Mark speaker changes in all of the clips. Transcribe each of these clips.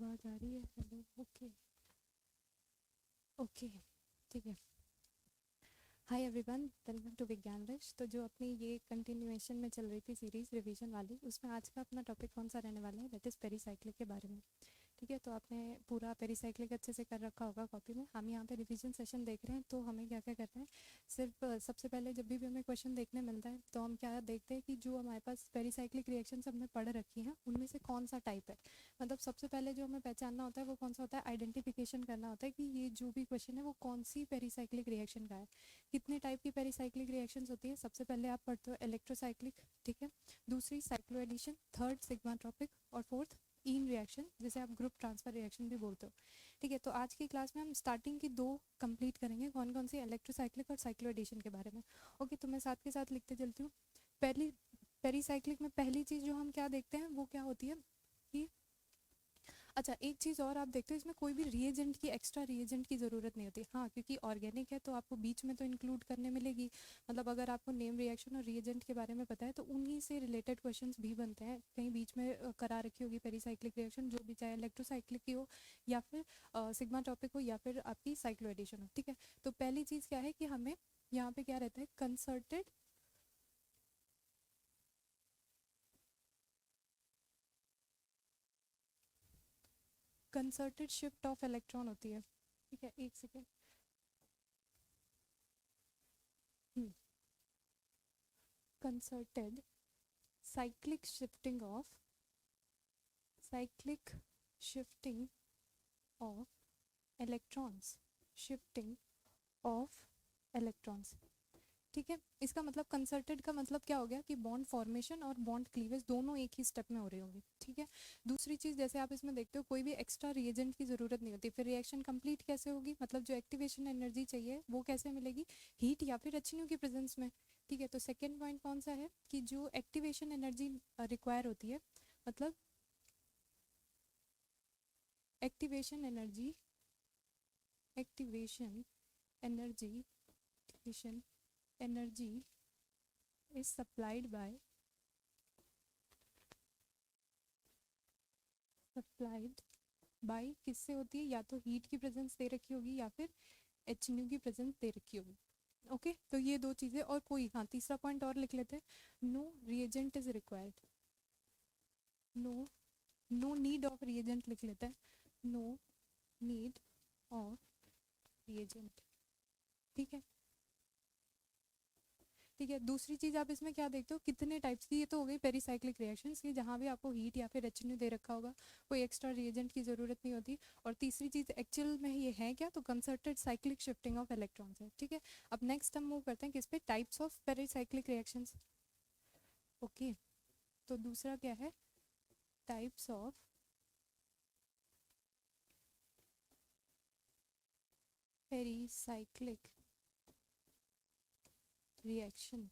Speaker 1: आवाज़ आ रही है? हेलो, ओके ओके, ठीक है। हाय एवरीवन, वेलकम टू विज्ञान विश। तो जो अपनी ये कंटिन्यूएशन में चल रही थी सीरीज़ रिवीजन वाली, उसमें आज का अपना टॉपिक कौन सा रहने वाला है? दैट इज़ पेरीसाइक्लिक के बारे में। ठीक है, तो आपने पूरा पेरीसाइक्लिक अच्छे से कर रखा होगा कॉपी में। हम यहाँ पे रिवीजन सेशन देख रहे हैं, तो हमें क्या क्या करना है? सिर्फ सबसे पहले जब भी हमें क्वेश्चन देखने मिलता है तो हम क्या देखते हैं कि जो हमारे पास पेरीसाइक्लिक रिएक्शंस हमने पढ़ रखी हैं उनमें से कौन सा टाइप है। मतलब सबसे पहले जो हमें पहचानना होता है वो कौन सा होता है? आइडेंटिफिकेशन करना होता है कि ये जो भी क्वेश्चन है वो कौन सी पेरीसाइक्लिक रिएक्शन का है। कितने टाइप की पेरीसाइक्लिक रिएक्शंस होती है? सबसे पहले आप पढ़ते हो इलेक्ट्रोसाइक्लिक, ठीक है। दूसरी साइक्लो एडिशन, थर्ड सिग्माट्रोपिक, और फोर्थ ईन रिएक्शन, जिसे आप ग्रुप ट्रांसफर रिएक्शन भी बोलते हो। ठीक है, तो आज की क्लास में हम स्टार्टिंग की दो कंप्लीट करेंगे, कौन कौन सी? इलेक्ट्रोसाइक्लिक और साइक्लो एडिशन के बारे में। ओके, तो मैं साथ के साथ लिखते चलती हूँ। पहली पेरीसाइक्लिक में पहली चीज़ जो हम क्या देखते हैं वो क्या होती है कि अच्छा, एक चीज़ और आप देखते हो, इसमें कोई भी रिएजेंट की, एक्स्ट्रा रिएजेंट की ज़रूरत नहीं होती। हाँ, क्योंकि ऑर्गेनिक है तो आपको बीच में तो इंक्लूड करने मिलेगी। मतलब अगर आपको नेम रिएक्शन और रिएजेंट के बारे में पता है तो उन्हीं से रिलेटेड क्वेश्चंस भी बनते हैं। कहीं बीच में करा रखी होगी पेरीसाइक्लिक रिएक्शन, जो भी, चाहे इलेक्ट्रोसाइक्लिक की हो या फिर सिग्मा टॉपिक हो या फिर आपकी साइक्लो एडिशन हो। ठीक है, तो पहली चीज़ क्या है कि हमें यहाँ पे क्या रहता है? Concerted concerted shift of electron होती है। ठीक है, एक second. Concerted cyclic shifting of cyclic shifting of electrons, shifting of electrons। ठीक है, इसका मतलब कंसर्टेड का मतलब क्या हो गया कि बॉन्ड फॉर्मेशन और बॉन्ड क्लीवेज दोनों एक ही स्टेप में हो रही होंगी। ठीक है, दूसरी चीज, जैसे आप इसमें देखते हो कोई भी एक्स्ट्रा रिएजेंट की जरूरत नहीं होती। फिर रिएक्शन कंप्लीट कैसे होगी? मतलब जो एक्टिवेशन एनर्जी चाहिए वो कैसे मिलेगी? हीट या फिर HNO की प्रेजेंस में। ठीक है, तो सेकेंड पॉइंट कौन सा है कि जो एक्टिवेशन एनर्जी रिक्वायर होती है, मतलब activation energy, activation energy, activation energy is supplied by किससे होती है? या तो हीट की प्रेजेंस दे रखी होगी या फिर HNO की प्रेजेंस दे रखी होगी। ओके, तो ये दो चीजें। और कोई, हाँ, तीसरा पॉइंट और लिख लेते हैं। No reagent is required. No no need of reagent लिख लेते हैं। No need of reagent. ठीक है, ठीक है। दूसरी चीज आप इसमें क्या देखते हो? कितने टाइप्स की, ये तो हो गई पेरीसाइक्लिक रिएक्शंस की जहाँ भी आपको हीट या फिर HNO दे रखा होगा, कोई एक्स्ट्रा रिएजेंट की जरूरत नहीं होती। और तीसरी चीज एक्चुअल में ये है क्या? तो concerted cyclic shifting of electrons है। ठीक है, अब नेक्स्ट हम मूव करते हैं किस पे? Types of pericyclic reactions. Okay, तो दूसरा क्या है? Types of pericyclic reaction.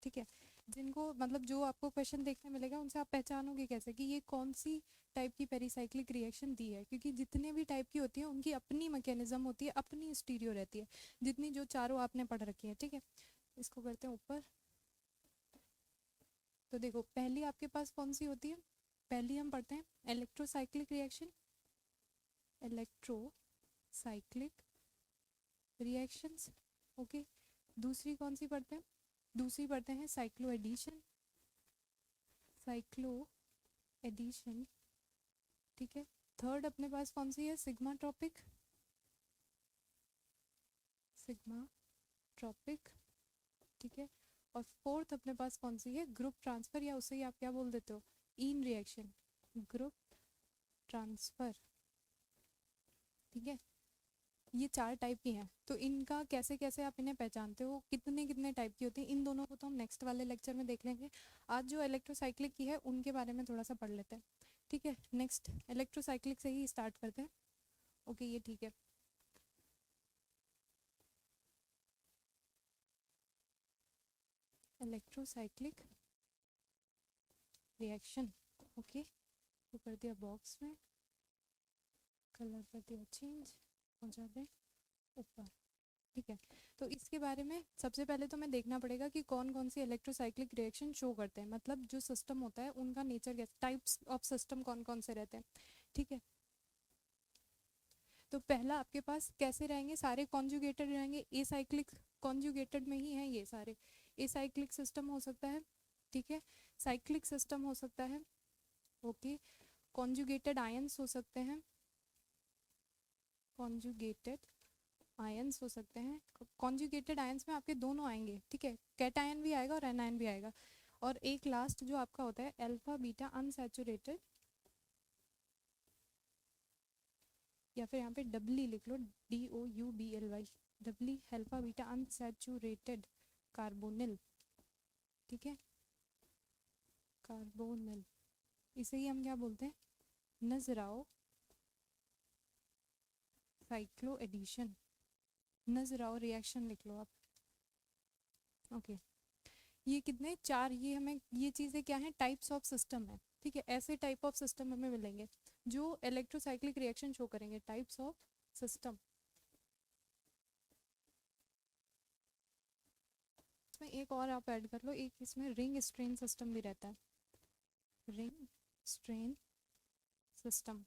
Speaker 1: ठीक है, जिनको मतलब जो आपको क्वेश्चन देखने मिलेगा उनसे आप पहचानोगे कैसे कि ये कौन सी टाइप की पेरीसाइक्लिक रिएक्शन दी है? क्योंकि जितने भी टाइप की होती है उनकी अपनी मैकेनिज्म होती है, अपनी स्टीरियो रहती है, जितनी जो चारों आपने पढ़ रखी है। ठीक है, इसको करते हैं ऊपर। तो देखो, पहली आपके पास कौन सी होती है? पहली हम पढ़ते हैं electrocyclic reaction, electrocyclic reactions. Okay, दूसरी कौन सी पढ़ते हैं? दूसरी पढ़ते हैं साइक्लो एडिशन, साइक्लो एडिशन। ठीक है, थर्ड अपने पास कौन सी है? Sigmatropic, sigmatropic. ठीक है, और फोर्थ अपने पास कौन सी है? ग्रुप ट्रांसफर, या उसे ही आप क्या बोल देते हो? इन रिएक्शन, ग्रुप ट्रांसफर। ठीक है, ये चार टाइप की हैं। तो इनका कैसे कैसे आप इन्हें पहचानते हो, कितने कितने टाइप की होती हैं, इन दोनों को तो हम नेक्स्ट वाले लेक्चर में देख लेंगे। आज जो इलेक्ट्रोसाइक्लिक की है उनके बारे में थोड़ा सा पढ़ लेते हैं। ठीक है, नेक्स्ट इलेक्ट्रोसाइक्लिक से ही स्टार्ट करते हैं। ओके, ये ठीक है। Electrocyclic reaction. ओके, तो कर दिया बॉक्स में, कलर कर दिया चेंज, पहुँचा दें ऊपर। ठीक है, तो इसके बारे में सबसे पहले तो मैं देखना पड़ेगा कि कौन कौन सी इलेक्ट्रोसाइक्लिक रिएक्शन शो करते हैं, मतलब जो सिस्टम होता है उनका नेचर कैसे, टाइप्स ऑफ सिस्टम कौन कौन से रहते हैं। ठीक है, तो पहला आपके पास कैसे रहेंगे, सारे कॉन्जुगेटेड रहेंगे, एसाइक्लिक कॉन्जुगेटेड में ही हैं ये सारे। एसाइक्लिक सिस्टम हो सकता है, ठीक है, साइक्लिक सिस्टम हो सकता है, ओके, कॉन्जुगेटेड आयंस हो सकते हैं, कॉन्जुगेटेड आयंस हो सकते हैं। कॉन्जुगेटेड आयंस में आपके दोनों आएंगे, ठीक है, कैटायन भी आएगा और एनायन भी आएगा। और एक लास्ट जो आपका होता है अल्फा बीटा अनसैचुरेटेड, या फिर यहाँ पे डब्ली लिख लो, DOUBLY, doubly alpha beta unsaturated carbonyl, ठीक है, कार्बोनिल, इसे ही हम क्या बोलते हैं, नजराओ साइक्लो एडिशन, नजराओ रिएक्शन लिख लो आप, ओके। ये कितने, चार, ये हमें ये चीज़ें क्या है, टाइप्स ऑफ सिस्टम है, ठीक है, ऐसे टाइप ऑफ सिस्टम हमें मिलेंगे जो इलेक्ट्रोसाइक्लिक रिएक्शन शो करेंगे, टाइप्स ऑफ सिस्टम। इसमें एक और आप ऐड कर लो, एक इसमें रिंग स्ट्रेन सिस्टम भी रहता है, रिंग स्ट्रेन सिस्टम,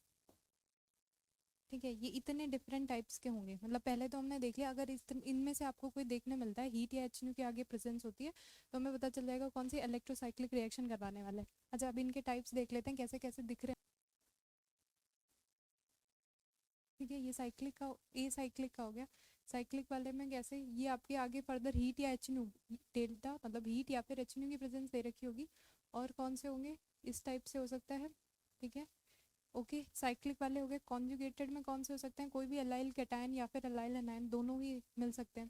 Speaker 1: ठीक है। ये इतने डिफरेंट टाइप्स के होंगे, मतलब पहले तो हमने देख लिया, अगर इनमें से आपको कोई देखने मिलता है हीट या HNO के आगे प्रेजेंस होती है, तो हमें पता चल जाएगा कौन सी इलेक्ट्रोसाइक्लिक रिएक्शन करवाने वाले हैं। अच्छा, अब इनके टाइप्स देख लेते हैं कैसे कैसे दिख रहे हैं, ठीक है। ये साइक्लिक का, ए साइक्लिक का हो गया। साइक्लिक वाले में कैसे, ये आपके आगे फर्दर हीट या HNO, डेल्टा मतलब हीट या फिर HNO की प्रेजेंस दे रखी होगी, और कौन से होंगे, इस टाइप से हो सकता है, ठीक है, ओके। साइक्लिक वाले हो गए। कॉन्जुगेटेड में कौन से हो सकते हैं, कोई भी अलाइल कैटायन या फिर अलाइल एनायन, दोनों ही मिल सकते हैं,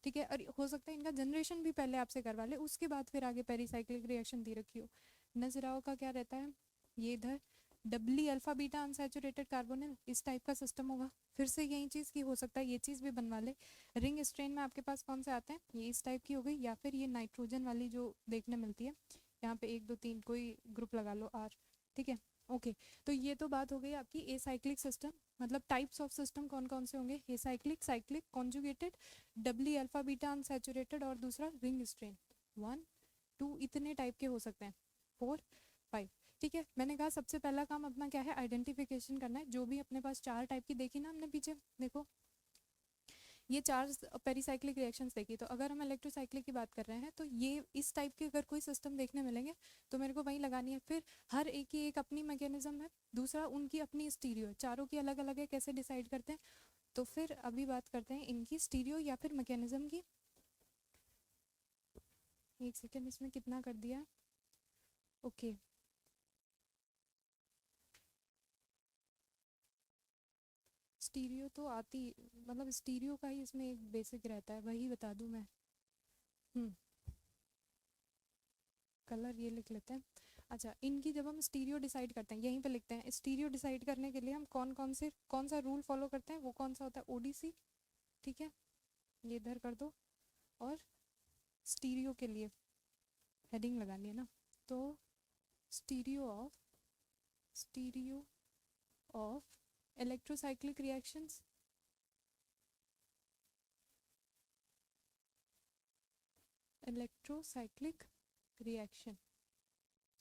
Speaker 1: ठीक है। और हो सकता है इनका जनरेशन भी पहले आपसे करवा ले, उसके बाद फिर आगे पेरीसाइक्लिक रिएक्शन दी रखी हो। नजराओ का क्या रहता है, ये इधर डबली अल्फा बीटा अनसैचुरेटेड कार्बोनिल, इस टाइप का सिस्टम होगा। फिर से यही चीज़ की हो सकता है ये चीज़ भी बनवा ले। रिंग स्ट्रेन में आपके पास कौन से आते हैं, ये इस टाइप की हो गई, या फिर ये नाइट्रोजन वाली जो देखने मिलती है, यहाँ पे 1 2 3 कोई ग्रुप लगा लो, R, ठीक है, ओके। तो ये तो बात हो गई आपकी एसाइक्लिक सिस्टम, मतलब टाइप्स ऑफ सिस्टम कौन कौन से होंगे, acyclic, cyclic, conjugated, doubly alpha beta unsaturated, और दूसरा रिंग स्ट्रेन। 1 2 इतने टाइप के हो सकते हैं, 4 5, ठीक है। मैंने कहा सबसे पहला काम अपना क्या है, आइडेंटिफिकेशन करना है। जो भी अपने पास 4 टाइप की देखी ना हमने पीछे, देखो ये 4 पेरीसाइक्लिक रिएक्शंस देखी, तो अगर हम इलेक्ट्रोसाइक्लिक की बात कर रहे हैं तो ये इस टाइप के अगर कोई सिस्टम देखने मिलेंगे तो मेरे को वही लगानी है। फिर हर एक की एक अपनी मैकेनिज्म है, दूसरा उनकी अपनी स्टीरियो है, चारों की अलग अलग है, कैसे डिसाइड करते हैं। तो फिर अभी बात करते हैं इनकी स्टीरियो या फिर मैकेनिज्म की। एक सेकेंड, इसमें कितना कर दिया, ओके। स्टीरियो तो आती, मतलब स्टीरियो का ही इसमें एक बेसिक रहता है, वही बता दूं मैं। कलर ये लिख लेते हैं। अच्छा, इनकी जब हम स्टीरियो डिसाइड करते हैं, यहीं पे लिखते हैं, स्टीरियो डिसाइड करने के लिए हम कौन सा रूल फॉलो करते हैं, वो कौन सा होता है, ODC, ठीक है, ये इधर कर दो। और स्टीरियो के लिए हेडिंग लगानी है ना, तो stereo of electrocyclic reactions, electrocyclic reaction,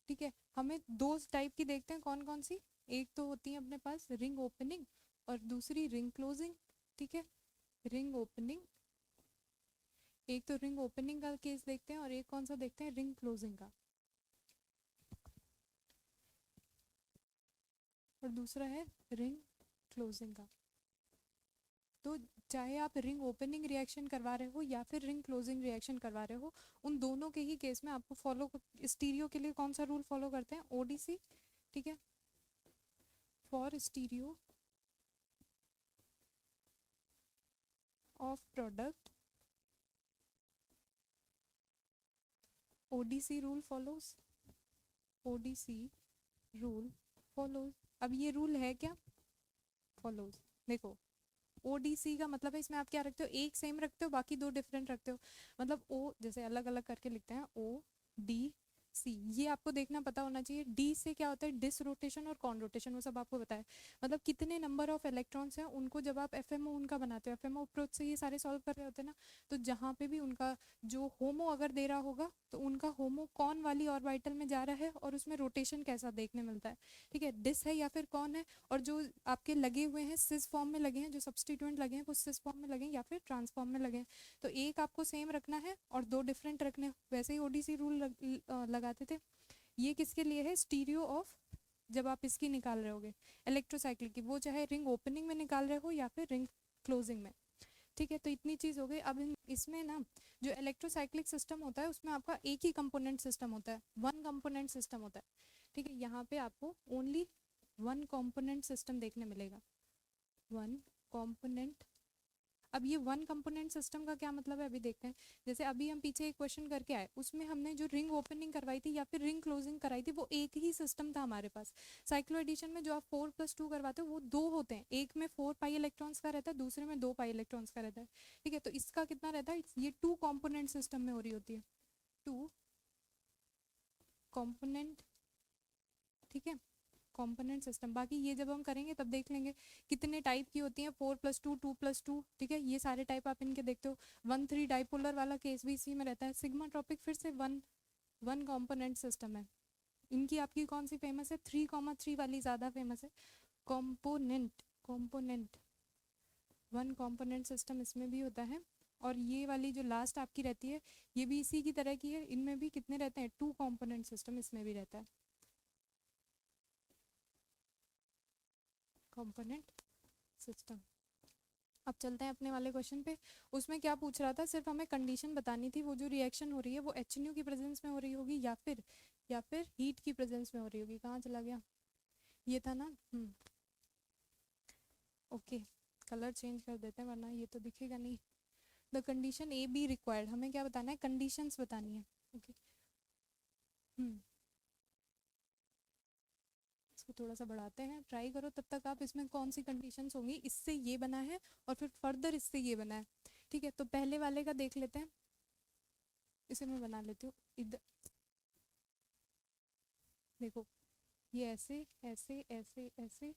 Speaker 1: ठीक है। हमें 2 टाइप की देखते हैं, कौन कौन सी, एक तो होती है अपने पास रिंग ओपनिंग और दूसरी रिंग क्लोजिंग, ठीक है, रिंग ओपनिंग, एक तो रिंग ओपनिंग का केस देखते हैं और एक कौन सा देखते हैं, रिंग क्लोजिंग का, और दूसरा है रिंग क्लोजिंग का। तो चाहे आप रिंग ओपनिंग रिएक्शन करवा रहे हो या फिर रिंग क्लोजिंग रिएक्शन करवा रहे हो, उन दोनों के ही केस में आपको फॉलो, स्टीरियो के लिए कौन सा रूल फॉलो करते हैं, ODC, ठीक है, for stereo of product, ODC rule follows, ODC rule follows. अब ये रूल है क्या, फॉलोज, देखो ODC का मतलब है इसमें आप क्या रखते हो, एक सेम रखते हो, बाकी 2 डिफरेंट रखते हो। मतलब O जैसे अलग अलग करके लिखते हैं, OD सी, ये आपको देखना पता होना चाहिए। डी से क्या होता है, डिस रोटेशन और कॉन रोटेशन, वो सब आपको पता है। मतलब कितने नंबर ऑफ इलेक्ट्रॉन्स हैं उनको जब आप एफएमओ उनका बनाते हो, एफएमओ अप्रोच से ये सारे सॉल्व कर रहे होते हैं ना, तो जहाँ पे भी उनका जो होमो अगर दे रहा होगा तो उनका होमो कौन वाली ऑर्बिटल में जा रहा है और उसमें रोटेशन कैसा देखने मिलता है, ठीक है, डिस है या फिर कौन है। और जो आपके लगे हुए हैं सिस फॉर्म में लगे हैं, जो सब्सटीट्यूएंट लगे हैं वो सिस फॉर्म में लगे हैं या फिर ट्रांसफॉर्म में लगे हैं। तो एक आपको सेम रखना है और दो डिफरेंट रखने हैं। वैसे ही ओडीसी रूल लगाते थे। ये किसके लिए है, स्टीरियो ऑफ, जब आप इसकी निकाल रहे होगे इलेक्ट्रोसाइक्लिक की, वो चाहे रिंग ओपनिंग में निकाल रहे हो या फिर रिंग क्लोजिंग में, ठीक है। तो इतनी चीज हो गई। अब इसमें ना जो इलेक्ट्रोसाइक्लिक सिस्टम होता है उसमें आपका एक ही कंपोनेंट सिस्टम होता है, वन कंपोनेंट सिस्टम होता है, ठीक है। यहाँ पे आपको ओनली वन कंपोनेंट सिस्टम देखने मिलेगा, वन कंपोनेंट। अब ये वन कंपोनेंट सिस्टम का क्या मतलब है अभी देखते हैं। जैसे अभी हम पीछे एक क्वेश्चन करके आए, उसमें हमने जो रिंग ओपनिंग करवाई थी या फिर रिंग क्लोजिंग कराई थी वो एक ही सिस्टम था हमारे पास। साइक्लो एडिशन में जो आप 4+2 करवाते हो वो दो होते हैं, एक में 4 पाई इलेक्ट्रॉन्स का रहता है, दूसरे में 2 पाई इलेक्ट्रॉन्स का रहता है, ठीक है। तो इसका कितना रहता है, ये 2 कॉम्पोनेंट सिस्टम में हो रही होती है, 2 कॉम्पोनेंट, ठीक है, कंपोनेंट सिस्टम। बाकी ये जब हम करेंगे तब देख लेंगे कितने टाइप की होती हैं, 4+2, 2+2, ठीक है। ये सारे टाइप आप इनके देखते हो। 1,3 डाइपोलर वाला केस भी इसी में रहता है। सिग्मा ट्रॉपिक फिर से वन वन कंपोनेंट सिस्टम है। इनकी आपकी कौन सी फेमस है, 3,3 वाली ज़्यादा फेमस है। Component component one component system इसमें भी होता है। और ये वाली जो लास्ट आपकी रहती है ये भी इसी की तरह की है, इनमें भी कितने रहते हैं, 2 कंपोनेंट सिस्टम इसमें भी रहता है, कंपोनेंट सिस्टम। अब चलते हैं अपने वाले क्वेश्चन पे। उसमें क्या पूछ रहा था, सिर्फ हमें कंडीशन बतानी थी, वो जो रिएक्शन हो रही है वो HNU की प्रेजेंस में हो रही होगी या फिर हीट की प्रेजेंस में हो रही होगी। कहाँ चला गया, ये था ना, ओके। कलर चेंज कर देते हैं वरना ये तो दिखेगा नहीं। The condition A be required, हमें क्या बताना है, कंडीशंस बतानी है, ओके। इसको थोड़ा सा बढ़ाते हैं, ट्राई करो तब तक आप इसमें कौन सी कंडीशंस होंगी। इससे ये बना है और फिर फर्दर इससे ये बना है, ठीक है। तो पहले वाले का देख लेते हैं, इसे मैं बना लेती हूँ इधर। देखो ये ऐसे ऐसे ऐसे ऐसे,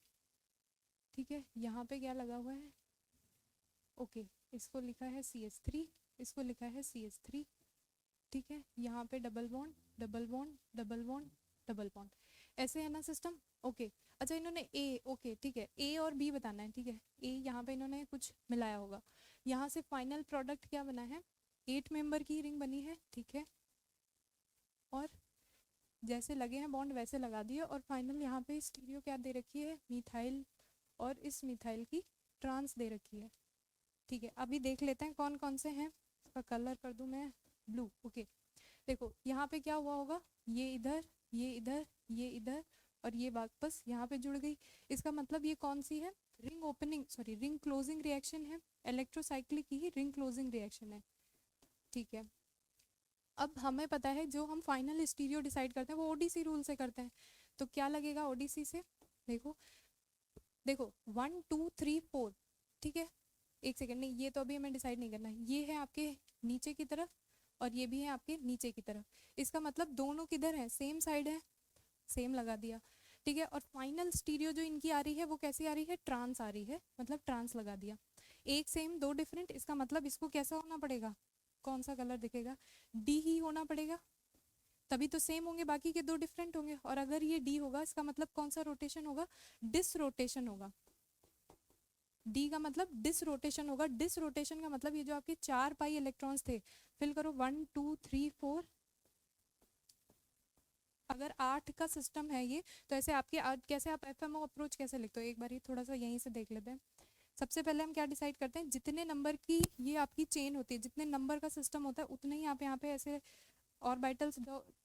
Speaker 1: ठीक है। यहाँ पे क्या लगा हुआ है, ओके, इसको लिखा है CH3, इसको लिखा है CH3, ठीक है। यहाँ पे double bond double bond double bond double bond, ऐसे है ना सिस्टम, ओके। अच्छा इन्होंने ए, ओके ठीक है, ए और बी बताना है, ठीक है। ए यहाँ पे इन्होंने कुछ मिलाया होगा, यहाँ से फाइनल प्रोडक्ट क्या बना है, 8 मेंबर की रिंग बनी है, ठीक है। और जैसे लगे हैं बॉन्ड वैसे लगा दिए और फाइनल यहाँ पे स्टीरियो क्या दे रखी है, मिथाइल, और इस मिथाइल की ट्रांस दे रखी है, ठीक है। अभी देख लेते हैं कौन कौन से हैं। इसका कलर कर दूं मैं ब्लू, ओके। देखो यहाँ पे क्या हुआ होगा, ये इधर ये इधर ये इधर और ये वापस यहाँ पे जुड़ गई। इसका मतलब ये कौन सी है, ring opening, sorry ring closing reaction है, इलेक्ट्रोसाइक्लिक की ही रिंग क्लोजिंग रिएक्शन है, ठीक है। अब हमें पता है जो हम फाइनल स्टीरियो डिसाइड करते हैं वो ओडीसी रूल से करते हैं। तो क्या लगेगा ओडीसी से, देखो देखो 1 2 3 4, ठीक है। एक सेकेंड, नहीं ये तो अभी हमें डिसाइड नहीं करना है। ये है आपके नीचे की तरफ और ये भी है आपके नीचे की तरफ। इसका मतलब दोनों किधर है, सेम साइड है, सेम लगा दिया, ठीक है। और फाइनल स्टीरियो जो इनकी आ रही है वो कैसी आ रही है, ट्रांस आ रही है, मतलब ट्रांस लगा दिया। एक सेम दो डिफरेंट, इसका मतलब इसको कैसा होना पड़ेगा, कौन सा कलर दिखेगा, डी ही होना पड़ेगा, तभी तो सेम होंगे, बाकी के दो डिफरेंट होंगे। और अगर ये डी होगा इसका मतलब कौन सा रोटेशन होगा, डिस रोटेशन होगा। डी का मतलब डिस रोटेशन होगा। डिस रोटेशन का मतलब ये जो आपके 4 पाई इलेक्ट्रॉन्स थे, फिल करो 1 2 3 4, अगर 8 का सिस्टम है ये, तो ऐसे आपके कैसे आप एफएमओ अप्रोच कैसे लिखते हो, एक बार थोड़ा सा यहीं से देख लेते हैं। सबसे पहले हम क्या डिसाइड करते हैं, जितने नंबर की ये आपकी चेन होती है, जितने नंबर का सिस्टम होता है उतने ही आप यहाँ पे ऐसे ऑर्बिटल्स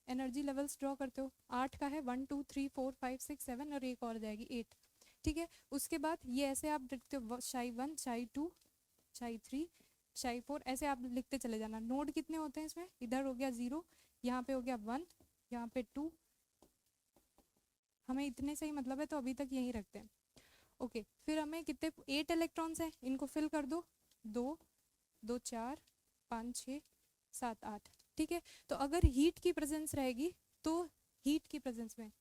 Speaker 1: एनर्जी लेवल्स ड्रॉ करते हो। 8 का है 1 2 3 4 5 6 7 और एक और जाएगी 8, ठीक है। उसके बाद ये ऐसे आप लिखते हो शाई 1 शाई 2 शाई 3 शाई 4, ऐसे आप लिखते चले जाना। नोड कितने होते हैं इसमें, इधर हो गया 0, यहाँ पे हो गया 1, यहाँ पे 2, हमें इतने से ही मतलब है तो अभी तक यहीं रखते हैं, ओके। फिर हमें कितने 8 इलेक्ट्रॉन्स हैं, इनको फिल कर दो, 2 2 4 5 6 7 8, ठीक है। तो अगर हीट की प्रेजेंस रहेगी तो हीट की प्रेजेंस में,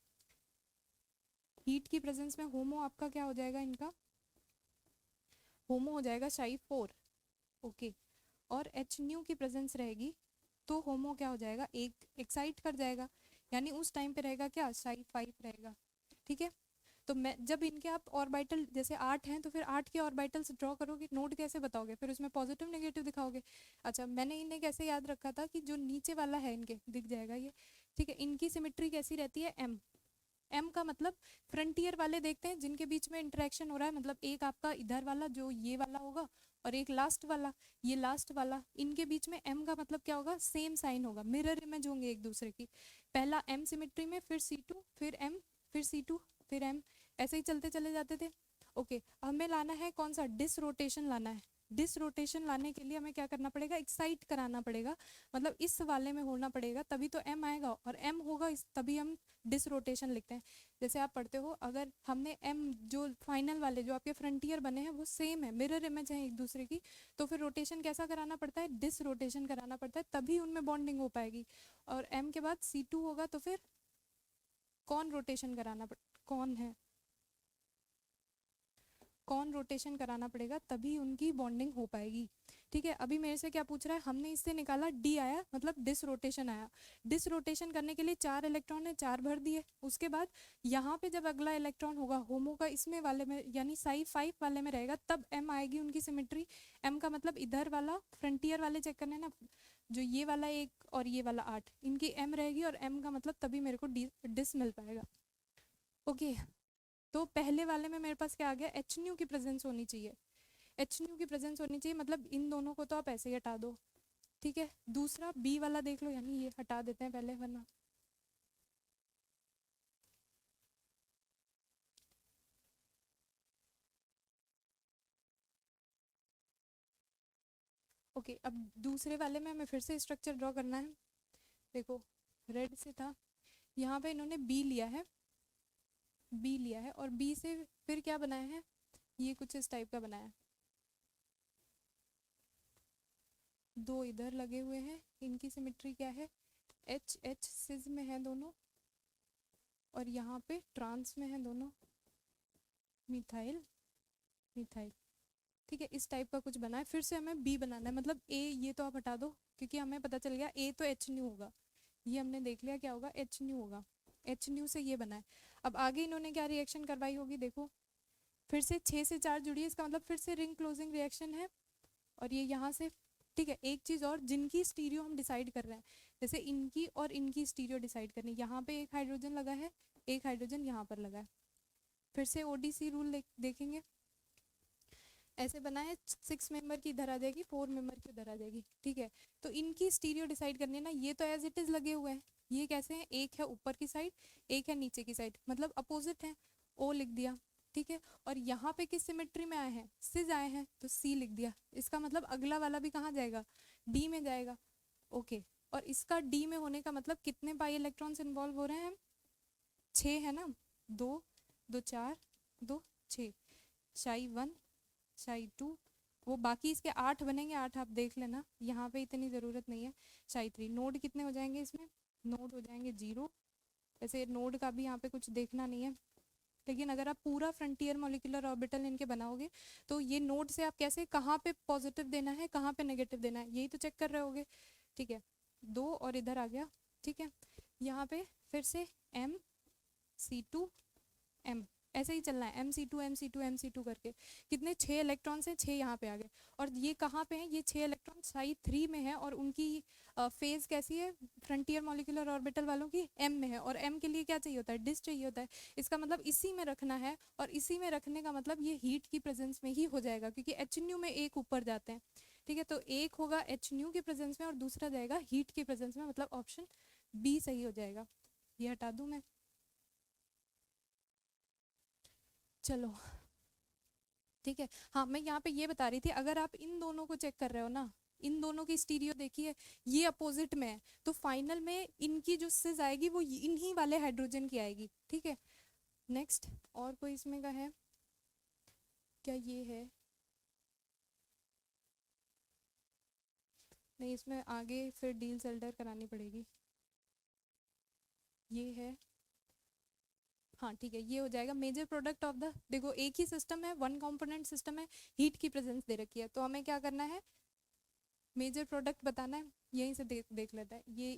Speaker 1: हीट की प्रेजेंस में होमो आपका क्या हो जाएगा, इनका होमो हो जाएगा Psi 4, ओके। और एच न्यू की प्रेजेंस रहेगी तो होमो क्या हो जाएगा, एक एक्साइट कर जाएगा, यानी उस टाइम पे रहेगा क्या, Psi 5 रहेगा, ठीक है। तो मैं जब इनके आप ऑर्बिटल जैसे 8 हैं तो फिर 8 के ऑर्बिटल्स ड्रॉ करोगे, नोड कैसे बताओगे, फिर उसमें पॉजिटिव नेगेटिव दिखाओगे। अच्छा, मैंने इन्हें कैसे याद रखा था कि जो नीचे वाला है इनके दिख जाएगा ये, ठीक है। इनकी सिमेट्री कैसी रहती है, एम, एम का मतलब फ्रंटियर वाले देखते हैं जिनके बीच में इंटरेक्शन हो रहा है, मतलब एक आपका इधर वाला जो ये वाला होगा और एक लास्ट वाला, ये लास्ट वाला, इनके बीच में एम का मतलब क्या होगा, सेम साइन होगा, मिरर इमेज होंगे एक दूसरे की। पहला एम सिमेट्री में, फिर C2, फिर एम, फिर C2, फिर एम, ऐसे ही चलते चले जाते थे, ओके। हमें लाना है कौन सा, डिस रोटेशन लाना है। डिस रोटेशन लाने के लिए हमें क्या करना पड़ेगा, एक्साइट कराना पड़ेगा, मतलब इस वाले में होना पड़ेगा, तभी तो एम आएगा, और एम होगा इस, तभी हम डिस रोटेशन लिखते हैं। जैसे आप पढ़ते हो, अगर हमने एम जो फाइनल वाले जो आपके फ्रंटियर बने हैं वो सेम है, मिरर इमेज है एक दूसरे की, तो फिर रोटेशन कैसा कराना पड़ता है, डिस रोटेशन कराना पड़ता है, तभी उनमें बॉन्डिंग हो पाएगी। और एम के बाद C2 होगा तो फिर कौन रोटेशन कराना कौन है, कौन रोटेशन कराना पड़ेगा, तभी उनकी बॉन्डिंग हो पाएगी, ठीक है। अभी मेरे से क्या पूछ रहा है, हमने इससे निकाला डी आया, मतलब डिस रोटेशन आया। डिस रोटेशन करने के लिए 4 इलेक्ट्रॉन है, 4 भर दिए, उसके बाद यहाँ पे जब अगला इलेक्ट्रॉन होगा होमो का इसमें वाले में, यानी Psi 5 वाले में रहेगा, तब एम आएगी उनकी सिमेट्री। एम का मतलब इधर वाला फ्रंटियर वाले चेक करने ना, जो ये वाला एक और ये वाला 8, इनकी एम रहेगी, और एम का मतलब तभी मेरे को डिस मिल पाएगा, ओके। तो पहले वाले में मेरे पास क्या आ गया, एच न्यू की प्रेजेंस होनी चाहिए, एच न्यू की प्रेजेंस होनी चाहिए, मतलब इन दोनों को तो आप ऐसे ही हटा दो, ठीक है। दूसरा बी वाला देख लो, यानी ये हटा देते हैं पहले वरना, ओके। अब दूसरे वाले में हमें फिर से स्ट्रक्चर ड्रॉ करना है, देखो रेड से था, यहाँ पे इन्होंने बी लिया है, बी लिया है, और बी से फिर क्या बनाया है, ये कुछ इस टाइप का बनाया है, दो इधर लगे हुए हैं, इनकी सिमेट्री क्या है, एच एच सिज में है दोनों, और यहाँ पे ट्रांस में है दोनों, मिथाइल मिथाइल, ठीक है। इस टाइप का कुछ बना है, फिर से हमें बी बनाना है, मतलब ए ये तो आप हटा दो, क्योंकि हमें पता चल गया ए तो एच न्यू होगा, ये हमने देख लिया क्या होगा, एच न्यू होगा, एच न्यू से ये बना है। अब आगे इन्होंने क्या रिएक्शन करवाई होगी, देखो फिर से 6 से 4 जुड़ी है, इसका मतलब फिर से रिंग क्लोजिंग रिएक्शन है, और ये यहाँ से, ठीक है। एक चीज़ और, जिनकी स्टीरियो हम डिसाइड कर रहे हैं, जैसे इनकी और इनकी स्टीरियो डिसाइड करनी, यहाँ पे एक हाइड्रोजन लगा है, एक हाइड्रोजन यहाँ पर लगा है, फिर से ODC रूल देखेंगे, ऐसे बना है, 6 मेंबर की इधर आ जाएगी, 4 मेंबर की उधर आ जाएगी, ठीक है। तो इनकी स्टीरियो डिसाइड करनी है ना, ये तो एज इट इज लगे हुए हैं, ये कैसे हैं, एक है ऊपर की साइड, एक है नीचे की साइड, मतलब अपोजिट है, O लिख दिया, ठीक है। और यहाँ पे किस सिमेट्री में आए हैं, सिज आए हैं, तो C लिख दिया, इसका मतलब अगला वाला भी कहाँ जाएगा, D में जाएगा, ओके। और इसका D में होने का मतलब कितने पाई इलेक्ट्रॉन्स इन्वॉल्व हो रहे हैं, 6 है ना, 2 2 4 2 6, Psi 1 Psi 2, वो बाकी इसके 8 बनेंगे, 8 आप देख लेना, यहाँ पे इतनी ज़रूरत नहीं है। Psi 3, नोड कितने हो जाएंगे इसमें, नोड हो जाएंगे 0, वैसे नोड का भी यहाँ पे कुछ देखना नहीं है, लेकिन अगर आप पूरा फ्रंटियर मॉलिक्यूलर ऑर्बिटल इनके बनाओगे तो ये नोड से आप कैसे, कहाँ पे पॉजिटिव देना है कहाँ पे नेगेटिव देना है, यही तो चेक कर रहे होगे, ठीक है। 2 और इधर आ गया, ठीक है। यहाँ पे फिर से MC2 M, ऐसे ही चलना है, MC2 MC2 MC2 करके, कितने 6 इलेक्ट्रॉन्स हैं, 6 यहाँ पे आ गए, और ये कहाँ पे हैं, ये 6 इलेक्ट्रॉन Psi 3 में है, और उनकी फेज कैसी है, फ्रंटियर मॉलिक्यूलर ऑर्बिटल वालों की M में है, और M के लिए क्या चाहिए होता है, डिस चाहिए होता है, इसका मतलब इसी में रखना है, और इसी में रखने का मतलब ये हीट की प्रेजेंस में ही हो जाएगा, क्योंकि एच न्यू में एक ऊपर जाते हैं, ठीक है। तो एक होगा एच न्यू की प्रेजेंस में और दूसरा जाएगा हीट की प्रेजेंस में, मतलब ऑप्शन बी सही हो जाएगा, ये हटा दूं मैं, चलो ठीक है। हाँ, मैं यहाँ पे ये बता रही थी, अगर आप इन दोनों को चेक कर रहे हो ना, इन दोनों की स्टीरियो देखिए, ये अपोजिट में है, तो फाइनल में इनकी जो सिज आएगी वो इन्हीं वाले हाइड्रोजन की आएगी, ठीक है। नेक्स्ट, और कोई इसमें का है क्या, ये है नहीं, इसमें आगे फिर डील सेल्डर करानी पड़ेगी, ये है, हाँ ठीक है, ये हो जाएगा मेजर प्रोडक्ट ऑफ द, देखो एक ही सिस्टम है, वन कंपोनेंट सिस्टम है, हीट की प्रेजेंस दे रखी है, तो हमें क्या करना है, मेजर प्रोडक्ट बताना है। यहीं से देख लेता है, ये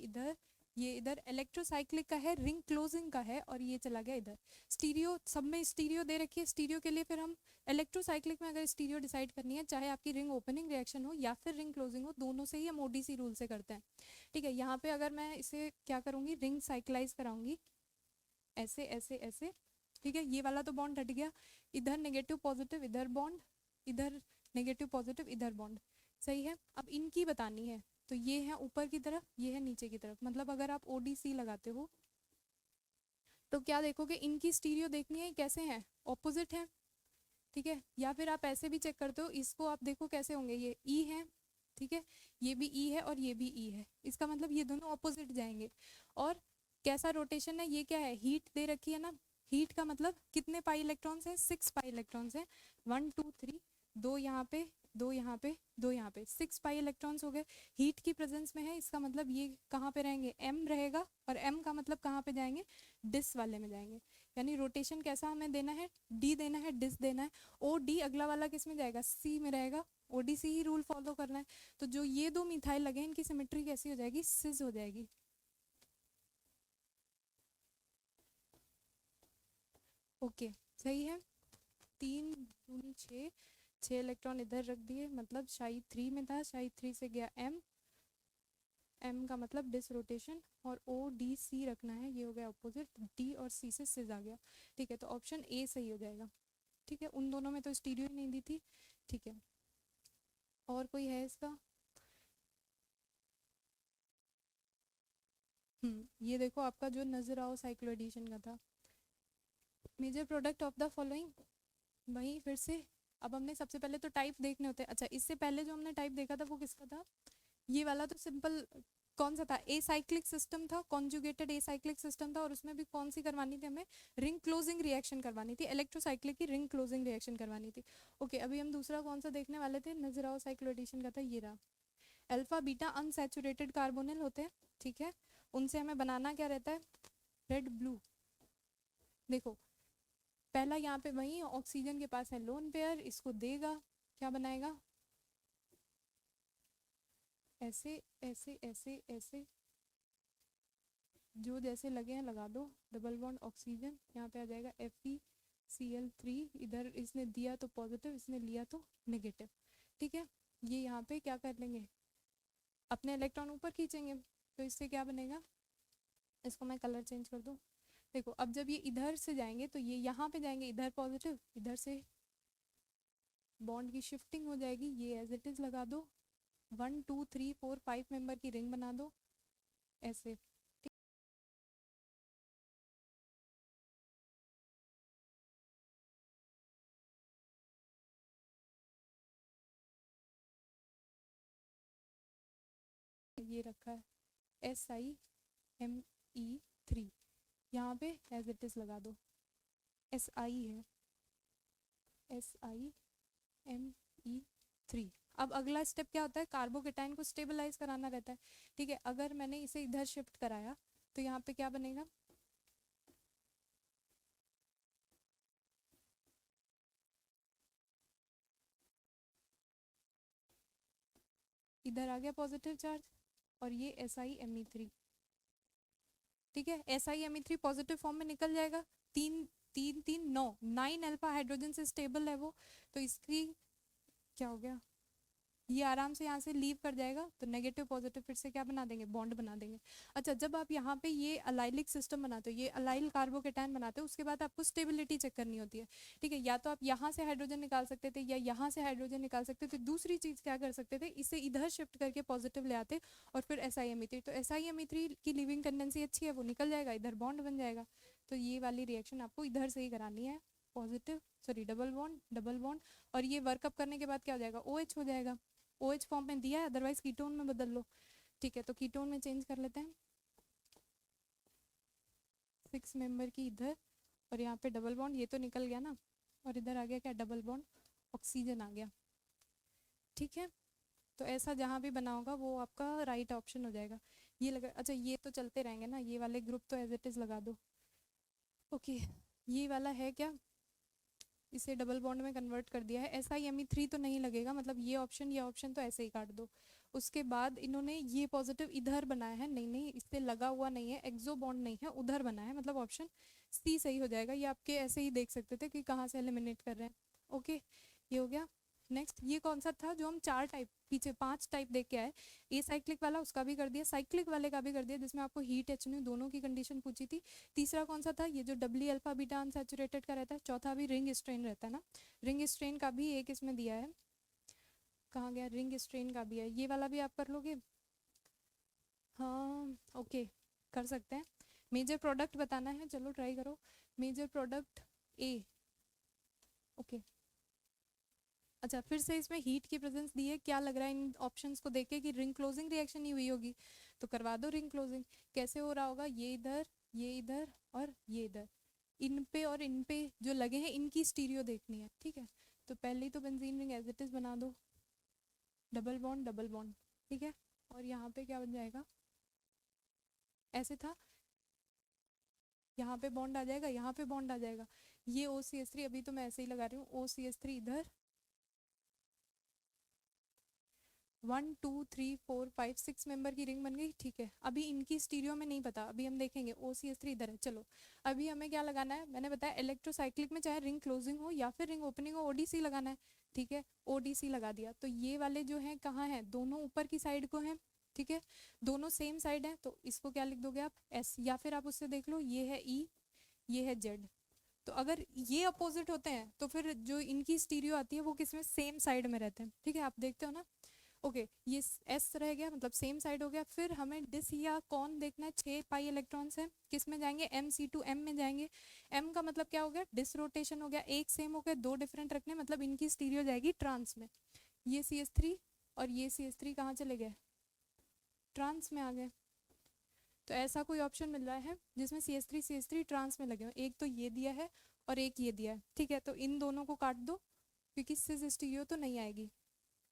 Speaker 1: इधर इलेक्ट्रोसाइक्लिक का है, रिंग क्लोजिंग का है, और ये चला गया इधर। स्टीरियो, सब में स्टीरियो दे रखी है, स्टीरियो के लिए फिर हम इलेक्ट्रोसाइक्लिक में अगर स्टीरियो डिसाइड करनी है, चाहे आपकी रिंग ओपनिंग रिएक्शन हो या फिर रिंग क्लोजिंग हो, दोनों से ही हम ओडीसी रूल से करते हैं। ठीक है, यहाँ पे अगर मैं इसे क्या करूँगी, रिंग साइक्लाइज कराऊंगी, ऐसे ऐसे ऐसे। ठीक है, ये वाला तो बॉन्ड हट गया, इधर नेगेटिव पॉजिटिव, इधर बॉन्ड, इधर नेगेटिव पॉजिटिव, इधर बॉन्ड। सही है, अब इनकी बतानी है, तो ये है ऊपर की तरफ, ये है नीचे की तरफ। मतलब अगर आप ओडीसी लगाते हो तो क्या देखोगे, इनकी स्टीरियो देखनी है कैसे हैं, ऑपोजिट है। ठीक है, या फिर आप ऐसे भी चेक करते हो, इसको आप देखो कैसे होंगे, ये ई है, ठीक है, ये भी ई है और ये भी ई है, इसका मतलब ये दोनों ऑपोजिट जाएंगे। और कैसा रोटेशन है, ये क्या है, हीट दे रखी है ना, हीट का मतलब कितने पाई इलेक्ट्रॉन्स हैं, 6 पाई इलेक्ट्रॉन्स हैं, 1 2 3, दो यहाँ पे, दो यहाँ पे, दो यहाँ पे, 6 पाई इलेक्ट्रॉन्स हो गए। हीट की प्रेजेंस में है, इसका मतलब ये कहाँ पे रहेंगे, एम रहेगा, और एम का मतलब कहाँ पे जाएंगे, डिस वाले में जाएंगे। यानी रोटेशन कैसा हमें देना है, डी देना है, डिस देना है। ओ डी अगला वाला किस में जाएगा, सी में रहेगा, ओडीसी ही रूल फॉलो करना है। तो जो ये दो मिथाइल लगे, इनकी सिमेट्री कैसी हो जाएगी, सिस हो जाएगी। ओके, सही है, 3 दूनी 6, 6 इलेक्ट्रॉन इधर रख दिए, मतलब शाई 3 में था, शाई 3 से गया एम, एम का मतलब डिस रोटेशन, और ओ डी सी रखना है, ये हो गया अपोजिट, डी और सी से सिस आ गया। ठीक है, तो ऑप्शन ए सही हो जाएगा। ठीक है, उन दोनों में तो स्टीरियो ही नहीं दी थी। ठीक है, और कोई है इसका, ये देखो आपका जो नजर आओ साइक्लो एडिशन का था, major product of the following, वही फिर से। अब हमने सबसे पहले तो टाइप देखने होते हैं। अच्छा, इससे पहले जो हमने टाइप देखा था वो किसका था, ये वाला तो सिंपल, कौन सा था, ए साइक्लिक सिस्टम था, कॉन्जुगेटेड ए साइक्लिक सिस्टम था, और उसमें भी कौन सी करवानी थी हमें, रिंग क्लोजिंग रिएक्शन करवानी थी, इलेक्ट्रोसाइक्लिक की रिंग क्लोजिंग रिएक्शन करवानी थी। ओके, अभी हम दूसरा कौन सा देखने वाले थे, नजर आओ साइक्लो एडिशन का था, ये रहा। अल्फा बीटा अनसैचुरेटेड कार्बोनिल होते हैं, ठीक है, उनसे हमें बनाना क्या रहता है, रेड ब्लू। देखो पहला यहाँ पे वही ऑक्सीजन के पास है लोन पेयर, इसको देगा, क्या बनाएगा, ऐसे ऐसे ऐसे ऐसे, जो जैसे लगे हैं लगा दो, डबल बॉन्ड ऑक्सीजन, यहाँ पे आ जाएगा FeCl3, इधर इसने दिया तो पॉजिटिव, इसने लिया तो नेगेटिव। ठीक है, ये यहाँ पे क्या कर लेंगे, अपने इलेक्ट्रॉन ऊपर खींचेंगे, तो इससे क्या बनेगा, इसको मैं कलर चेंज कर दूँ। देखो अब जब ये इधर से जाएंगे तो ये यहाँ पे जाएंगे, इधर पॉजिटिव, इधर से बॉन्ड की शिफ्टिंग हो जाएगी, ये एज इट इज लगा दो, 1 2 3 4 5 मेंबर की रिंग बना दो ऐसे। ये रखा है SiMe3, यहाँ पे एज इट इज लगा दो, Si है, SiMe3। अब अगला स्टेप क्या होता है, कार्बोकेटाइन को स्टेबलाइज कराना रहता है। ठीक है, अगर मैंने इसे इधर शिफ्ट कराया तो यहाँ पे क्या बनेगा, इधर आ गया पॉजिटिव चार्ज, और ये SiMe3। ठीक है, SiMe3 पॉजिटिव फॉर्म में निकल जाएगा, 3 3 3 9 9 अल्फा हाइड्रोजन से स्टेबल है वो, तो इसकी क्या हो गया, ये आराम से यहाँ से लीव कर जाएगा, तो नेगेटिव पॉजिटिव फिर से क्या बना देंगे, बॉन्ड बना देंगे। अच्छा, जब आप यहाँ पे ये अलाइलिक सिस्टम बनाते हो, ये अलाइल कार्बोकेटाइन बनाते हो, उसके बाद आपको स्टेबिलिटी चेक करनी होती है। ठीक है, या तो आप यहाँ से हाइड्रोजन निकाल सकते थे, या यहाँ से हाइड्रोजन निकाल सकते थे। दूसरी चीज़ क्या कर सकते थे, इसे इधर शिफ्ट करके पॉजिटिव ले आते, और फिर SiMe3, तो SiMe3 की लिविंग टेंडेंसी अच्छी है, वो निकल जाएगा, इधर बॉन्ड बन जाएगा। तो ये वाली रिएक्शन आपको इधर से ही करानी है, positive sorry double bond double bond, और ये वर्कअप करने के बाद क्या हो जाएगा, OH हो जाएगा। OH फॉर्म में दिया है, अदरवाइज कीटोन में बदल लो। ठीक है, तो कीटोन में चेंज कर लेते हैं, 6 मेंबर की इधर, और यहाँ पे डबल बॉन्ड, ये तो निकल गया ना, और इधर आ गया क्या, डबल बॉन्ड ऑक्सीजन आ गया। ठीक है, तो ऐसा जहाँ भी बना होगा वो आपका राइट ऑप्शन हो जाएगा। ये लगा, अच्छा ये तो चलते रहेंगे ना, ये वाले ग्रुप तो एज इट इज लगा दो। ओके, ये वाला है क्या, इसे डबल बॉन्ड में कन्वर्ट कर दिया है। SiMe3 तो नहीं लगेगा, मतलब ये ऑप्शन तो ऐसे ही काट दो। उसके बाद इन्होंने ये पॉजिटिव इधर बनाया है, नहीं नहीं इस पे लगा हुआ नहीं है, एक्सो बॉन्ड नहीं है, उधर बना है, मतलब ऑप्शन सी सही हो जाएगा। ये आपके ऐसे ही देख सकते थे कि कहाँ से एलिमिनेट कर रहे हैं। ओके, ये हो गया। नेक्स्ट, ये कौन सा था जो हम 4 टाइप, पीछे 5 टाइप देख के आए, ए साइक्लिक वाला उसका भी कर दिया, साइक्लिक वाले का भी कर दिया, जिसमें आपको हीट एच न्यू दोनों की कंडीशन पूछी थी। तीसरा कौन सा था, ये जो डब्ल्यू अल्फा बीटा अनसैचुरेटेड का रहता है। चौथा भी रिंग स्ट्रेन रहता है ना, रिंग स्ट्रेन का भी एक इसमें दिया है, कहाँ गया, रिंग स्ट्रेन का भी है, ये वाला भी आप कर लोगे। हाँ ओके, कर सकते हैं। मेजर प्रोडक्ट बताना है, चलो ट्राई करो। Major product a, okay. अच्छा, फिर से इसमें हीट की प्रेजेंस दी है, क्या लग रहा है इन ऑप्शंस को देख के कि रिंग क्लोजिंग रिएक्शन ही हुई होगी, तो करवा दो रिंग क्लोजिंग। कैसे हो रहा होगा, ये इधर और ये इधर, इन पे और इन पे जो लगे हैं इनकी स्टीरियो देखनी है, ठीक है। तो पहले तो benzene ring as it is बना दो, डबल बॉन्ड, ठीक है। और यहाँ पे क्या बन जाएगा, ऐसे था, यहाँ पे बॉन्ड आ जाएगा, यहाँ पे बॉन्ड आ जाएगा, ये OCH3, अभी तो मैं ऐसे ही लगा रही हूँ, OCH3 इधर, 1 2 3 4 5 6 मेंबर की रिंग बन गई, ठीक है। अभी इनकी स्टीरियो में नहीं पता, अभी हम देखेंगे। OCH3 इधर है, चलो अभी हमें क्या लगाना है, मैंने बताया इलेक्ट्रोसाइक्लिक में चाहे रिंग क्लोजिंग हो या फिर रिंग ओपनिंग हो, ODC लगाना है, ठीक है। ODC लगा दिया, तो ये वाले जो हैं कहाँ हैं, दोनों ऊपर की साइड को हैं, ठीक है, दोनों सेम साइड है, तो इसको क्या लिख दोगे आप, S, या फिर आप उससे देख लो, ये है E, ये है Z। तो अगर ये अपोजिट होते हैं तो फिर जो इनकी स्टीरियो आती है वो किसमें, सेम साइड में रहते हैं, ठीक है, आप देखते हो ना। ओके, ये एस रह गया, मतलब सेम साइड हो गया। फिर हमें डिस या कौन देखना है, 6 पाई इलेक्ट्रॉन्स हैं, किस में जाएंगे, MC2M में जाएंगे। M का मतलब क्या हो गया, डिस रोटेशन हो गया, एक सेम हो गया, दो डिफरेंट रखने, मतलब इनकी स्टीरियो जाएगी ट्रांस में। ये CH3 और ये CH3 कहाँ चले गए, ट्रांस में आ गए। तो ऐसा कोई ऑप्शन मिल रहा है जिसमें CH3 ट्रांस में लगे हो, एक तो ये दिया है और एक ये दिया है, ठीक है। तो इन दोनों को काट दो, क्योंकि सिस स्टीरियो तो नहीं आएगी।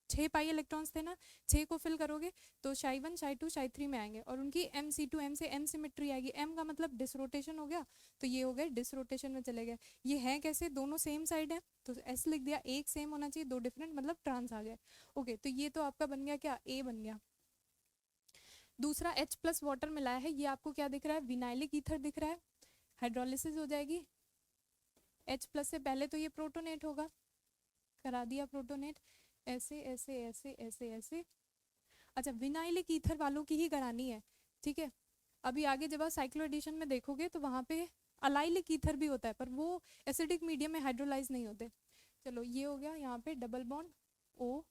Speaker 1: 6 पाई इलेक्ट्रॉन्स थे ना, 6 को फिल करोगे तो Ψ1 Ψ2 Ψ3 में आएंगे, और उनकी MC2M से M सिमेट्री आएगी। M का मतलब डिसरोटेशन हो गया, तो ये हो गए डिसरोटेशन में चले गए। ये है कैसे, दोनों सेम साइड है, तो S लिख दिया, एक सेम होना चाहिए, दो डिफरेंट, मतलब ट्रांस आ गए। ओके, तो ये तो आपका बन गया क्या, A बन गया। दूसरा H+ वाटर मिलाया है, ये आपको क्या दिख रहा है, विनाइलिक ईथर दिख रहा है, हाइड्रोलिसिस हो जाएगी। H+ से पहले तो ये प्रोटोनेट होगा, करा दिया प्रोटोनेट, ऐसे ऐसे ऐसे ऐसे ऐसे। अच्छा, विनाइलिक ईथर वालों की ही करानी है, ठीक है। अभी आगे जब आप साइक्लो एडिशन में देखोगे तो वहाँ पे अलाइलिक ईथर भी होता है, पर वो एसिडिक मीडियम में हाइड्रोलाइज नहीं होते। चलो ये हो गया, यहाँ पे डबल बॉन्ड O,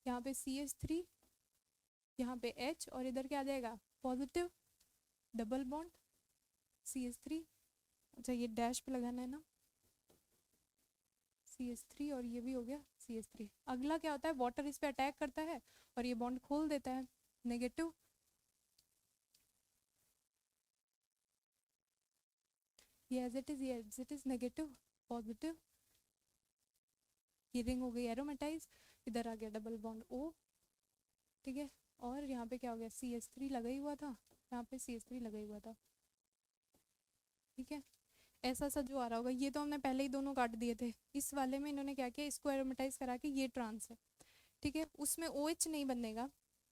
Speaker 1: यहाँ पे CH3, यहाँ पे H, और इधर क्या आ जाएगा, पॉजिटिव डबल बॉन्ड CH3। अच्छा, ये डैश पे लगाना है ना, CH3, और ये भी हो गया CH3। अगला क्या होता है, वाटर इस पे अटैक करता है और ये बॉन्ड खोल देता है, नेगेटिव। ये as it is negative, positive, ये रिंग हो गई एरोमेटाइज, इधर आ गया डबल बॉन्ड O, ठीक है। और यहाँ पे क्या हो गया, CH3 लगा ही हुआ था, यहाँ पे CH3 लगा ही हुआ था, ठीक है। ऐसा सा जो आ रहा होगा, ये तो हमने पहले ही दोनों काट दिए थे। इस वाले में इन्होंने क्या किया, इसको एरोमेटाइज करा के ये ट्रांस है, ठीक है। उसमें OH नहीं बनेगा,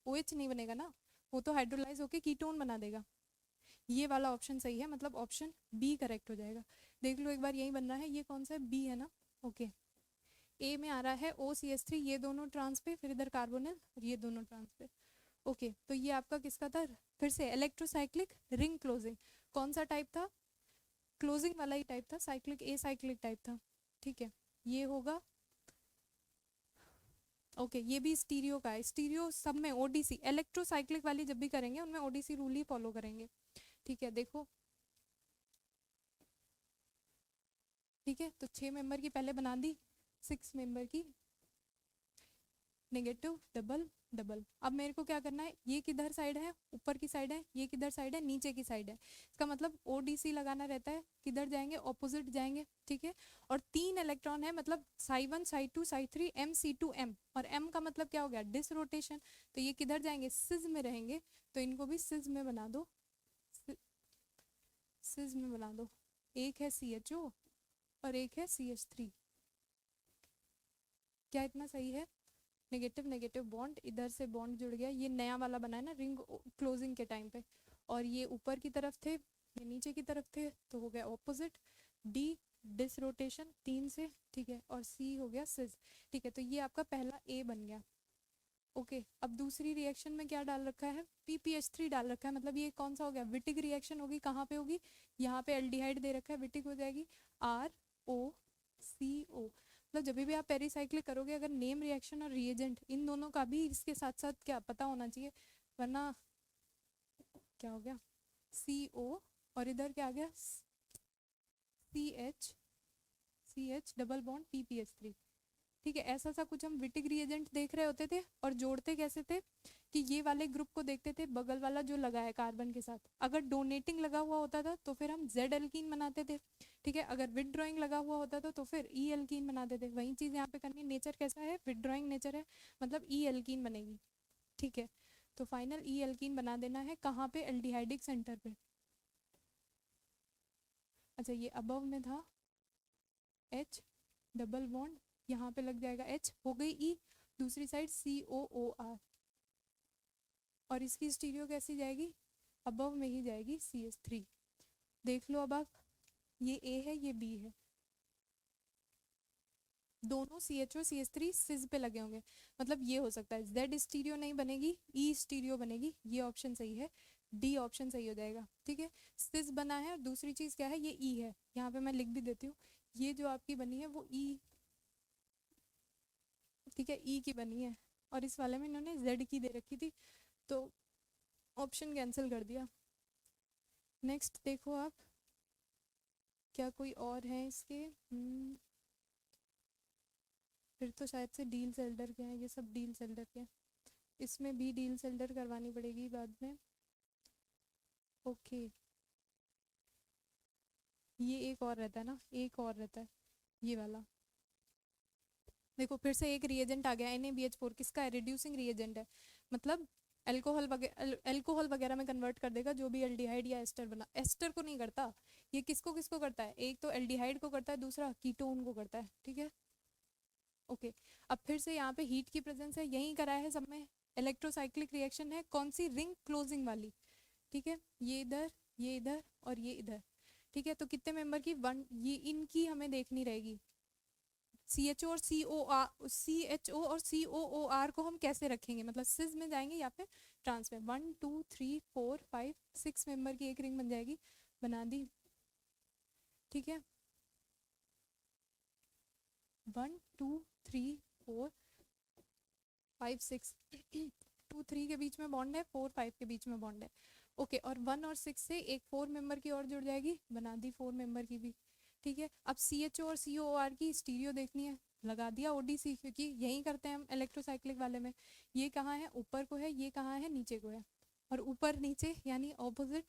Speaker 1: OH नहीं बनेगा ना, वो तो हाइड्रोलाइज होके कीटोन बना देगा। ये वाला ऑप्शन सही है, मतलब ऑप्शन B करेक्ट हो जाएगा। देख लो एक बार, यही बन रहा है, ये कौन सा है, B है ना, ओके। A में आ रहा है OCH3, ये दोनों ट्रांस पे, फिर इधर कार्बोनिल और ये दोनों ट्रांस पे, ओके। तो ये आपका किसका था, फिर से इलेक्ट्रोसाइक्लिक रिंग क्लोजिंग, कौन सा टाइप था, क्लोजिंग वाला ही टाइप था, साइक्लिक ए साइक्लिक टाइप था, ठीक है। ये होगा, ओके। ये भी स्टीरियो का है, स्टीरियो सब में ODC, इलेक्ट्रोसाइक्लिक वाली जब भी करेंगे उनमें ODC रूल ही फॉलो करेंगे, ठीक है। देखो, ठीक है, तो 6 मेंबर की पहले बना दी, 6 मेंबर की नेगेटिव, डबल, डबल। अब मेरे को क्या करना है, ये किधर साइड है, ऊपर की साइड है, ये किधर साइड है, नीचे की साइड है। इसका मतलब ODC लगाना रहता है, किधर जाएंगे, ऑपोजिट जाएंगे, ठीक है। और 3 इलेक्ट्रॉन है, मतलब psi1 psi2 psi3 MC2M, और M का मतलब क्या हो गया, डिस रोटेशन। तो ये किधर जाएंगे, सिज में रहेंगे, तो इनको भी सिज में बना दो, सिज में बना दो। एक है CHO और एक है CH3। क्या इतना सही है, नेगेटिव नेगेटिव बॉन्ड, इधर से बॉन्ड जुड़ गया, ये नया वाला बना है ना रिंग क्लोजिंग के टाइम पे, और ये ऊपर की तरफ थे, ये नीचे की तरफ थे, तो हो गया ऑपोजिट। डी डिस रोटेशन 3 से, ठीक है, और सी हो गया सिज, ठीक है। तो ये आपका पहला ए बन गया। ओके, अब दूसरी रिएक्शन में क्या डाल रखा है, PPH3 डाल रखा है, मतलब ये कौन सा हो गया, विटिक रिएक्शन होगी, कहाँ पे होगी, यहाँ पे एल्डिहाइड दे रखा है, विटिक हो जाएगी ROCO। मतलब जब भी आप पेरीसाइक्लिक करोगे, अगर नेम रिएक्शन और रिएजेंट इन दोनों का भी इसके साथ साथ क्या पता होना चाहिए, वरना क्या हो गया CO, और इधर क्या आ गया CH डबल बॉन्ड PPH3, ठीक है। ऐसा सा कुछ हम विटिक रिएजेंट देख रहे होते थे, और जोड़ते कैसे थे कि ये वाले ग्रुप को देखते थे, बगल वाला जो लगा है कार्बन के साथ, अगर डोनेटिंग लगा हुआ होता था तो फिर हम Z एल्कीन बनाते थे, ठीक है। अगर विदड्रॉइंग लगा हुआ होता था तो फिर E एल्कीन बनाते थे। वही चीज यहाँ पे करनी है, नेचर कैसा है, विदड्रॉइंग नेचर है, मतलब E एल्कीन बनेगी, ठीक है। तो फाइनल E एल्कीन बना देना है, कहाँ पे, एल्डिहाइडिक सेंटर पे। अच्छा, ये अबव में था H डबल बॉन्ड, यहाँ पे लग जाएगा H, हो गई E, दूसरी साइड COOR, और इसकी स्टीरियो कैसी जाएगी, अबव में ही जाएगी CH3। देख लो अब आप, ये A है, ये B है, दोनों CHO CH3 सिज पे लगे होंगे, मतलब ये हो सकता है Z स्टीरियो नहीं बनेगी, E स्टीरियो बनेगी, ये ऑप्शन सही है, D ऑप्शन सही हो जाएगा, ठीक है। सिज बना है, और दूसरी चीज क्या है, ये E है, यहाँ पे मैं लिख भी देती हूँ, ये जो आपकी बनी है वो E, ठीक है, E की बनी है, और इस वाले में इन्होंने Z की दे रखी थी, तो ऑप्शन कैंसिल कर दिया। नेक्स्ट देखो आप, क्या कोई और है इसके, फिर तो शायद से डील सेल्डर के हैं, ये सब डील सेल्डर के हैं, इसमें भी डील सेल्डर करवानी पड़ेगी बाद में। ओके, ये एक और रहता है ना, एक और रहता है ये वाला, देखो फिर से एक रिएजेंट आ गया NaBH4, किसका है, रिड्यूसिंग रिएजेंट है, मतलब अल्कोहल वगैरह में कन्वर्ट कर देगा, जो भी एल्डिहाइड या एस्टर बना, एस्टर को नहीं करता, ये किसको किसको करता है, एक तो एल्डिहाइड को करता है, दूसरा कीटोन को करता है, ठीक है। ओके, अब फिर से यहाँ पे हीट की प्रेजेंस है, यही कराया है सब में, इलेक्ट्रोसाइक्लिक रिएक्शन है, कौन सी, रिंग क्लोजिंग वाली, ठीक है। ये इधर और ये इधर, ठीक है। तो कितने मेंबर की, 1, ये इनकी हमें देखनी रहेगी, CHO और COOR को हम कैसे रखेंगे, मतलब सिज में जाएंगे या फिर ट्रांस में, 1 2 3 4 5 6 मेंबर की एक रिंग बन जाएगी, बना दी, ठीक है। 1 2 3 4 5 6 2 3 के बीच में बॉन्ड है, 4 5 के बीच में बॉन्ड है, ओके। और 1 और 6 से एक 4 मेंबर की और जुड़ जाएगी, बना दी 4 मेंबर की भी, ठीक है। अब CHO और COR की स्टीरियो देखनी है, लगा दिया ODC, क्योंकि यही करते हैं हम इलेक्ट्रोसाइक्लिक वाले में, ये कहाँ है, ऊपर को है, ये कहाँ है, नीचे को है, और ऊपर नीचे यानी ऑपोजिट,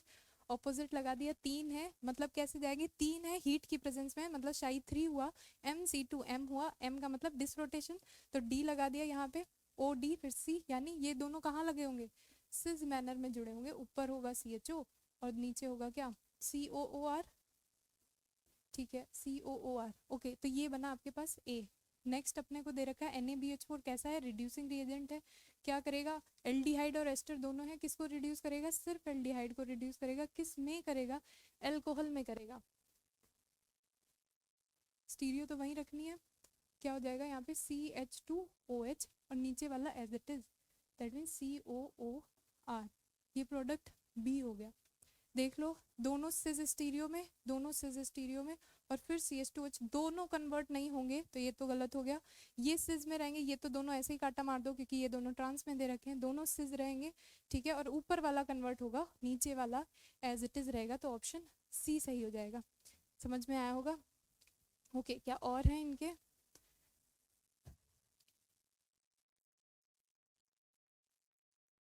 Speaker 1: ऑपोजिट लगा दिया, 3 है, मतलब कैसे जाएगी, 3 है हीट की प्रेजेंस में, मतलब Psi3 हुआ, MC2M हुआ, M का मतलब डिसरोटेशन, तो D लगा दिया यहाँ पे, OD फिर C, यानी ये दोनों कहाँ लगे होंगे, सिज मैनर में जुड़े होंगे, ऊपर होगा CHO और नीचे होगा क्या, COOR, ठीक है, COOR, ओके। तो ये बना आपके पास A। नेक्स्ट अपने को दे रखा है NaBH4, कैसा है, रिड्यूसिंग रिएजेंट है, क्या करेगा, एल्डिहाइड और एस्टर दोनों है, किसको रिड्यूस करेगा, सिर्फ एल्डिहाइड को रिड्यूस करेगा, किस में करेगा, एल्कोहल में करेगा, स्टीरियो तो वहीं रखनी है, क्या हो जाएगा यहाँ पे CH2OH, और नीचे वाला as it is, that mean COOR, ये प्रोडक्ट B हो गया। देख लो, दोनों सिज स्टीरियो में, दोनों सिज स्टीरियो में, और फिर CH2H, दोनों कन्वर्ट नहीं होंगे, तो ये तो गलत हो गया, ये सिज में रहेंगे, ये तो दोनों ऐसे ही काटा मार दो, क्योंकि ये दोनों ट्रांस में दे रखे हैं, दोनों सिज रहेंगे, ठीक है। और ऊपर वाला कन्वर्ट होगा, नीचे वाला एज इट इज रहेगा, तो ऑप्शन C सही हो जाएगा। समझ में आया होगा, ओके। क्या और है इनके,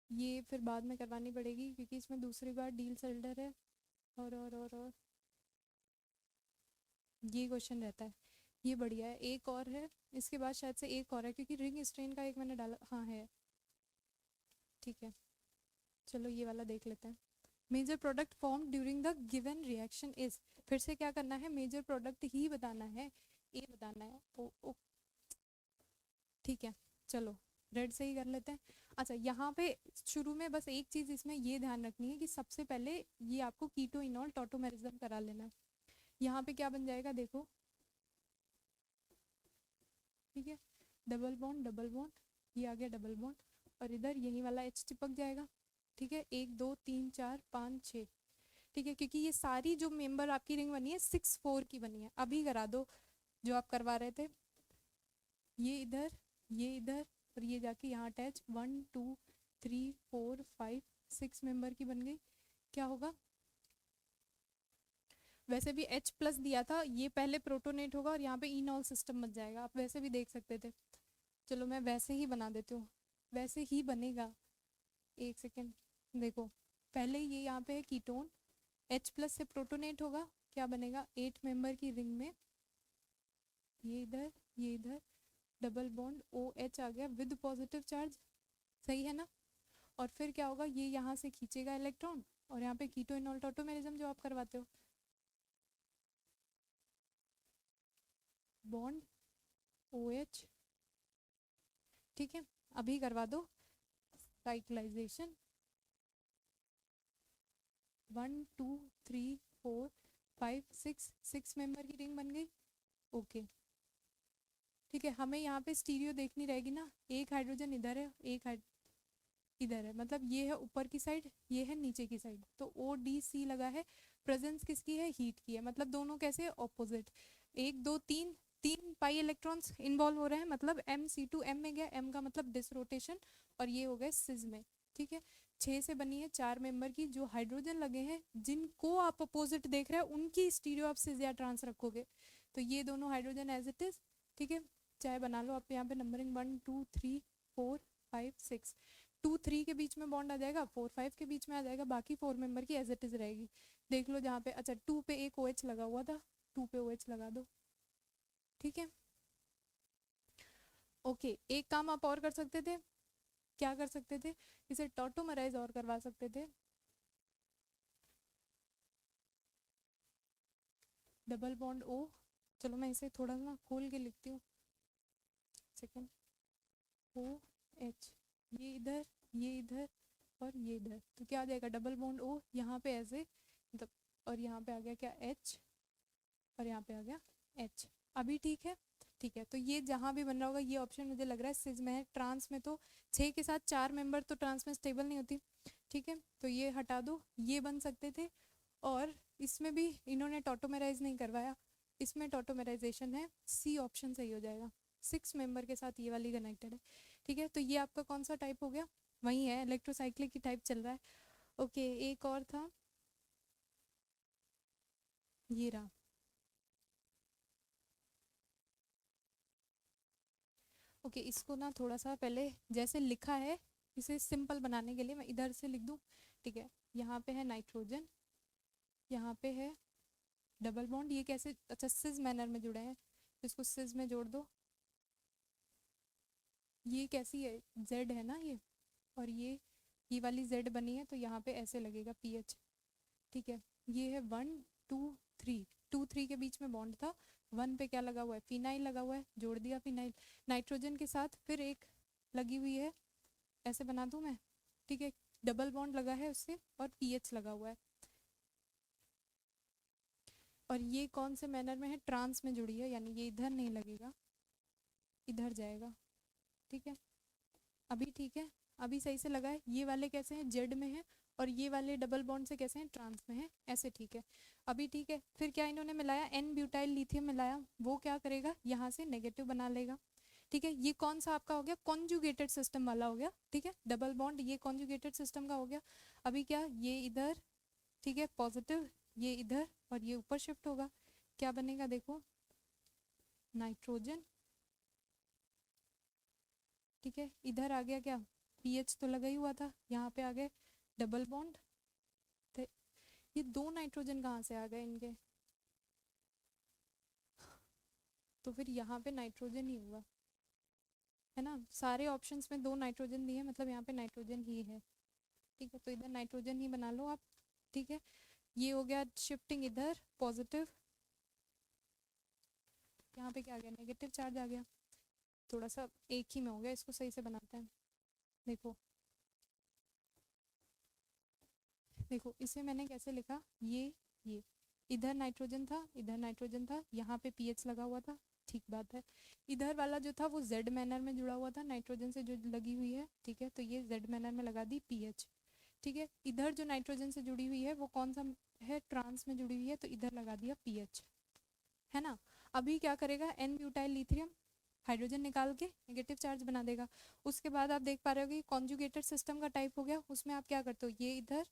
Speaker 1: ये फिर बाद में करवानी पड़ेगी क्योंकि इसमें दूसरी बार डील शोल्डर है और ये क्वेश्चन रहता है। ये बढ़िया है। एक और है, इसके बाद शायद से एक और है क्योंकि रिंग स्ट्रेन का एक मैंने डाला, हाँ है, ठीक है। चलो ये वाला देख लेते हैं। Major product form during the given reaction is, फिर से क्या करना है, मेजर प्रोडक्ट ही बताना है, ए बताना है। ओ ठीक है, चलो रेड से ही कर लेते हैं। अच्छा, यहाँ पे शुरू में बस एक चीज इसमें ये ध्यान रखनी है कि सबसे पहले ये आपको कीटो इनॉल टॉटोमेरिज्म करा लेना है। यहाँ पे क्या बन जाएगा देखो, ठीक है, डबल बॉन्ड, ये आ गया डबल बॉन्ड, और इधर यही वाला एच चिपक जाएगा, ठीक है। 1 2 3 4 5 6, ठीक है, क्योंकि ये सारी जो मेंबर आपकी रिंग बनी है 6 4 की बनी है। अभी करा दो जो आप करवा रहे थे, ये इधर और ये जाके यहाँ अटैच, 1 2 3 4 5 6 मेंबर की बन गई। क्या होगा, वैसे भी H प्लस दिया था, ये पहले प्रोटोनेट होगा और यहाँ पे इनॉल सिस्टम बन जाएगा, आप वैसे भी देख सकते थे। चलो मैं वैसे ही बना देती हूँ, वैसे ही बनेगा। एक सेकेंड, देखो पहले ये यहाँ पे है कीटोन, H प्लस से प्रोटोनेट होगा, क्या बनेगा, 8 मेंबर की रिंग में, ये इधर डबल बॉन्ड OH आ गया विद पॉजिटिव चार्ज, सही है ना। और फिर क्या होगा, ये यहाँ से खींचेगा इलेक्ट्रॉन और यहाँ पे कीटो इनॉल टॉटोमेरिज्म जो आप करवाते हो, बॉन्ड OH, ठीक है। अभी करवा दो साइक्लाइजेशन, 1 2 3 4 5 6 मेंबर की रिंग बन गई, ओके, ठीक है। हमें यहाँ पे स्टीरियो देखनी रहेगी ना, एक हाइड्रोजन इधर है, एक इधर है, मतलब ये है ऊपर की साइड, ये है नीचे की साइड, तो ODC लगा है, प्रेजेंस किसकी है, हीट की है, मतलब दोनों कैसे ऑपोजिट, 1 2 3 3 पाई इलेक्ट्रॉन्स इन्वॉल्व हो रहे हैं, मतलब MC2M में गया, M का मतलब डिसरोटेशन, और ये हो गए सिज में, ठीक है। 6 से बनी है 4 मेंबर की, जो हाइड्रोजन लगे हैं जिनको आप अपोजिट देख रहे हैं उनकी स्टीरियो आप सिज या ट्रांस रखोगे, तो ये दोनों हाइड्रोजन एज इट इज, ठीक है। चाहे बना लो आप यहाँ पे नंबरिंग 1 2 3 4 5 6, 2 3 के बीच में बॉन्ड आ जाएगा, 4 5 के बीच में आ जाएगा, बाकी 4 मेंबर की एज इट इज रहेगी। देख लो जहाँ पे, अच्छा 2 पे एक OH लगा हुआ था, 2 पे OH लगा दो, ठीक है। ओके, एक काम आप और कर सकते थे, क्या कर सकते थे, इसे टॉटोमराइज और करवा सकते थे, डबल बॉन्ड O, चलो मैं इसे थोड़ा सा खोल के लिखती हूँ, सेकेंड, OH, ये इधर और ये इधर, तो क्या आ जाएगा, डबल बॉन्ड O यहाँ पे ऐसे, मतलब, और यहाँ पे आ गया क्या H, और यहाँ पे आ गया H। अभी ठीक है, ठीक है। तो ये जहाँ भी बन रहा होगा, ये ऑप्शन मुझे लग रहा है सिज में है, ट्रांस में तो 6 के साथ 4 मेंबर तो ट्रांस में स्टेबल नहीं होती, ठीक है, तो ये हटा दो, ये बन सकते थे। और इसमें भी इन्होंने टॉटोमेराइज नहीं करवाया, इसमें टॉटोमेराइजेशन है, C ऑप्शन सही हो जाएगा, 6 मेंबर के साथ ये वाली कनेक्टेड है, ठीक है। तो ये आपका कौन सा टाइप हो गया, वही है, इलेक्ट्रोसाइक्लिक की टाइप चल रहा है। ओके, एक और था, ये रहा, ओके, इसको ना थोड़ा सा पहले जैसे लिखा है, इसे सिंपल बनाने के लिए मैं इधर से लिख दूं, ठीक है। यहाँ पे है नाइट्रोजन, यहाँ पे है डबल बॉन्ड, ये कैसे, अच्छा सिज मैनर में जुड़े हैं, तो इसको सिज में जोड़ दो, ये कैसी है, जेड है ना ये, और ये वाली जेड बनी है, तो यहाँ पे ऐसे लगेगा PH, ठीक है। ये है 1 2 3, 2 3 के बीच में बॉन्ड था, 1 पे क्या लगा हुआ है, फिनाइल लगा हुआ है, जोड़ दिया फिनाइल, नाइट्रोजन के साथ फिर एक लगी हुई है, ऐसे बना दूं मैं, ठीक है, डबल बॉन्ड लगा है उससे और PH लगा हुआ है, और ये कौन से मैनर में है, ट्रांस में जुड़ी है, यानी ये इधर नहीं लगेगा, इधर जाएगा, ठीक है। अभी ठीक है, अभी सही से लगा है। ये वाले कैसे हैं, जेड में है, और ये वाले डबल बॉन्ड से कैसे हैं, ट्रांस में है, ऐसे ठीक है। अभी ठीक है, फिर क्या इन्होंने मिलाया, N ब्यूटाइल लिथियम मिलाया, वो क्या करेगा, यहाँ से नेगेटिव बना लेगा, ठीक है। ये कौन सा आपका हो गया, कॉन्जुगेटेड सिस्टम वाला हो गया, ठीक है, डबल बॉन्ड ये कॉन्जुगेटेड सिस्टम का हो गया। अभी क्या, ये इधर, ठीक है, पॉजिटिव, ये इधर, और ये ऊपर शिफ्ट होगा, क्या बनेगा देखो, नाइट्रोजन, ठीक है, इधर आ गया क्या पीएच तो लगा ही हुआ था, यहाँ पे आ गए डबल बॉन्ड, तो ये 2 नाइट्रोजन कहाँ से आ गए इनके, तो फिर यहाँ पे नाइट्रोजन ही होगा, है ना। सारे ऑप्शंस में 2 नाइट्रोजन दिए, मतलब यहाँ पे नाइट्रोजन ही है, ठीक है। तो इधर नाइट्रोजन ही बना लो आप, ठीक है। ये हो गया शिफ्टिंग इधर पॉजिटिव, यहाँ पे क्या आ गया, नेगेटिव चार्ज आ गया। थोड़ा सा एक ही में हो गया, इसको सही से बनाते हैं। देखो देखो इसे मैंने कैसे लिखा, ये इधर नाइट्रोजन था, इधर नाइट्रोजन था, यहाँ पे पीएच लगा हुआ था, ठीक बात है। इधर वाला जो था वो जेड मैनर में जुड़ा हुआ था, नाइट्रोजन से जो लगी हुई है, ठीक है। तो ये जेड मैनर में लगा दी पीएच, ठीक है। इधर जो नाइट्रोजन से जुड़ी हुई है वो कौन सा है, ट्रांस में जुड़ी हुई है, तो इधर लगा दिया पीएच, है ना। अभी क्या करेगा, एन ब्यूटाइल लिथियम हाइड्रोजन निकाल के नेगेटिव चार्ज बना देगा। उसके बाद आप देख पा रहे हो कि कॉन्जुगेटेड सिस्टम का टाइप हो गया, उसमें आप क्या करते हो, ये इधर,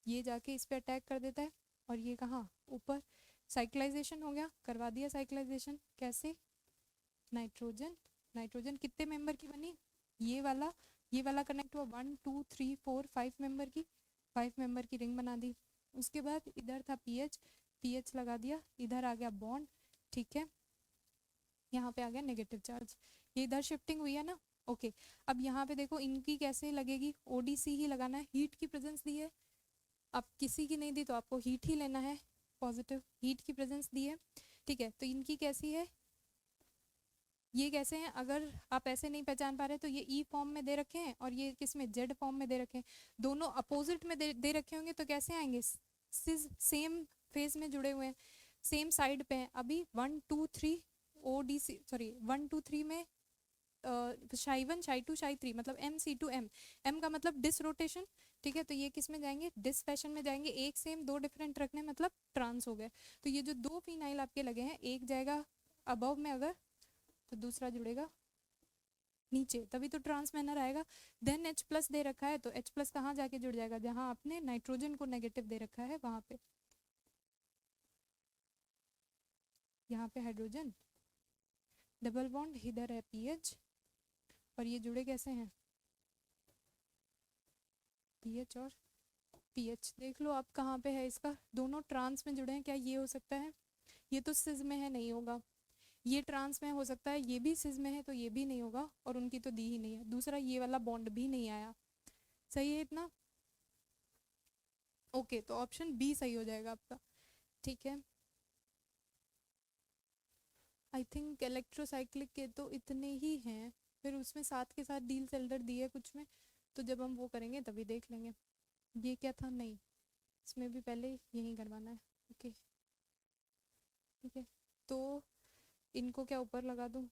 Speaker 1: ये जाके इस पे अटैक कर देता है, और ये कहाँ ऊपर, साइक्लाइजेशन हो गया, करवा दिया साइक्लाइजेशन, कैसे, नाइट्रोजन, नाइट्रोजन कितने मेंबर की बनी, ये वाला कनेक्ट हुआ 1 2 3 4 5 मेंबर की, 5 मेंबर की रिंग बना दी। उसके बाद इधर था पीएच, पीएच लगा दिया, इधर आ गया बॉन्ड, ठीक है। यहाँ पे आ गया नेगेटिव चार्ज, ये इधर शिफ्टिंग हुई है ना, ओके। अब यहाँ पे देखो इनकी कैसे लगेगी, ओडीसी ही लगाना है, हीट की प्रेजेंस दी है, अब किसी की नहीं दी तो आपको हीट ही लेना है, पॉजिटिव हीट की प्रेजेंस दी है, ठीक है। तो इनकी कैसी है, ये कैसे हैं, अगर आप ऐसे नहीं पहचान पा रहे तो ये ई फॉर्म में दे रखे हैं और ये किस में, जेड फॉर्म में दे रखे हैं, दोनों अपोजिट में दे रखे होंगे, तो कैसे आएंगे, सिज सेम फेज में जुड़े हुए हैं, सेम साइड पे हैं। अभी 1 2 3 ओ डी सी, सॉरी 1 2 3 में शाई 1 शाई 2 शाई 3, मतलब M C two M, M का मतलब डिस रोटेशन, ठीक है। तो ये किस में जाएंगे, डिस फैशन में जाएंगे, एक सेम दो डिफरेंट रखने मतलब ट्रांस हो गए। तो ये जो 2 फिनाइल आपके लगे हैं, एक जाएगा अबव में अगर, तो दूसरा जुड़ेगा नीचे, तभी तो ट्रांस मैनर आएगा। देन H प्लस दे रखा है, तो H प्लस कहाँ जाके जुड़ जाएगा, जहाँ आपने नाइट्रोजन को नेगेटिव दे रखा है वहां पे, यहाँ पे हाइड्रोजन, डबल बॉन्ड, इधर है पीएच, और ये जुड़े कैसे हैं, पीएच और पीएच, देख लो आप कहाँ पे है इसका, दोनों ट्रांस में जुड़े हैं, क्या ये हो सकता है, ये तो सिज में है, नहीं होगा। ये ट्रांस में हो सकता है, ये भी सिज में है, तो ये भी नहीं होगा, और उनकी तो दी ही नहीं है। दूसरा ये वाला बॉन्ड भी नहीं आया, सही है इतना, ओके। तो ऑप्शन बी सही हो जाएगा आपका, ठीक है। आई थिंक इलेक्ट्रोसाइक्लिक के तो इतने ही हैं, फिर उसमें साथ के साथ डील सेल्डर दिए कुछ में, तो जब हम वो करेंगे तभी देख लेंगे। ये क्या था, नहीं, इसमें भी पहले यही करवाना है, ओके, ठीक है। तो इनको क्या ऊपर लगा दूं,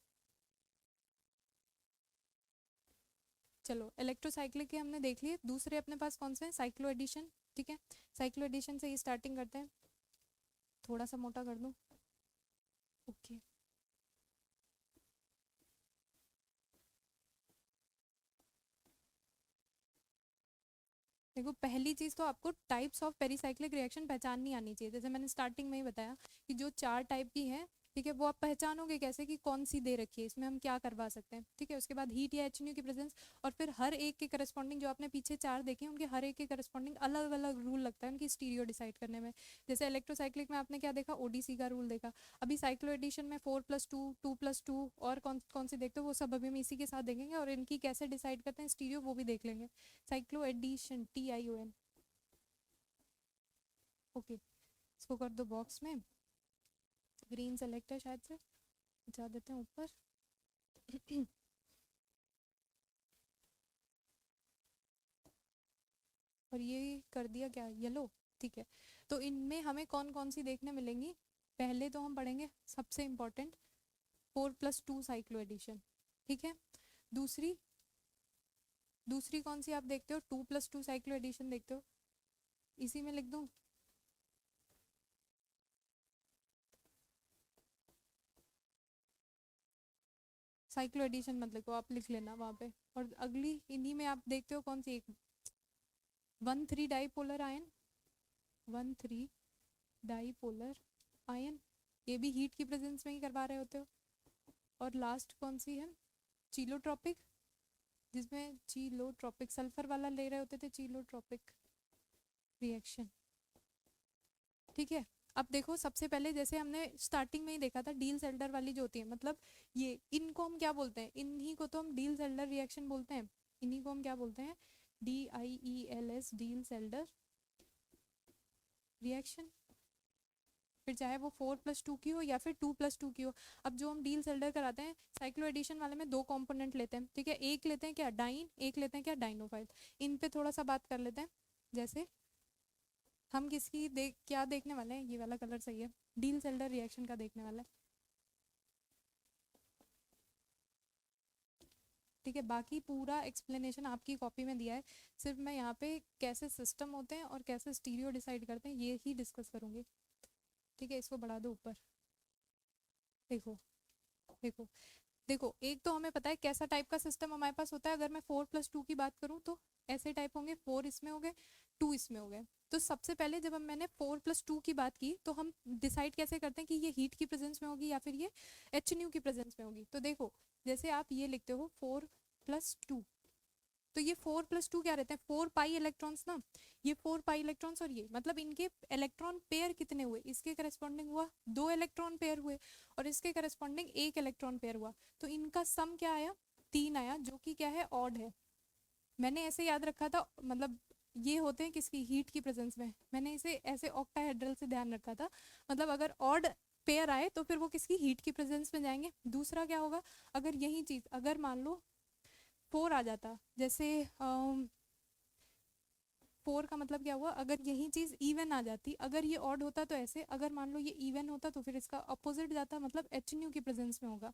Speaker 1: चलो इलेक्ट्रोसाइक्लिक के हमने देख लिए, दूसरे अपने पास कौन से हैं, साइक्लो एडिशन, ठीक है। साइक्लो एडिशन से ही स्टार्टिंग करते हैं, थोड़ा सा मोटा कर दूं, ओके। देखो पहली चीज तो आपको टाइप्स ऑफ पेरीसाइक्लिक रिएक्शन पहचाननी आनी चाहिए, जैसे मैंने स्टार्टिंग में ही बताया कि जो 4 टाइप की है, ठीक है, वो आप पहचानोगे कैसे कि कौन सी दे रखी है, इसमें हम क्या करवा सकते हैं, ठीक है। उसके बाद हीट या एच की प्रेजेंस, और फिर हर एक के करस्पॉन्डिंग, जो आपने पीछे 4 देखे उनके हर एक के करस्पॉन्डिंग अलग अलग रूल लगता है उनकी स्टीरियो डिसाइड करने में। जैसे इलेक्ट्रोसाइक्लिक में आपने क्या देखा, ओडीसी का रूल देखा। अभी साइक्लो एडिशन में 4+2 2+2 और कौन कौन सी देखते हो, वो सब अभी हम इसी के साथ देखेंगे, और इनकी कैसे डिसाइड करते हैं स्टीरियो, वो भी देख लेंगे। Cycloaddition TION, okay. इसको कर दो बॉक्स में, ग्रीन सेलेक्ट है शायद से, बचा देते हैं ऊपर और ये कर दिया क्या, येलो, ठीक है। तो इनमें हमें कौन कौन सी देखने मिलेंगी, पहले तो हम पढ़ेंगे सबसे इम्पोर्टेंट 4+2 साइक्लो एडिशन, ठीक है। दूसरी दूसरी कौन सी आप देखते हो, 2+2 साइक्लो एडिशन देखते हो, इसी में लिख दूं, साइक्लो एडिशन मत लिखो, आप लिख लेना वहाँ पे। और अगली इन्हीं में आप देखते हो कौन सी, एक 1,3 डाईपोलर आयन, 1,3 डाईपोलर आयन, ये भी हीट की प्रेजेंस में ही करवा रहे होते हो। और लास्ट कौन सी है, चिलोट्रॉपिक, जिसमें चीलोट्रोपिक सल्फर वाला ले रहे होते थे, चीलोट्रोपिक रिएक्शन। ठीक है, अब देखो सबसे पहले जैसे हमने स्टार्टिंग में ही देखा था डील सेल्डर वाली जो होती है, मतलब ये इनको हम क्या बोलते हैं, इन्हीं को तो हम डील सेल्डर रिएक्शन बोलते हैं, इन्हीं को हम क्या बोलते हैं, DIELS, डील सेल्डर रिएक्शन। फिर चाहे वो 4+2 की हो या फिर 2+2 की हो। अब जो हम डील सेल्डर कराते हैं साइक्लो एडिशन वाले में 2 कंपोनेंट लेते हैं, ठीक है, एक लेते हैं क्या डाइन, एक लेते हैं क्या डाइनोफाइल। इन पे थोड़ा सा बात कर लेते हैं। जैसे हम किसकी क्या देखने वाले हैं, ये वाला कलर सही है, डील सेल्डर रिएक्शन का देखने वाला है। ठीक है, बाकी पूरा एक्सप्लेनेशन आपकी कॉपी में दिया है, सिर्फ मैं यहाँ पे कैसे सिस्टम होते हैं और कैसे स्टीरियो डिसाइड करते हैं ये ही डिस्कस करूँगी। ठीक है, इसको बढ़ा दो ऊपर। देखो देखो देखो, एक तो हमें पता है कैसा टाइप का सिस्टम हमारे पास होता है। अगर मैं 4+2 की बात करूँ तो ऐसे टाइप होंगे, 4 इसमें हो गए, 2 इसमें हो गए। तो सबसे पहले जब मैंने 4+2 की बात की तो हम डिसाइड कैसे करते हैं कि ये हीट की प्रेजेंस में होगी या फिर ये HNU की प्रेजेंस में होगी। तो देखो जैसे आप ये लिखते हो 4+2, तो ये 4+2 क्या रहते हैं, 4 पाई इलेक्ट्रॉन्स ना, ये 4 पाई इलेक्ट्रॉन्स, और ये मतलब इनके इलेक्ट्रॉन पेयर कितने हुए, इसके करस्पॉन्डिंग हुआ 2 इलेक्ट्रॉन पेयर हुए और इसके करस्पॉन्डिंग 1 इलेक्ट्रॉन पेयर हुआ। तो इनका सम क्या आया, 3 आया, जो कि क्या है, ऑड है। मैंने ऐसे याद रखा था, मतलब ये होते हैं किसकी, हीट की प्रेजेंस में। मैंने इसे ऐसे ऑक्टाहेड्रल से ध्यान रखा था, मतलब अगर ऑड पेयर आए तो फिर वो किसकी, हीट की प्रेजेंस में जाएंगे। दूसरा क्या होगा, अगर यही चीज अगर मान लो 4 आ जाता, जैसे 4 का मतलब क्या हुआ, अगर यही चीज इवन आ जाती, अगर ये ऑड होता तो ऐसे, अगर मान लो ये इवन होता तो फिर इसका अपोजिट जाता, मतलब HNU की प्रेजेंस में होगा।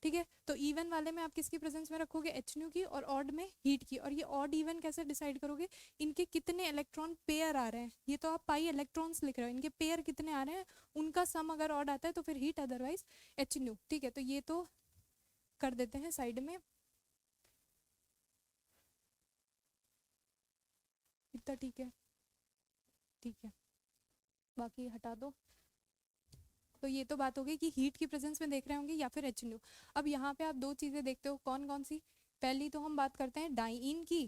Speaker 1: ठीक है, तो इवन वाले में आप किसकी प्रेजेंस में रखोगे, HNU की, और ऑड में हीट की। और ये ऑड इवन कैसे डिसाइड करोगे, इनके कितने इलेक्ट्रॉन पेयर आ रहे हैं, ये तो आप पाई इलेक्ट्रॉन्स लिख रहे हो, इनके पेयर कितने आ रहे हैं, उनका सम अगर ऑड आता है तो फिर हीट, अदरवाइज HNU। ठीक है, तो ये तो कर देते हैं साइड में, इतना ठीक है, ठीक है, बाकी हटा दो। तो ये तो बात हो गई कि हीट की प्रेजेंस में देख रहे होंगे या फिर HNU। अब यहाँ पे आप 2 चीजें देखते हो, कौन कौन सी, पहली तो हम बात करते हैं डाइइन की।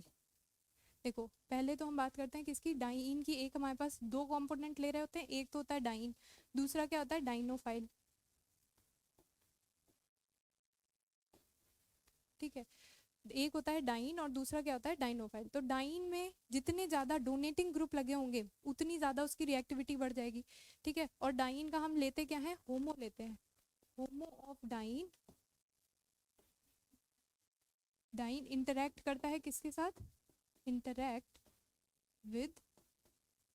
Speaker 1: देखो पहले तो हम बात करते हैं किसकी, डाइइन की। एक हमारे पास 2 कंपोनेंट ले रहे होते हैं, एक तो होता है डाइइन, दूसरा क्या होता है, डाइनोफाइल। ठीक है, एक होता है डाइन और दूसरा क्या होता है, डाइनोफाइल। तो डाइन में जितने ज्यादा डोनेटिंग ग्रुप लगे होंगे उतनी ज्यादा उसकी रिएक्टिविटी बढ़ जाएगी। ठीक है, और डाइन का हम लेते क्या है, होमो लेते हैं, HOMO of diene. Diene interact करता है किसके साथ, interact with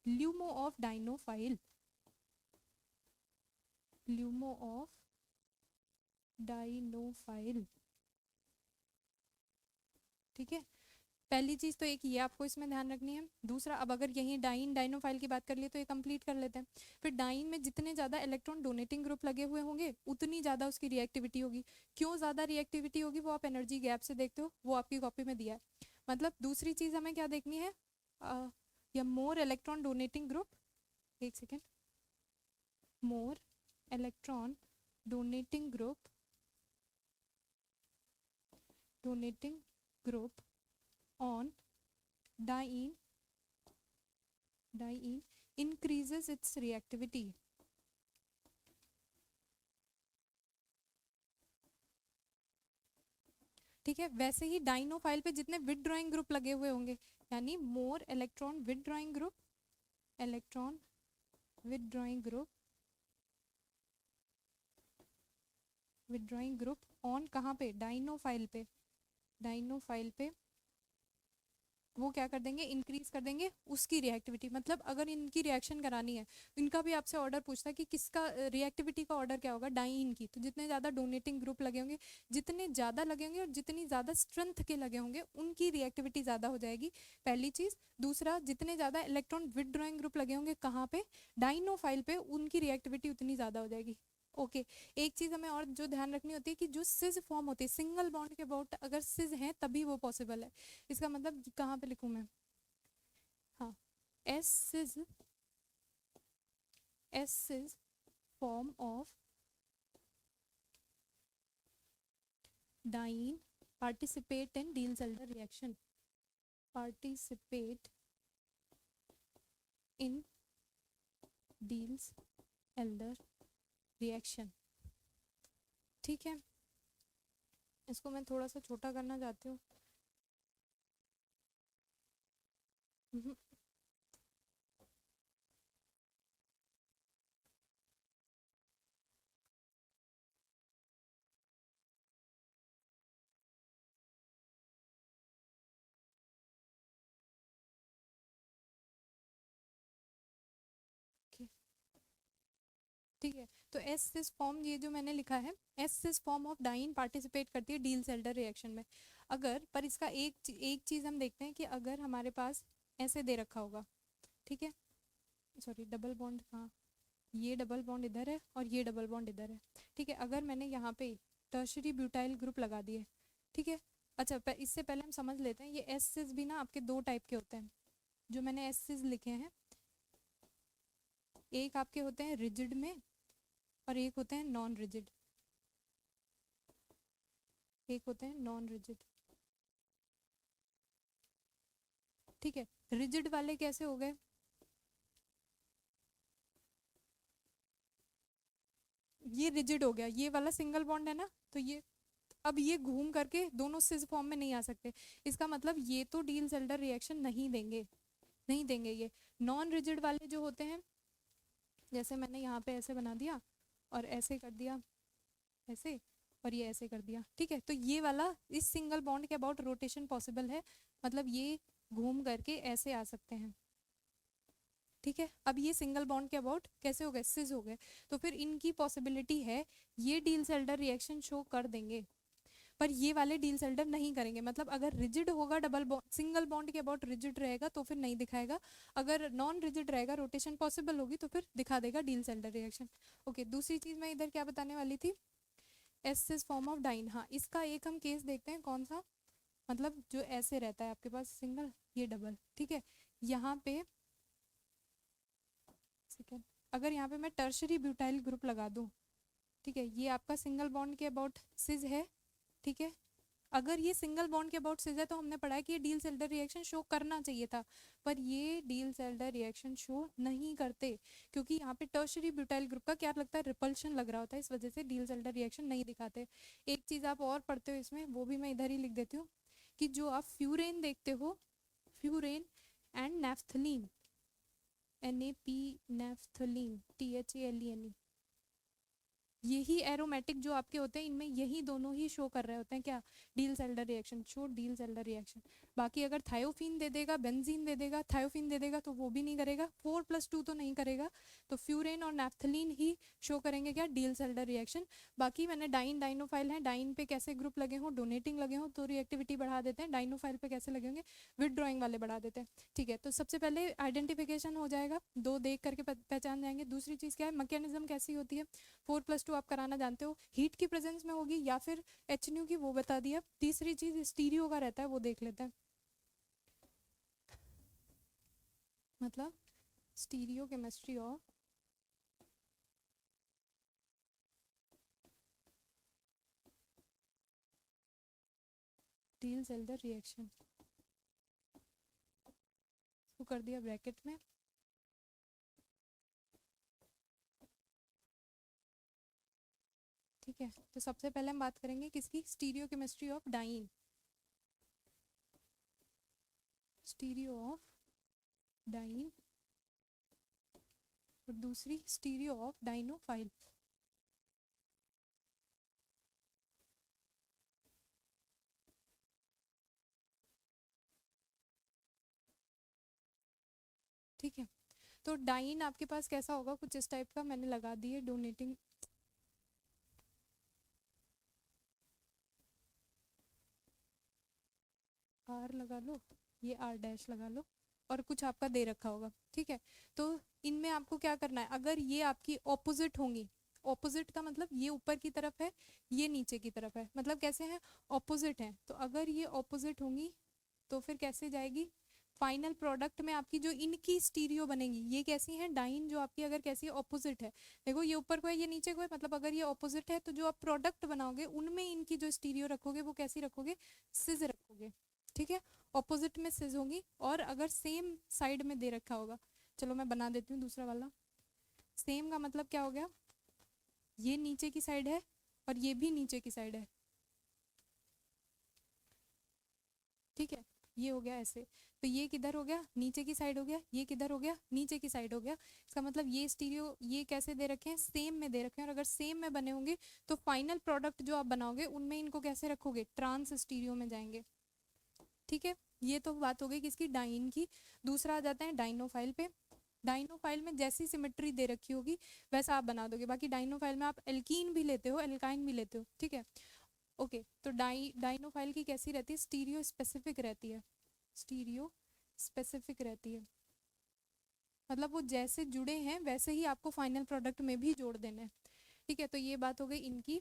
Speaker 1: LUMO of dienophile, LUMO of dienophile. ठीक है, पहली चीज तो एक ये आपको इसमें ध्यान रखनी है। दूसरा, अब अगर यही डाइन डाइनोफाइल की बात कर लिए तो ये कंप्लीट कर लेते हैं। फिर डाइन में जितने ज्यादा इलेक्ट्रॉन डोनेटिंग ग्रुप लगे हुए होंगे उतनी ज्यादा उसकी रिएक्टिविटी होगी। क्यों ज्यादा रिएक्टिविटी होगी वो आप एनर्जी गैप से देखते हो, वो आपकी कॉपी में दिया है। मतलब दूसरी चीज हमें क्या देखनी है, या मोर इलेक्ट्रॉन डोनेटिंग ग्रुप, एक second, more electron donating group on diene increases its reactivity। ठीक है, वैसे ही डाइनोफाइल पे जितने विथड्रॉइंग ग्रुप लगे हुए होंगे, यानी more electron withdrawing group, electron withdrawing group, withdrawing group on कहाँ पे, डाइनोफाइल पे, डाइनोफाइल पे वो क्या कर देंगे, इंक्रीज कर देंगे उसकी रिएक्टिविटी। मतलब अगर इनकी रिएक्शन करानी है, इनका भी आपसे ऑर्डर पूछता है कि किसका रिएक्टिविटी का ऑर्डर क्या होगा, डाइन की। तो जितने ज़्यादा डोनेटिंग ग्रुप लगे होंगे, जितने ज़्यादा लगे होंगे और जितनी ज़्यादा स्ट्रेंथ के लगे होंगे उनकी रिएक्टिविटी ज़्यादा हो जाएगी, पहली चीज़। दूसरा, जितने ज़्यादा इलेक्ट्रॉन विथड्रॉइंग ग्रुप लगे होंगे कहाँ पे, डाइनोफाइल पे, उनकी रिएक्टिविटी उतनी ज़्यादा हो जाएगी। ओके, एक चीज हमें और जो ध्यान रखनी होती है कि जो सिज फॉर्म होती है सिंगल बॉन्ड के अबाउट, अगर सिज है तभी वो पॉसिबल है। इसका मतलब कहाँ पे लिखूं मैं, हाँ, s cis form of diene participate in Diels Alder reaction, participate in Diels Alder reaction. ठीक है, इसको मैं थोड़ा सा छोटा करना चाहती हूँ। ठीक है, तो एस सिस फॉर्म ये जो मैंने लिखा है, s cis form of diene participate करती है डील्स-एल्डर रिएक्शन में। अगर पर इसका एक चीज़ हम देखते हैं कि अगर हमारे पास ऐसे दे रखा होगा, ठीक है, सॉरी डबल बॉन्ड, हाँ ये डबल बॉन्ड इधर है और ये डबल बॉन्ड इधर है, ठीक है, अगर मैंने यहाँ पे टर्शरी ब्यूटाइल ग्रुप लगा दिए, ठीक है। अच्छा इससे पहले हम समझ लेते हैं, ये एस सिस भी ना आपके दो टाइप के होते हैं, जो मैंने एस सिस लिखे हैं, एक आपके होते हैं रिजिड में और एक होते हैं नॉन रिजिड, एक होते हैं नॉन रिजिड। ठीक है, रिजिड वाले कैसे हो गए, ये रिजिड हो गया, ये वाला सिंगल बॉन्ड है ना, तो ये अब ये घूम करके दोनों सिस फॉर्म में नहीं आ सकते, इसका मतलब ये तो डील्स-एल्डर रिएक्शन नहीं देंगे, नहीं देंगे। ये नॉन रिजिड वाले जो होते हैं, जैसे मैंने यहाँ पे ऐसे बना दिया और ऐसे कर दिया, ऐसे, और ये ऐसे कर दिया, ठीक है, तो ये वाला इस सिंगल बॉन्ड के अबाउट रोटेशन पॉसिबल है, मतलब ये घूम करके ऐसे आ सकते हैं, ठीक है। अब ये सिंगल बॉन्ड के अबाउट कैसे हो गए, सिस हो गए, तो फिर इनकी पॉसिबिलिटी है ये डील्स-एल्डर रिएक्शन शो कर देंगे, पर ये वाले डील्स-एल्डर नहीं करेंगे। मतलब अगर रिजिड होगा डबल बॉन्ड, सिंगल बॉन्ड के अबाउट रिजिड रहेगा तो फिर नहीं दिखाएगा, अगर नॉन रिजिड रहेगा, रोटेशन पॉसिबल होगी तो फिर दिखा देगा डील्स-एल्डर रिएक्शन। ओके, दूसरी चीज मैं इधर क्या बताने वाली थी, s cis form of diene. हाँ, इसका एक हम केस देखते हैं, कौन सा, मतलब जो ऐसे रहता है आपके पास सिंगल, ये डबल, ठीक है। यहाँ पे सेकेंड, अगर यहाँ पे मैं टर्शरी ब्यूटाइल ग्रुप लगा दूँ, ठीक है, ये आपका सिंगल बॉन्ड के अबाउट सिज है, ठीक है। अगर ये सिंगल बॉन्ड के अबाउट सिज है तो हमने पढ़ा है कि ये डील्स-एल्डर रिएक्शन शो करना चाहिए था, पर ये डील्स-एल्डर रिएक्शन शो नहीं करते, क्योंकि यहाँ पे टर्शरी ब्यूटाइल ग्रुप का क्या लगता है, रिपल्शन लग रहा होता है, इस वजह से डील्स-एल्डर रिएक्शन नहीं दिखाते। एक चीज़ आप और पढ़ते हो इसमें, वो भी मैं इधर ही लिख देती हूँ, कि जो आप फ्यूरेन देखते हो, furan and naphthalene, NAP, naphthalene, THALENE, यही एरोमेटिक जो आपके होते हैं, इनमें यही दोनों ही शो कर रहे होते हैं क्या, Diels-Alder reaction, show Diels-Alder reaction. बाकी अगर थायोफीन दे देगा, बेंजीन दे देगा, थायोफीन दे देगा तो वो भी नहीं करेगा, 4+2 तो नहीं करेगा, तो फ्यूरेन और नैफ्थलीन ही शो करेंगे क्या, डील्स-एल्डर रिएक्शन। बाकी मैंने डाइन, डाइनोफाइल है, डाइन पे कैसे ग्रुप लगे हों, डोनेटिंग लगे हों तो रिएक्टिविटी बढ़ा देते हैं, डाइनोफाइल पे कैसे लगे होंगे, विदड्रॉइंग वाले बढ़ा देते हैं, ठीक है। तो सबसे पहले आइडेंटिफिकेशन हो जाएगा, दो देख करके पहचान जाएंगे। दूसरी चीज़ क्या है, मैकेनिज्म कैसी होती है, 4+2 आप कराना जानते हो, हीट की प्रेजेंस में होगी या फिर HNU की, वो बता दिया। तीसरी चीज स्टीरियो का रहता है, वो देख लेते हैं, मतलब stereo chemistry of Diels-Alder reaction, इसको कर दिया ब्रैकेट में, ठीक है। तो सबसे पहले हम बात करेंगे किसकी, stereochemistry of diene, stereo of diene, और दूसरी स्टीरियो ऑफ डाइनोफाइल। ठीक है, तो डाइन आपके पास कैसा होगा, कुछ इस टाइप का, मैंने लगा दिए डोनेटिंग, R लगा लो, ये R' लगा लो, और कुछ आपका दे रखा होगा, ठीक है। तो इनमें आपको क्या करना है, अगर ये आपकी ऑपोजिट होंगी, ऑपोजिट का मतलब ये ऊपर की तरफ है, ये नीचे की तरफ है, मतलब कैसे हैं, ऑपोजिट हैं, तो अगर ये ऑपोजिट होंगी तो फिर कैसे जाएगी, फाइनल प्रोडक्ट में आपकी जो इनकी स्टीरियो बनेगी, ये कैसी है डाइन, जो आपकी अगर कैसी है ऑपोजिट है, देखो ये ऊपर को है ये नीचे को है, मतलब अगर ये ऑपोजिट है तो जो आप प्रोडक्ट बनाओगे उनमें इनकी जो स्टीरियो रखोगे वो कैसी रखोगे, सिज रखोगे, ठीक है, ऑपोजिट में सिज होगी। और अगर सेम साइड में दे रखा होगा, चलो मैं बना देती हूँ दूसरा वाला। सेम का मतलब क्या हो गया, ये नीचे की साइड है और ये भी नीचे की साइड है, ठीक है, ये हो गया ऐसे। तो ये किधर हो गया, नीचे की साइड हो गया, ये किधर हो गया, नीचे की साइड हो गया। इसका मतलब ये स्टीरियो ये कैसे दे रखे हैं, सेम में दे रखे हैं। और अगर सेम में बने होंगे तो फाइनल प्रोडक्ट जो आप बनाओगे उनमें इनको कैसे रखोगे, ट्रांस स्टीरियो में जाएंगे, ठीक है। ये तो बात हो गई किसकी, डाइन की। दूसरा आ जाते हैं डाइनोफाइल पे। डाइनोफाइल में जैसी सिमेट्री दे रखी होगी वैसा आप बना दोगे। बाकी डाइनोफाइल में आप एल्कीन भी लेते हो, एल्काइन भी लेते हो, ठीक है, ओके। तो डाइनोफाइल की कैसी रहती है, स्टीरियो स्पेसिफिक रहती है, स्टीरियो स्पेसिफिक रहती है, मतलब वो जैसे जुड़े हैं वैसे ही आपको फाइनल प्रोडक्ट में भी जोड़ देना है, ठीक है। तो ये बात हो गई इनकी,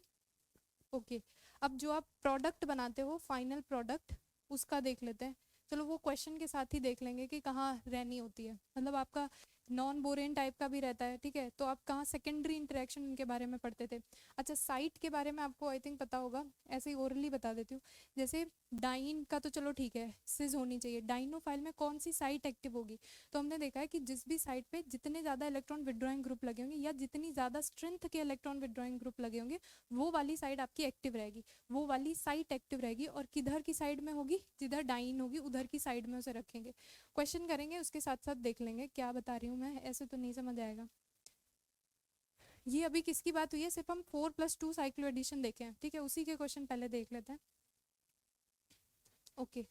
Speaker 1: ओके। अब जो आप प्रोडक्ट बनाते हो फाइनल प्रोडक्ट, उसका देख लेते हैं। चलो वो क्वेश्चन के साथ ही देख लेंगे कि कहाँ रहनी होती है, मतलब आपका नॉन बोरेन टाइप का भी रहता है, ठीक है। तो आप कहाँ सेकेंडरी इंटरेक्शन इनके बारे में पढ़ते थे। अच्छा साइट के बारे में आपको आई थिंक पता होगा, ऐसे ही ओरली बता देती हूँ। जैसे डाइन का तो चलो ठीक है, सिज होनी चाहिए। डाइनोफाइल में कौन सी साइट एक्टिव होगी, तो हमने देखा है कि जिस भी साइट पे जितने ज़्यादा इलेक्ट्रॉन विड्रॉइंग ग्रुप लगे होंगे या जितनी ज़्यादा स्ट्रेंथ के इलेक्ट्रॉन विड्रॉइंग ग्रुप लगे होंगे वो वाली साइड आपकी एक्टिव रहेगी, वो वाली साइट एक्टिव रहेगी। और किधर की साइड में होगी, जिधर डाइन होगी उधर की साइड में उसे रखेंगे। क्वेश्चन करेंगे उसके साथ साथ देख लेंगे क्या बता रही हूँ मैं, ऐसे तो नहीं समझ आएगा। ये अभी किसकी बात हुई है, सिर्फ हम 4+2 साइक्लो एडिशन देखे हैं, ठीक है, उसी के क्वेश्चन पहले देख लेते हैं, ओके।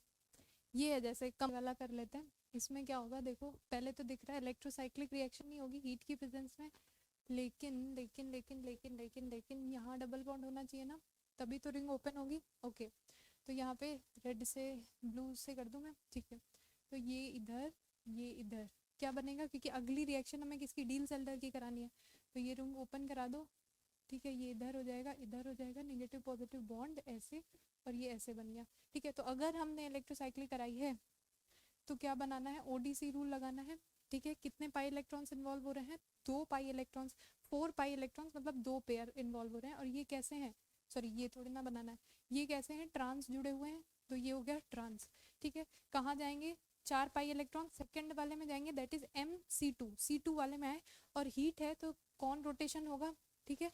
Speaker 1: ये है जैसे कम वाला कर लेते हैं। इसमें क्या होगा देखो, पहले तो दिख रहा है इलेक्ट्रोसाइक्लिक रिएक्शन नहीं होगी हीट की प्रेजेंस में, लेकिन लेकिन लेकिन लेकिन लेकिन लेकिन यहाँ डबल बॉन्ड होना चाहिए ना, तभी तो रिंग ओपन होगी, ओके। तो यहाँ पे रेड से ब्लू से कर दूँ मैं, ठीक है। तो ये इधर क्या बनेगा, क्योंकि अगली रिएक्शन हमें किसकी, डील सेल्डर की करानी है। तो ये रिंग ओपन करा दो, ठीक है, ये इधर हो जाएगा, इधर हो जाएगा, नेगेटिव पॉजिटिव बॉन्ड ऐसे, और ये ऐसे बन गया, ठीक है। तो अगर हमने इलेक्ट्रोसाइक्लिक कराई है तो क्या बनाना है, ओडीसी रूल लगाना है, ठीक है। कितने पाई इलेक्ट्रॉन्स इन्वॉल्व हो रहे हैं, 2 पाई इलेक्ट्रॉन्स, 4 पाई इलेक्ट्रॉन्स, मतलब 2 पेयर इन्वॉल्व हो रहे हैं। और ये कैसे हैं, सॉरी ये थोड़ी ना बनाना है, ये कैसे हैं, ट्रांस जुड़े हुए हैं, तो ये हो गया ट्रांस, ठीक है। कहाँ जाएंगे, 4 पाई इलेक्ट्रॉन सेकंड वाले में जाएंगे, दैट इज MC2 वाले में आए। और हीट है तो कौन रोटेशन होगा, ठीक है।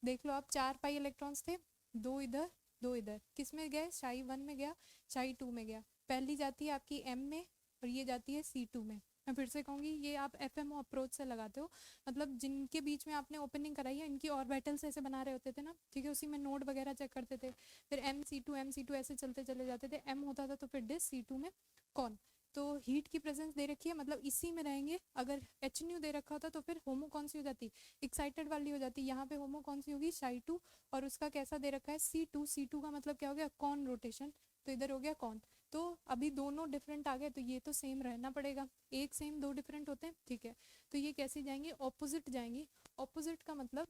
Speaker 1: देख लो आप, 4 पाई इलेक्ट्रॉन्स थे, 2 इधर 2 इधर, किस में गए, Psi 1 में गया, Psi 2 में गया। पहली जाती है आपकी M में और ये जाती है C2 में। मैं फिर से कहूँगी ये आप FMO अप्रोच से लगाते हो, मतलब जिनके बीच में आपने ओपनिंग कराई है इनकी ऑर्बिटल्स ऐसे बना रहे होते थे ना, ठीक है, उसी में नोड वगैरह चेक करते थे। फिर MC2 ऐसे चलते चले जाते थे, M होता था तो फिर डिस, C2 में कौन। तो हीट की प्रेजेंस दे रखी है, मतलब इसी में रहेंगे। अगर HNU दे रखा होता तो फिर होमो कौन सी हो जाती, एक्साइटेड वाली हो जाती। यहाँ पे होमो कौन सी होगी, Psi 2, और उसका कैसा दे रखा है, C2 का मतलब क्या हो गया, कौन रोटेशन, तो इधर हो गया कौन। तो अभी दोनों डिफरेंट आ गए, तो ये तो सेम रहना पड़ेगा, एक सेम दो डिफरेंट होते हैं, ठीक है। तो ये कैसी जाएंगी, ऑपोजिट जाएंगी। ऑपोजिट का मतलब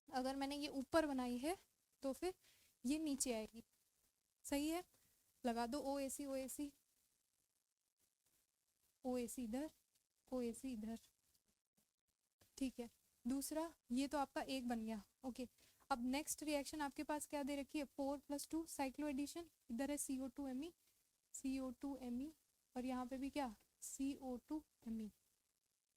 Speaker 1: अगर मैंने ये ऊपर बनाई है तो फिर ये नीचे आएगी, सही है। लगा दो OAC OAC OAC इधर, OAC इधर, ठीक है। दूसरा ये तो आपका एक बन गया, ओके। अब नेक्स्ट रिएक्शन आपके पास क्या दे रखी है, 4+2 साइक्लो एडिशन, इधर है CO2Me और यहाँ पे भी क्या, CO2Me।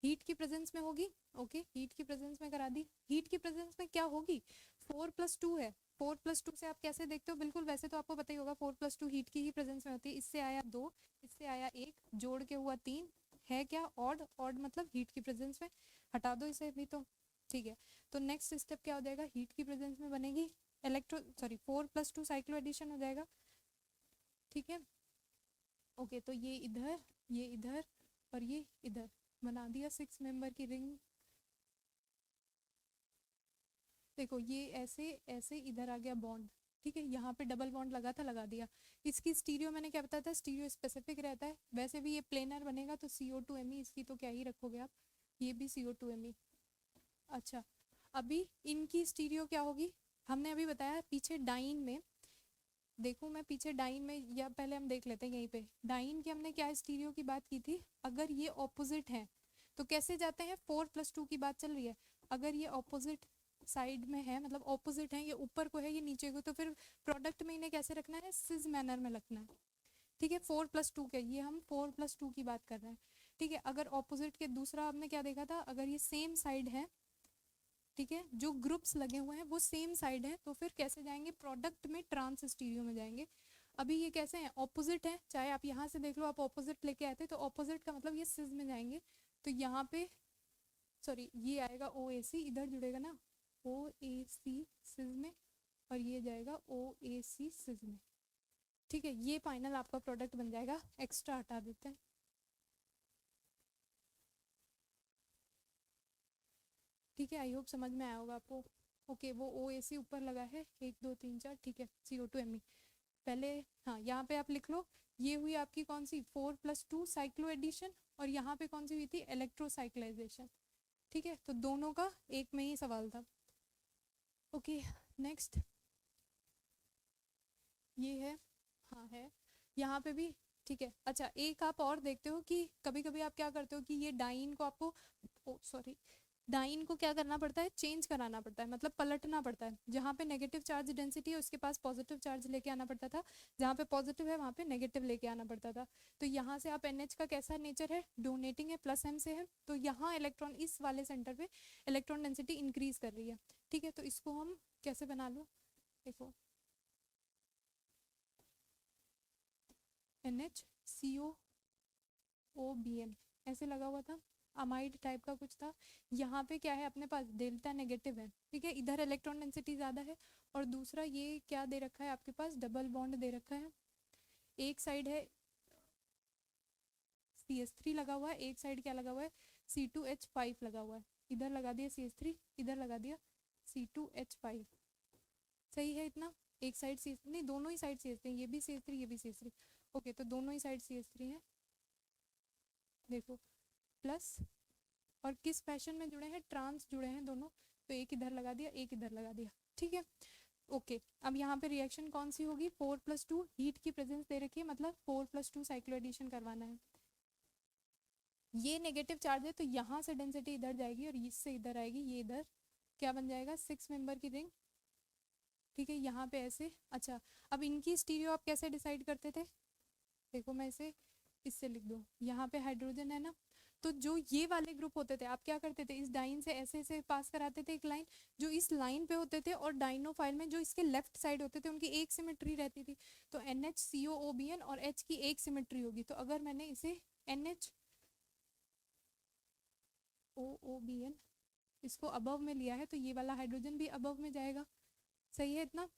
Speaker 1: हीट की प्रेजेंस में होगी, ओके, हीट की प्रेजेंस में करा दी। हीट की प्रेजेंस में क्या होगी, 4+2 है, 4+2 से आप कैसे देखते हो, बिल्कुल वैसे तो आपको पता ही होगा 4+2 हीट की ही प्रेजेंस में होती है। इससे आया 2, इससे आया 1, जोड़ के हुआ 3, है क्या ऑड, ऑड मतलब हीट की प्रेजेंस में, हटा दो इसे भी तो, ठीक है। तो नेक्स्ट स्टेप क्या हो जाएगा, हीट की प्रेजेंस में बनेगी 4+2 साइक्लो एडिशन हो जाएगा, ठीक है, ओके। तो ये इधर और ये इधर बना दिया 6 मेंबर की रिंग। देखो ये ऐसे ऐसे इधर आ गया बॉन्ड, ठीक है, यहाँ पे डबल बॉन्ड लगा था, लगा दिया। इसकी स्टीरियो मैंने क्या बताया था, स्टीरियो स्पेसिफिक रहता है। वैसे भी ये प्लेनर बनेगा तो CO2Me, इसकी तो क्या ही रखोगे आप, ये भी CO2Me। अच्छा अभी इनकी स्टीरियो क्या होगी, हमने अभी बताया पीछे डाइन में देखो मैं पीछे डाइन में, या पहले हम देख लेते हैं यहीं पे डाइन की हमने क्या स्टीरियो की बात की थी, अगर ये ऑपोजिट है तो कैसे जाते हैं, 4+2 की बात चल रही है, अगर ये ऑपोजिट साइड में है मतलब ऑपोजिट है, ये ऊपर को है ये नीचे को, तो फिर प्रोडक्ट में इन्हें कैसे रखना है, सिज मैनर में रखना है, ठीक है। 4+2 के, ये हम 4+2 की बात कर रहे हैं, ठीक है। अगर ऑपोजिट के, दूसरा हमने क्या देखा था, अगर ये सेम साइड है, ठीक है, जो ग्रुप्स लगे हुए हैं वो सेम साइड है, तो फिर कैसे जाएंगे, प्रोडक्ट में ट्रांस स्टीरियो में जाएंगे। अभी ये कैसे हैं, ऑपोजिट है, चाहे आप यहाँ से देख लो, आप ऑपोजिट लेके आए थे तो ऑपोजिट का मतलब ये सिज में जाएंगे, तो यहाँ पे सॉरी ये आएगा ओ ए सी, इधर जुड़ेगा ना ओ ए सी सिज में, और ये जाएगा ओ ए सी सिज में, ठीक है। ये फाइनल आपका प्रोडक्ट बन जाएगा, एक्स्ट्रा हटा देते हैं, ठीक है। आई होप समझ में आया होगा आपको। ओके वो ओ ए सी ऊपर लगा है 1 2 3 4, ठीक है, CO2 Me पहले, हाँ यहाँ पे आप लिख लो, ये हुई आपकी कौन सी 4+2 साइक्लो एडिशन, और यहाँ पे कौन सी हुई थी, इलेक्ट्रोसाइक्लाइजेशन, ठीक है। तो दोनों का एक में ही सवाल था। ओके नेक्स्ट ये है, हाँ है यहाँ पे भी, ठीक है। अच्छा एक आप और देखते हो कि कभी कभी आप क्या करते हो कि ये डाइन को आपको, ओ सॉरी, डाइन को क्या करना पड़ता है, चेंज कराना पड़ता है, मतलब पलटना पड़ता है, जहाँ पे नेगेटिव चार्ज डेंसिटी है उसके पास पॉजिटिव चार्ज लेके आना पड़ता था, जहाँ पे पॉजिटिव है वहाँ पे नेगेटिव लेके आना पड़ता था। तो यहाँ से आप NH का कैसा नेचर है, डोनेटिंग है, +M से है, तो यहाँ इलेक्ट्रॉन इस वाले सेंटर पे इलेक्ट्रॉन डेंसिटी इंक्रीज कर रही है, ठीक है। तो इसको हम कैसे बना लो, देखो NHCOOBN ऐसे लगा हुआ था, अमाइड टाइप का कुछ था। यहाँ पे क्या है अपने पास, डेल्टा नेगेटिव है, ठीक है, इधर इलेक्ट्रॉन डेंसिटी ज़्यादा है, और दूसरा ये क्या दे रखा है आपके पास, डबल बॉन्ड दे रखा है, एक साइड है CH3 लगा हुआ है, एक साइड क्या लगा हुआ है, C2H5 लगा हुआ है, इधर लगा दिया CH3, इधर लगा दिया C2H5, सही है इतना। एक साइड CH3 नहीं, दोनों ही साइड CH3, ये भी CH3 ये भी CH3, ओके तो दोनों ही साइड CH3 है, देखो प्लस, और किस फैशन में जुड़े हैं, ट्रांस जुड़े हैं दोनों, तो एक इधर लगा दिया एक इधर लगा दिया, ठीक है। ओके अब यहाँ पे रिएक्शन कौन सी होगी, 4+2, हीट की प्रेजेंस दे रखी है, मतलब 4+2 साइक्लो एडिशन करवाना है, ये नेगेटिव चार्ज है तो यहाँ से डेंसिटी इधर जाएगी और इससे इधर आएगी, ये इधर क्या बन जाएगा, 6 मेंबर की रिंग, ठीक है। यहाँ पे ऐसे, अच्छा अब इनकी स्टीरियो आप कैसे डिसाइड करते थे, देखो मैं इसे इससे लिख दूँ, यहाँ पे हाइड्रोजन है ना, तो जो ये वाले ग्रुप होते थे आप क्या करते थे, इस डाइन से ऐसे ऐसे पास कराते थे एक लाइन, जो इस लाइन पे होते थे, और डाइनोफाइल में जो इसके लेफ्ट साइड होते थे उनकी एक सिमेट्री रहती थी, तो NHCOOBN और H की एक सिमेट्री होगी, तो अगर मैंने इसे NHOOBN इसको अबव में लिया है तो ये वाला हाइड्रोजन भी अबव में जाएगा, सही है इतना,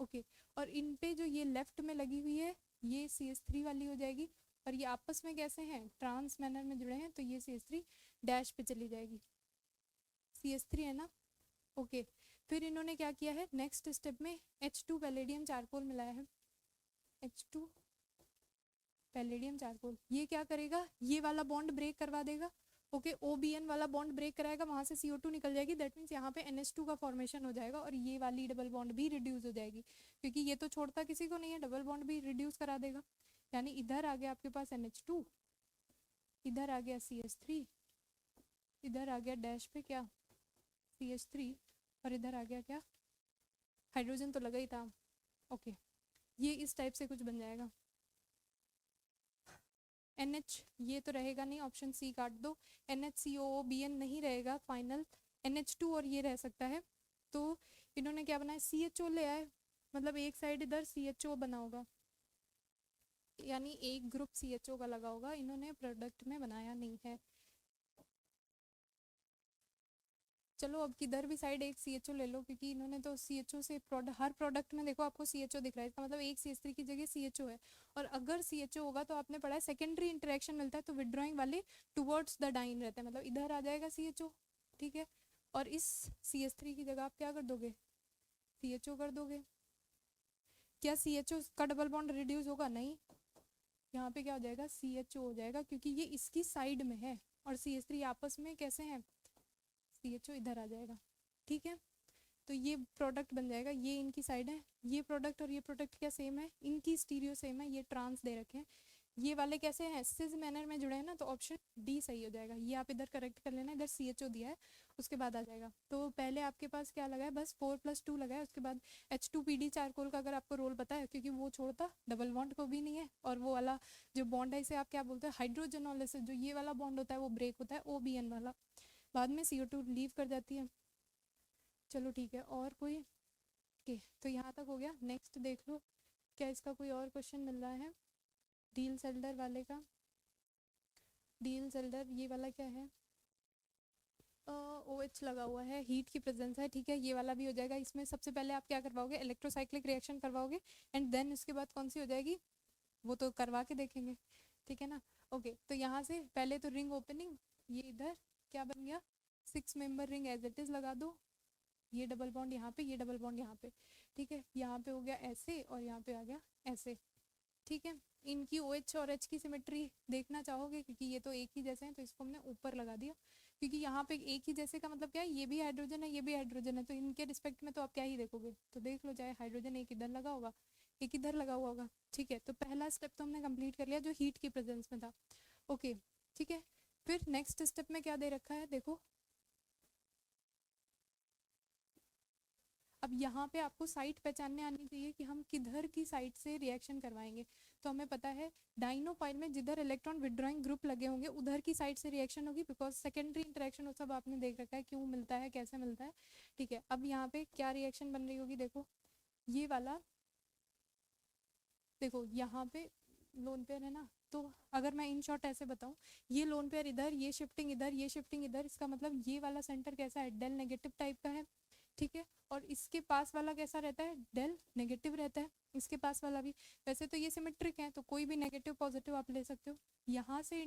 Speaker 1: ओके। और इन पे जो ये लेफ्ट में लगी हुई है ये CH3 वाली हो जाएगी, और ये आपस में कैसे हैं, ट्रांस मैनर में जुड़े हैं, तो ये CH3 डैश पे चली जाएगी, CH3 है ना, ओके। फिर इन्होंने क्या किया है, नेक्स्ट स्टेप में H2 पैलेडियम चारकोल मिलाया है, H2 पैलेडियम चारकोल, ये क्या करेगा, ये वाला बॉन्ड ब्रेक करवा देगा, ओके OBN वाला बॉन्ड ब्रेक कराएगा, वहां से CO2 निकल जाएगी, दैट मीन्स यहाँ पे NH2 का फॉर्मेशन हो जाएगा, और ये वाली डबल बॉन्ड भी रिड्यूस हो जाएगी, क्योंकि ये तो छोड़ता किसी को नहीं है, डबल बॉन्ड भी रिड्यूस करा देगा, यानी इधर आ गया आपके पास NH2, इधर आ गया CH3, इधर आ गया डैश पे क्या CH3, और इधर आ गया क्या, हाइड्रोजन तो लगा ही था, ओके। ये इस टाइप से कुछ बन जाएगा, NH ये तो रहेगा नहीं, ऑप्शन C काट दो, NHCOOBN नहीं रहेगा फाइनल, NH2 और ये रह सकता है, तो इन्होंने क्या बनाया, CHO ले आए, मतलब एक साइड इधर CHO बना होगा, यानी एक ग्रुप CHO का लगा होगा, इन्होंने प्रोडक्ट में बनाया नहीं है। चलो अब किधर भी साइड एक CHO ले लो, क्योंकि इन्होंने तो CHO से हर प्रोडक्ट में देखो आपको CHO दिख रहा है, इसका मतलब एक CH3 की जगह CHO है, और अगर CHO होगा तो आपने पढ़ा है सेकेंडरी इंटरेक्शन मिलता है तो विड्रॉइंग वाले टुवर्ड्स द डाइन रहता है, मतलब इधर आ जाएगा CHO, ठीक है, और इस CH3 की जगह आप क्या कर दोगे, CHO कर दोगे, क्या CHO का डबल बॉन्ड रिड्यूस होगा, नहीं, यहाँ पे क्या हो जाएगा, CHO हो जाएगा, क्योंकि ये इसकी साइड में है, और CH3 आपस में कैसे हैं, CHO इधर आ जाएगा, ठीक है। तो ये प्रोडक्ट बन जाएगा, ये इनकी साइड है, ये प्रोडक्ट और ये प्रोडक्ट क्या सेम है, इनकी स्टीरियो सेम है, ये ट्रांस दे रखे हैं, ये वाले कैसे हैं सिज मैनर में जुड़े हैं ना, तो ऑप्शन डी सही हो जाएगा। ये आप इधर करेक्ट कर लेना, इधर सी एच ओ दिया है उसके बाद आ जाएगा। तो पहले आपके पास क्या लगा है, बस 4+2 लगा है, उसके बाद H2PD चारकोल का अगर आपको रोल पता है, क्योंकि वो छोड़ता डबल बॉन्ड को भी नहीं है, और वो वाला जो बॉन्ड है इसे आप क्या बोलते हैं, हाइड्रोजनोलिसिस, जो ये वाला बॉन्ड होता है वो ब्रेक होता है OBN वाला, बाद में CO2 लीव कर जाती है। चलो ठीक है, और कोई के तो यहाँ तक हो गया। नेक्स्ट देख लो, क्या इसका कोई और क्वेश्चन मिल रहा है डील सेल्डर वाले का। डील सेल्डर ये वाला क्या है, OH लगा हुआ है, हीट की प्रेजेंस है, ठीक है, ये वाला भी हो जाएगा। इसमें सबसे पहले आप क्या करवाओगे, इलेक्ट्रोसाइक्लिक रिएक्शन करवाओगे, एंड देन उसके बाद कौन सी हो जाएगी, वो तो करवा के देखेंगे, ठीक है ना। ओके, तो यहाँ से पहले तो रिंग ओपनिंग, ये इधर क्या बन गया, 6 member ring as it is लगा दो, ये डबल बॉन्ड यहाँ पे, ये डबल बॉन्ड यहाँ पे, ठीक है, यहाँ पे हो गया ऐसे और यहाँ पे आ गया ऐसे, ठीक है। इनकी OH और H की सिमेट्री देखना चाहोगे, क्योंकि ये तो एक ही जैसे हैं, तो इसको हमने ऊपर लगा दिया, क्योंकि यहाँ पे एक ही जैसे का मतलब क्या है, ये भी हाइड्रोजन है, ये भी हाइड्रोजन है, तो इनके रिस्पेक्ट में तो आप क्या ही देखोगे, तो देख लो, चाहे हाइड्रोजन एक इधर लगा होगा, एक इधर लगा हुआ होगा, ठीक है। तो पहला स्टेप तो हमने कंप्लीट कर लिया जो हीट की प्रेजेंस में था, ओके, ठीक है। फिर नेक्स्ट स्टेप में क्या दे रखा है, देखो अब यहाँ पे आपको साइट पहचानने आनी चाहिए कि हम किधर की साइट से रिएक्शन करवाएंगे। तो हमें पता है डाइनोफाइल में जिधर इलेक्ट्रॉन विड्रॉइंग ग्रुप लगे होंगे उधर की साइड से रिएक्शन होगी, बिकॉज सेकेंडरी इंटरेक्शन वो सब आपने देख रखा है क्यों मिलता है, कैसे मिलता है, ठीक है। अब यहाँ पे क्या रिएक्शन बन रही होगी, देखो ये वाला, देखो यहाँ पे लोन पेयर है ना, तो अगर मैं इन शॉर्ट ऐसे बताऊं, ये लोन पेयर इधर, ये शिफ्टिंग इधर, ये शिफ्टिंग इधर, इसका मतलब ये वाला सेंटर कैसा है, डेल नेगेटिव टाइप का है, ठीक है। और इसके पास वाला कैसा रहता है, डेल नेगेटिव रहता है, इसके पास वाला भी। वैसे तो ये सिमेट्रिक है, तो कोई भी नेगेटिव पॉजिटिव आप ले सकते हो। यहाँ से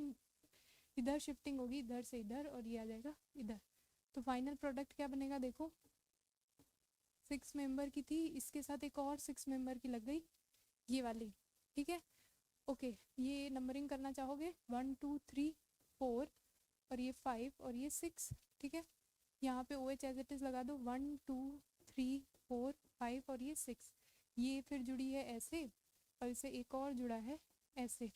Speaker 1: इधर शिफ्टिंग होगी, इधर से इधर, और ये आ जाएगा इधर, तो फाइनल प्रोडक्ट क्या बनेगा, देखो 6 मेंबर की थी, इसके साथ एक और 6 मेंबर की लग गई, ये वाली, ठीक है। ओके, ये नंबरिंग करना चाहोगे 1 2 3 4, और ये 5 और ये 6, ठीक है। यहाँ पे OH एज इट इज लगा दो, 1 2 3 4 5 और ये 6, ये फिर जुड़ी है ऐसे, और इसे एक और जुड़ा है ऐसे,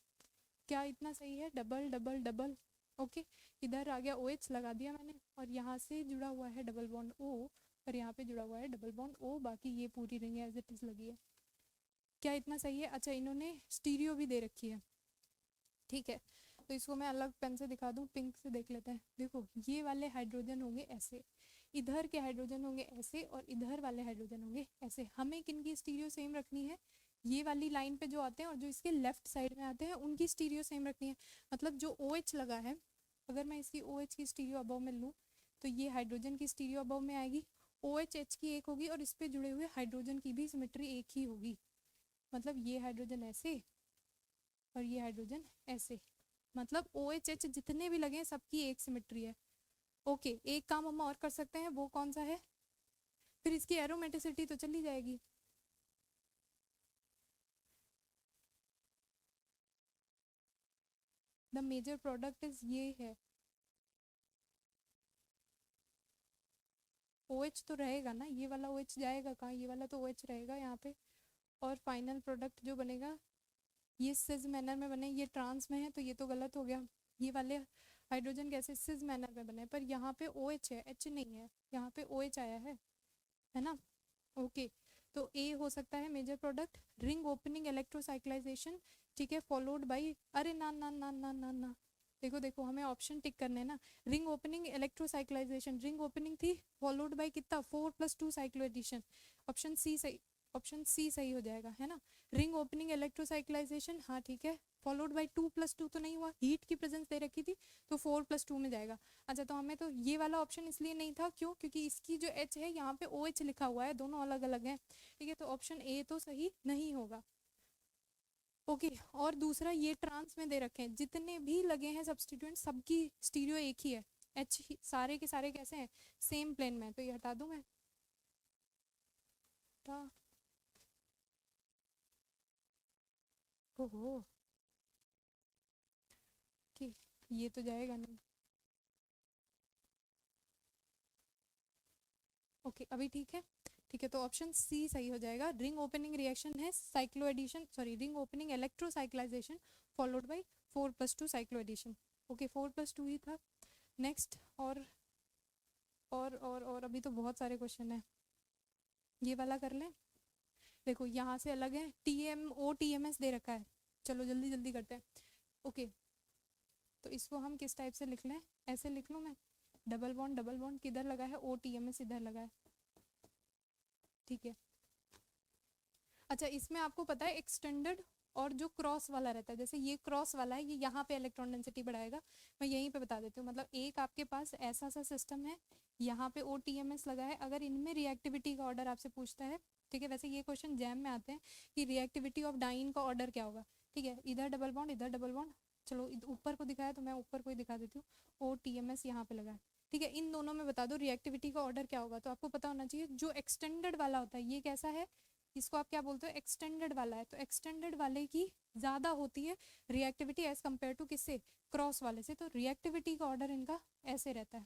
Speaker 1: क्या इतना सही है, डबल डबल डबल, ओके। इधर आ गया OH लगा दिया मैंने, और यहाँ से जुड़ा हुआ है डबल बॉन्ड O, और यहाँ पे जुड़ा हुआ है डबल बॉन्ड O, बाकी ये पूरी रिंग एज इट इज लगी है, क्या इतना सही है। अच्छा, इन्होंने स्टीरियो भी दे रखी है, ठीक है, तो इसको मैं अलग पेन से दिखा दूं, पिंक से देख लेते हैं। देखो ये वाले हाइड्रोजन होंगे ऐसे, इधर के हाइड्रोजन होंगे ऐसे, और इधर वाले हाइड्रोजन होंगे ऐसे। हमें किनकी स्टीरियो सेम रखनी है, ये वाली लाइन पे जो आते हैं और जो इसके लेफ्ट साइड में आते हैं उनकी स्टीरियो सेम रखनी है। मतलब जो OH लगा है, अगर मैं इसकी OH की स्टीरियो अबव में लूँ, तो ये हाइड्रोजन की स्टीरियो अबव में आएगी, OH H की एक होगी, और इस पे जुड़े हुए हाइड्रोजन की भी सिमेट्री एक ही होगी। मतलब ये हाइड्रोजन ऐसे और ये हाइड्रोजन ऐसे, मतलब OH H जितने भी लगे हैं सबकी एक सिमेट्री है, ओके। एक काम हम और कर सकते हैं, वो कौन सा है, फिर इसकी एरोमेटिसिटी तो चली जाएगी, द मेजर प्रोडक्ट इज ये है, OH तो रहेगा ना, ये वाला OH जाएगा कहाँ, ये वाला तो OH रहेगा यहाँ पे, और फाइनल प्रोडक्ट जो बनेगा ये सिज मैनर में बने, ये ट्रांस में है तो ये तो गलत हो गया। ये वाले हाइड्रोजन कैसे सिज मैनर में बने, पर यहाँ पे OH है, H नहीं है, यहाँ पे OH आया है ना, ओके। तो ए हो सकता है मेजर प्रोडक्ट, रिंग ओपनिंग इलेक्ट्रोसाइक्लाइजेशन, ठीक है, फॉलोड बाय, अरे ना ना ना ना ना ना, देखो देखो हमें ऑप्शन टिक करने हैं ना, रिंग ओपनिंग इलेक्ट्रोसाइक्लाइजेशन, रिंग ओपनिंग थी, फॉलोड बाय कितना 4+2 साइक्लो एडिशन, ऑप्शन सी सही, ऑप्शन सी सही हो जाएगा, है ना। रिंग ओपनिंग इलेक्ट्रोसाइक्लाइजेशन, हाँ ठीक है, फॉलोड बाय 2+2 तो नहीं हुआ, हीट की प्रेजेंस दे रखी थी, तो 4+2 में जाएगा। अच्छा, तो हमें तो ये वाला ऑप्शन इसलिए नहीं था, क्यों, क्योंकि इसकी जो H है यहाँ पे OH लिखा हुआ है, दोनों अलग अलग हैं, ठीक है, तो ऑप्शन ए तो सही नहीं होगा, ओके। और दूसरा, ये ट्रांस में दे रखे हैं, जितने भी लगे हैं सब्स्टिट्यूएंट सबकी स्टीरियो एक ही है, H सारे के सारे कैसे हैं, सेम प्लेन में, तो ये हटा दूं मैं, ओहो, कि ये तो जाएगा नहीं, ओके अभी ठीक है। ठीक है, तो ऑप्शन सी सही हो जाएगा। रिंग ओपनिंग रिएक्शन है cycloaddition, sorry ring opening electrocyclization followed by 4+2 cycloaddition. Okay 4+2 ही था। नेक्स्ट और अभी तो बहुत सारे क्वेश्चन है, ये वाला कर लें। देखो यहाँ से अलग है, TMO TMS दे रखा है, चलो जल्दी जल्दी करते हैं। ओके तो इसको हम किस टाइप से लिख लें, ऐसे लिख लूँ मैं, डबल बॉन्ड किधर लगा है, OTMS इधर लगा है, ठीक है। अच्छा इसमें आपको पता है एक्सटेंडेड और जो क्रॉस वाला रहता है, जैसे ये क्रॉस वाला है, ये यहाँ पे इलेक्ट्रॉन डेंसिटी बढ़ाएगा, मैं यहीं पे बता देती हूँ। मतलब एक आपके पास ऐसा सा सिस्टम है, यहाँ पे OTMS लगा है, अगर इनमें रिएक्टिविटी का ऑर्डर आपसे पूछता है, ठीक है, वैसे ये क्वेश्चन जैम में आते हैं कि रिएक्टिविटी ऑफ डाइन का ऑर्डर क्या होगा, ठीक है, इधर डबल बॉन्ड इधर डबल बॉन्ड, चलो ऊपर को दिखाया तो मैं ऊपर को ही दिखा देती हूँ, OTMS यहाँ पे लगा है, ठीक है। इन दोनों में बता दो रिएक्टिविटी का ऑर्डर क्या होगा, तो आपको पता होना चाहिए जो एक्सटेंडेड वाला होता है ये कैसा है, इसको आप क्या बोलते हो, एक्सटेंडेड वाला है, तो एक्सटेंडेड वाले की ज़्यादा होती है रिएक्टिविटी एज कम्पेयर टू किससे, क्रॉस वाले से, तो रिएक्टिविटी का ऑर्डर इनका ऐसे रहता है।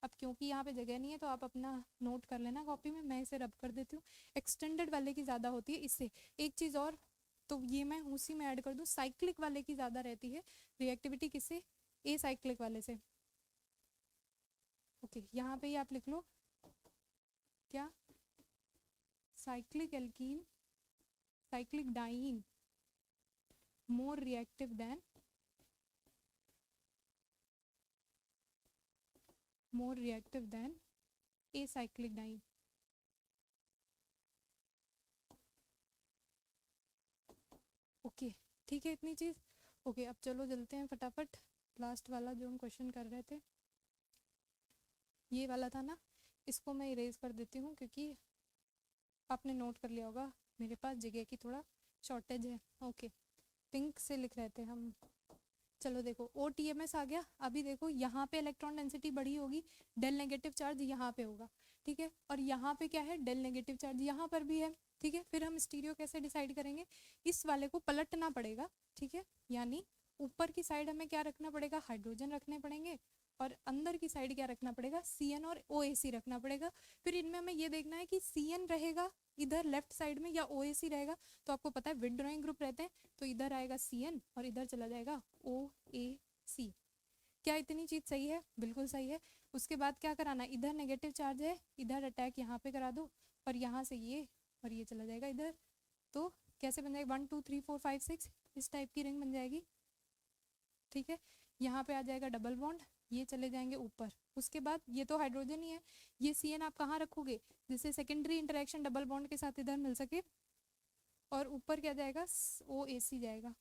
Speaker 1: अब क्योंकि यहाँ पे जगह नहीं है तो आप अपना नोट कर लेना कॉपी में, मैं इसे रब कर देती हूँ, एक्सटेंडेड वाले की ज़्यादा होती है इससे। एक चीज़ और, तो ये मैं उसी में ऐड कर दूँ, साइक्लिक वाले की ज़्यादा रहती है रिएक्टिविटी किससे, ए साइक्लिक वाले से। ओके यहाँ पे ही आप लिख लो क्या, cyclic alkene, cyclic diene more reactive than acyclic diene। Okay ठीक है इतनी चीज़। ओके अब चलो चलते हैं फटाफट, लास्ट वाला जो हम क्वेश्चन कर रहे थे, ये वाला था ना, इसको मैं इरेज कर देती हूँ क्योंकि आपने नोट कर लिया होगा मेरे पास जगह की थोड़ा शॉर्टेज है। ओके पिंक से लिख रहे थे हम, चलो देखो OTMS आ गया। अभी देखो यहाँ पे इलेक्ट्रॉन डेंसिटी बढ़ी होगी, डेल नेगेटिव चार्ज यहाँ पे होगा, ठीक है, और यहाँ पे क्या है, डेल नेगेटिव चार्ज यहाँ पर भी है, ठीक है। फिर हम स्टीरियो कैसे डिसाइड करेंगे, इस वाले को पलटना पड़ेगा, ठीक है, यानी ऊपर की साइड हमें क्या रखना पड़ेगा, हाइड्रोजन रखने पड़ेंगे, और अंदर की साइड क्या रखना पड़ेगा, CN और OAC रखना पड़ेगा। फिर इनमें हमें ये देखना है कि CN रहेगा इधर लेफ्ट साइड में या OAC रहेगा, तो आपको पता है विथड्रॉइंग ग्रुप रहते हैं, तो इधर आएगा CN और इधर चला जाएगा OAC। क्या इतनी चीज़ सही है, बिल्कुल सही है। उसके बाद क्या कराना, इधर नेगेटिव चार्ज है, इधर अटैक यहाँ पे करा दो, और यहाँ से ये और ये चला जाएगा इधर, तो कैसे बन जाएगा 1 2 3 4 5 6 इस टाइप की रिंग बन जाएगी, ठीक है। यहाँ पे आ जाएगा डबल बॉन्ड, ये चले जाएंगे ऊपर। उसके बाद ये तो हाइड्रोजन ही है, ये CN आप कहाँ रखोगे, जिससे सेकेंडरी इंटरेक्शन डबल बॉन्ड के साथ इधर मिल सके, और ऊपर क्या जाएगा, OAC जाएगा,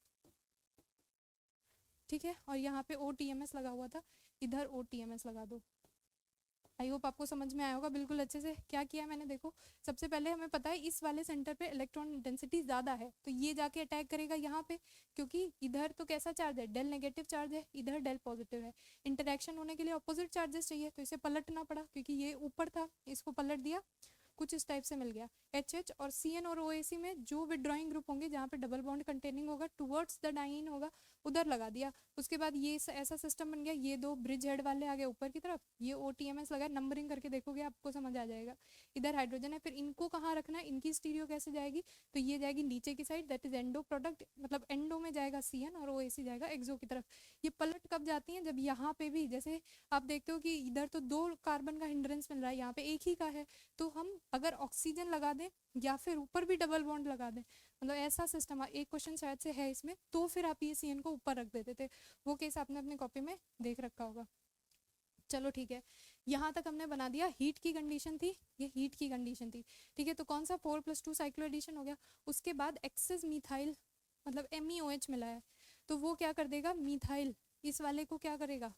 Speaker 1: ठीक है। और यहाँ पे OTMS लगा हुआ था, इधर OTMS लगा दो। आई होप आपको समझ में आया होगा बिल्कुल अच्छे से। क्या किया मैंने, देखो सबसे पहले हमें पता है इस वाले सेंटर पे इलेक्ट्रॉन डेंसिटी ज़्यादा है, तो ये जाके अटैक करेगा यहाँ पे, क्योंकि इधर तो कैसा चार्ज है, डेल नेगेटिव चार्ज है, इधर डेल पॉजिटिव है, इंटरेक्शन होने के लिए अपोजिट चार्जेस चाहिए, तो इसे पलटना पड़ा, क्योंकि ये ऊपर था इसको पलट दिया, कुछ इस टाइप से मिल गया। HH और CN और OAC में जो विड्रॉइंग ग्रुप होंगे जहाँ पे डबल बॉन्ड कंटेनिंग होगा टुवर्ड्स द डाइन होगा, उधर लगा दिया। उसके बाद ये ऐसा सिस्टम बन गया, ये दो ब्रिज हेड वाले आ गए ऊपर की तरफ, ये OTMS लगा, नंबरिंग करके देखोगे आपको समझ आ जाएगा। इधर हाइड्रोजन है, फिर इनको कहाँ रखना है, इनकी स्टीरियो कैसे जाएगी, तो ये जाएगी नीचे की side, that is endo product, मतलब एंडो में जाएगा CN और OAC जाएगा एक्सो की तरफ। ये पलट कब जाती हैं, जब यहाँ पे भी जैसे आप देखते हो कि इधर तो 2 कार्बन का हिंड्रेंस मिल रहा है, यहाँ पे एक ही का है, तो हम अगर ऑक्सीजन लगा दें या फिर ऊपर भी डबल बॉन्ड लगा दें, मतलब ऐसा सिस्टम, एक क्वेश्चन शायद से है इसमें, तो फिर आप ये CN को ऊपर रख देते थे, वो केस आपने अपनी कॉपी में देख रखा होगा। चलो ठीक है, यहाँ तक हमने बना दिया, हीट की कंडीशन थी, ये हीट की कंडीशन थी, ठीक है। तो कौन सा 4+2 साइक्लो एडिशन हो गया। उसके बाद एक्सेस मिथाइल मतलब MEOH मिला है, तो वो क्या कर देगा, मिथाइल इस वाले को क्या करेगा,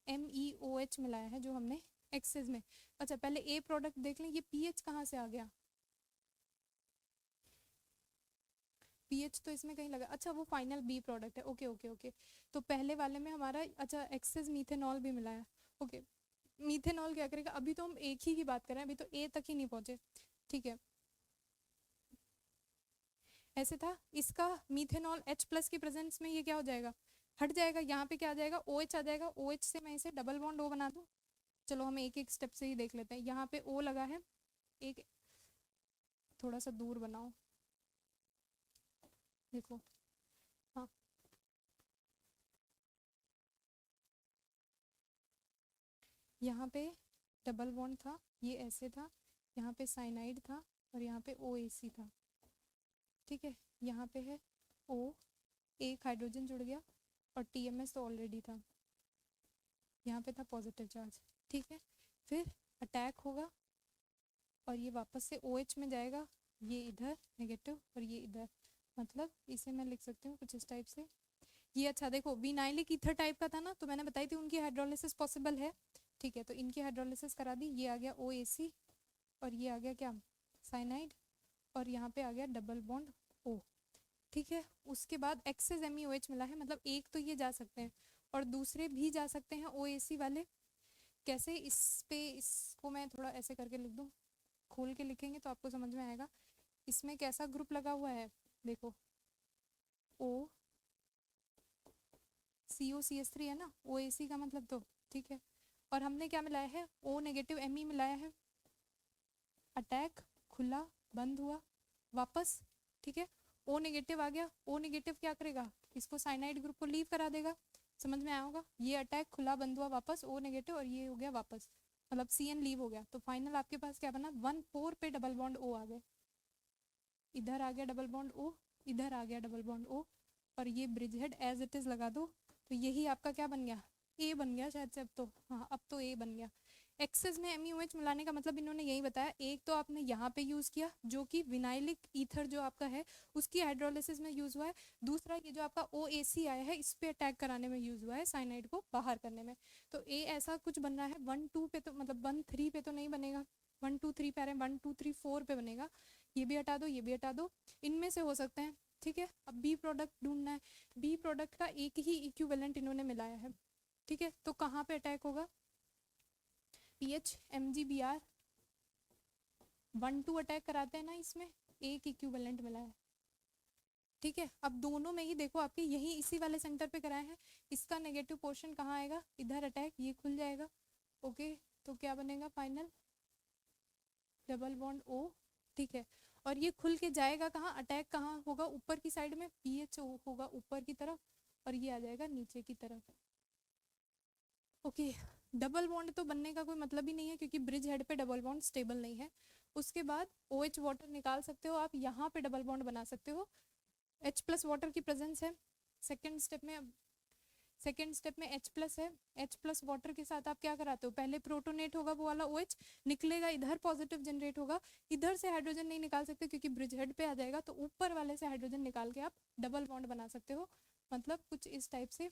Speaker 1: MEOH मिलाया है जो हमने एक्सेस में। अच्छा पहले A प्रोडक्ट देख लें, ये pH कहाँ से आ गया, pH तो इसमें कहीं लगा, अच्छा वो फाइनल B प्रोडक्ट है, ओके ओके ओके। तो पहले वाले में हमारा अच्छा एक्सेस मीथेनॉल भी मिला है, ओके। मीथेनॉल क्या करेगा, अभी तो हम एक ही की बात कर रहे हैं, अभी तो A तक ही नहीं पहुंचे, ठीक है। ऐसे था इसका मीथेनॉल H+ की प्रेजेंस में ये क्या हो जाएगा, हट जाएगा, यहाँ पे क्या आ जाएगा, OH आ जाएगा, OH से मैं इसे डबल बॉन्ड O बना दूँ, चलो हम एक एक स्टेप से ही देख लेते हैं। यहाँ पे O लगा है, एक थोड़ा सा दूर बनाओ, देखो, हाँ, यहाँ पे डबल बॉन्ड था, ये ऐसे था, यहाँ पे साइनाइड था और यहाँ पे OAC था, ठीक है। यहाँ पे है O, एक हाइड्रोजन जुड़ गया और TMS तो ऑलरेडी था, यहाँ पे था पॉजिटिव चार्ज, ठीक है। फिर अटैक होगा और ये वापस से OH में जाएगा, ये इधर नेगेटिव और ये इधर, मतलब इसे मैं लिख सकती हूँ कुछ इस टाइप से। ये अच्छा देखो विनाइलिक ईथर टाइप का था ना, तो मैंने बताई थी उनकी हाइड्रोलिसिस पॉसिबल है, ठीक है। तो इनकी हाइड्रोलिसिस करा दी, ये आ गया OAC और ये आ गया क्या, साइनाइड, और यहाँ पे आ गया डबल बॉन्ड O, ठीक है। उसके बाद एक्सेस MEOH मिला है, मतलब एक तो ये जा सकते हैं और दूसरे भी जा सकते हैं OAC वाले। कैसे, इस पे इसको मैं थोड़ा ऐसे करके लिख दूँ, खोल के लिखेंगे तो आपको समझ में आएगा। इसमें कैसा ग्रुप लगा हुआ है, देखो O COCH3 है ना, OAC का मतलब, तो ठीक है। और हमने क्या मिलाया है, O नेगेटिव Me मिलाया है, अटैक खुला बंद हुआ वापस, ठीक है। O नेगेटिव आ गया, O नेगेटिव क्या करेगा, इसको साइनाइड ग्रुप को लीव करा देगा, समझ में आया होगा। ये अटैक खुला बंद हुआ वापस O नेगेटिव और ये हो गया वापस, मतलब CN लीव हो गया। तो फाइनल आपके पास क्या बना, 1,4 पे डबल बॉन्ड O आ गए, इधर आ गया डबल बॉन्ड O, इधर आ गया डबल बॉन्ड O, और ये bridgehead as it is लगा दो, तो यही आपका क्या बन गया, A बन गया शायद से, अब तो हाँ, अब तो A बन गया। एक्सेस में MEOH मिलाने का मतलब इन्होंने यही बताया, एक तो आपने यहाँ पे यूज किया जो कि विनाइलिक ईथर जो आपका है उसकी हाइड्रोलिसिस में यूज हुआ है, दूसरा ये जो आपका OAC आया है इस पे अटैक कराने में यूज हुआ है, साइनाइड को बाहर करने में। तो A ऐसा कुछ बन रहा है, 1-2 पे तो मतलब 1-3 पे तो नहीं बनेगा, 1-2-3 पे आ रहे हैं, 1-2-3-4 पे बनेगा, ये भी हटा दो, ये भी हटा दो, इनमें से हो सकते हैं, ठीक है। अब B प्रोडक्ट ढूंढना है, B प्रोडक्ट का एक ही इक्विवेलेंट इन्होंने मिलाया है, ठीक है। तो कहाँ पे अटैक होगा, PH MgBr 1-2 अटैक कराते हैं ना, इसमें एक इक्विवेलेंट मिला है, ठीक है। अब दोनों में ही देखो आपके यही इसी वाले सेंटर पे कराए हैं, इसका नेगेटिव पोर्शन कहाँ आएगा, इधर अटैक, ये खुल जाएगा, ओके। तो क्या बनेगा फाइनल, डबल बॉन्ड O, ठीक है। और ये खुल के जाएगा कहाँ, अटैक कहाँ होगा, ऊपर की साइड में, PH होगा ऊपर की तरफ और ये आ जाएगा नीचे की तरफ, ओके। डबल बॉन्ड तो बनने का कोई मतलब ही नहीं है क्योंकि ब्रिज हेड पे डबल बॉन्ड स्टेबल नहीं है। उसके बाद OH वाटर निकाल सकते हो आप, यहाँ पे डबल बॉन्ड बना सकते हो, H+ वाटर की प्रेजेंस है सेकेंड स्टेप में। सेकेंड स्टेप में H+ है, H+ वाटर के साथ आप क्या कराते हो, पहले प्रोटोनेट होगा वो वाला OH निकलेगा, इधर पॉजिटिव जनरेट होगा, इधर से हाइड्रोजन नहीं निकाल सकते क्योंकि ब्रिज हेड पे आ जाएगा, तो ऊपर वाले से हाइड्रोजन निकाल के आप डबल बॉन्ड बना सकते हो, मतलब कुछ इस टाइप से।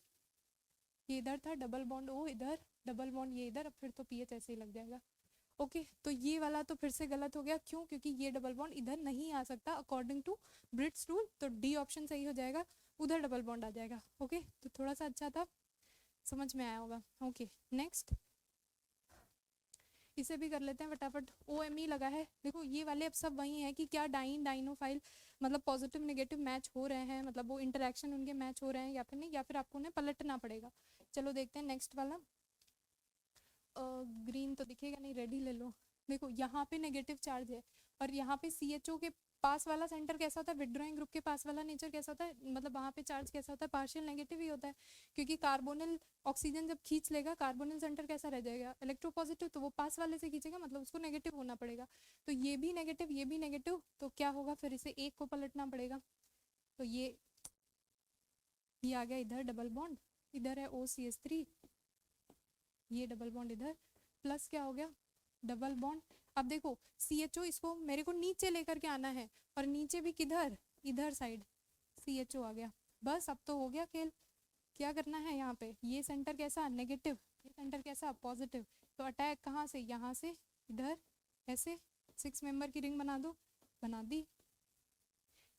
Speaker 1: ये इधर था डबल बॉन्ड O, इधर डबल बॉन्ड ये इधर, अब फिर तो PH ऐसे ही लग जाएगा, ओके। तो ये वाला तो फिर से गलत हो गया, क्यों, क्योंकि ये डबल बॉन्ड इधर नहीं आ सकता अकॉर्डिंग टू ब्रिट्स रूल, तो D ऑप्शन सही हो जाएगा, उधर डबल बॉन्ड आ जाएगा, ओके। तो थोड़ा सा अच्छा था, समझ में आया होगा, ओके। नेक्स्ट इसे भी कर लेते हैं फटाफट, OMe लगा है, देखो ये वाले अब सब वही है कि क्या डाइन डाइनोफाइल मतलब पॉजिटिव नेगेटिव मैच हो रहे हैं, मतलब वो इंटरेक्शन उनके मैच हो रहे हैं या फिर नहीं, या फिर आपको उन्हें पलटना पड़ेगा। चलो देखते हैं नेक्स्ट वाला, ग्रीन तो दिखेगा नहीं, रेड ही ले लो। देखो यहाँ पे नेगेटिव चार्ज है और यहाँ पे CHO के पास वाला सेंटर कैसा होता है, विड्रॉइंग ग्रुप के पास वाला नेचर कैसा होता है, मतलब वहाँ पे चार्ज कैसा होता है, पार्शियल नेगेटिव ही होता है, क्योंकि कार्बोनिल ऑक्सीजन जब खींच लेगा कार्बोनिल सेंटर कैसा रह जाएगा, इलेक्ट्रोपॉजिटिव, तो वो पास वाले से खींचेगा, मतलब उसको नेगेटिव होना पड़ेगा। तो ये भी नेगेटिव, ये भी नेगेटिव, तो क्या होगा फिर इसे एक को पलटना पड़ेगा, तो ये आ गया इधर डबल बॉन्ड, इधर है OCH3, ये डबल बॉन्ड इधर, प्लस क्या हो गया डबल बॉन्ड। अब देखो CHO इसको मेरे को नीचे लेकर के आना है और नीचे भी किधर, इधर साइड CHO आ गया, बस अब तो हो गया खेल। क्या करना है यहाँ पे, ये सेंटर कैसा नेगेटिव, ये सेंटर कैसा पॉजिटिव, तो अटैक कहाँ से, यहाँ से इधर ऐसे 6 मेंबर की रिंग बना दो, बना दी,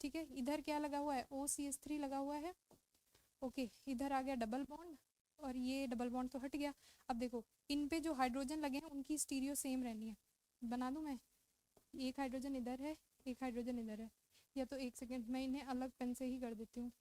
Speaker 1: ठीक है। इधर क्या लगा हुआ है, OCH3 लगा हुआ है, ओके। इधर आ गया डबल बॉन्ड और ये डबल बॉन्ड तो हट गया। अब देखो इन पे जो हाइड्रोजन लगे हैं उनकी स्टीरियो सेम रहनी है, बना दूं मैं, एक हाइड्रोजन इधर है, एक हाइड्रोजन इधर है, या तो एक सेकेंड मैं इन्हें अलग पेन से ही कर देती हूँ,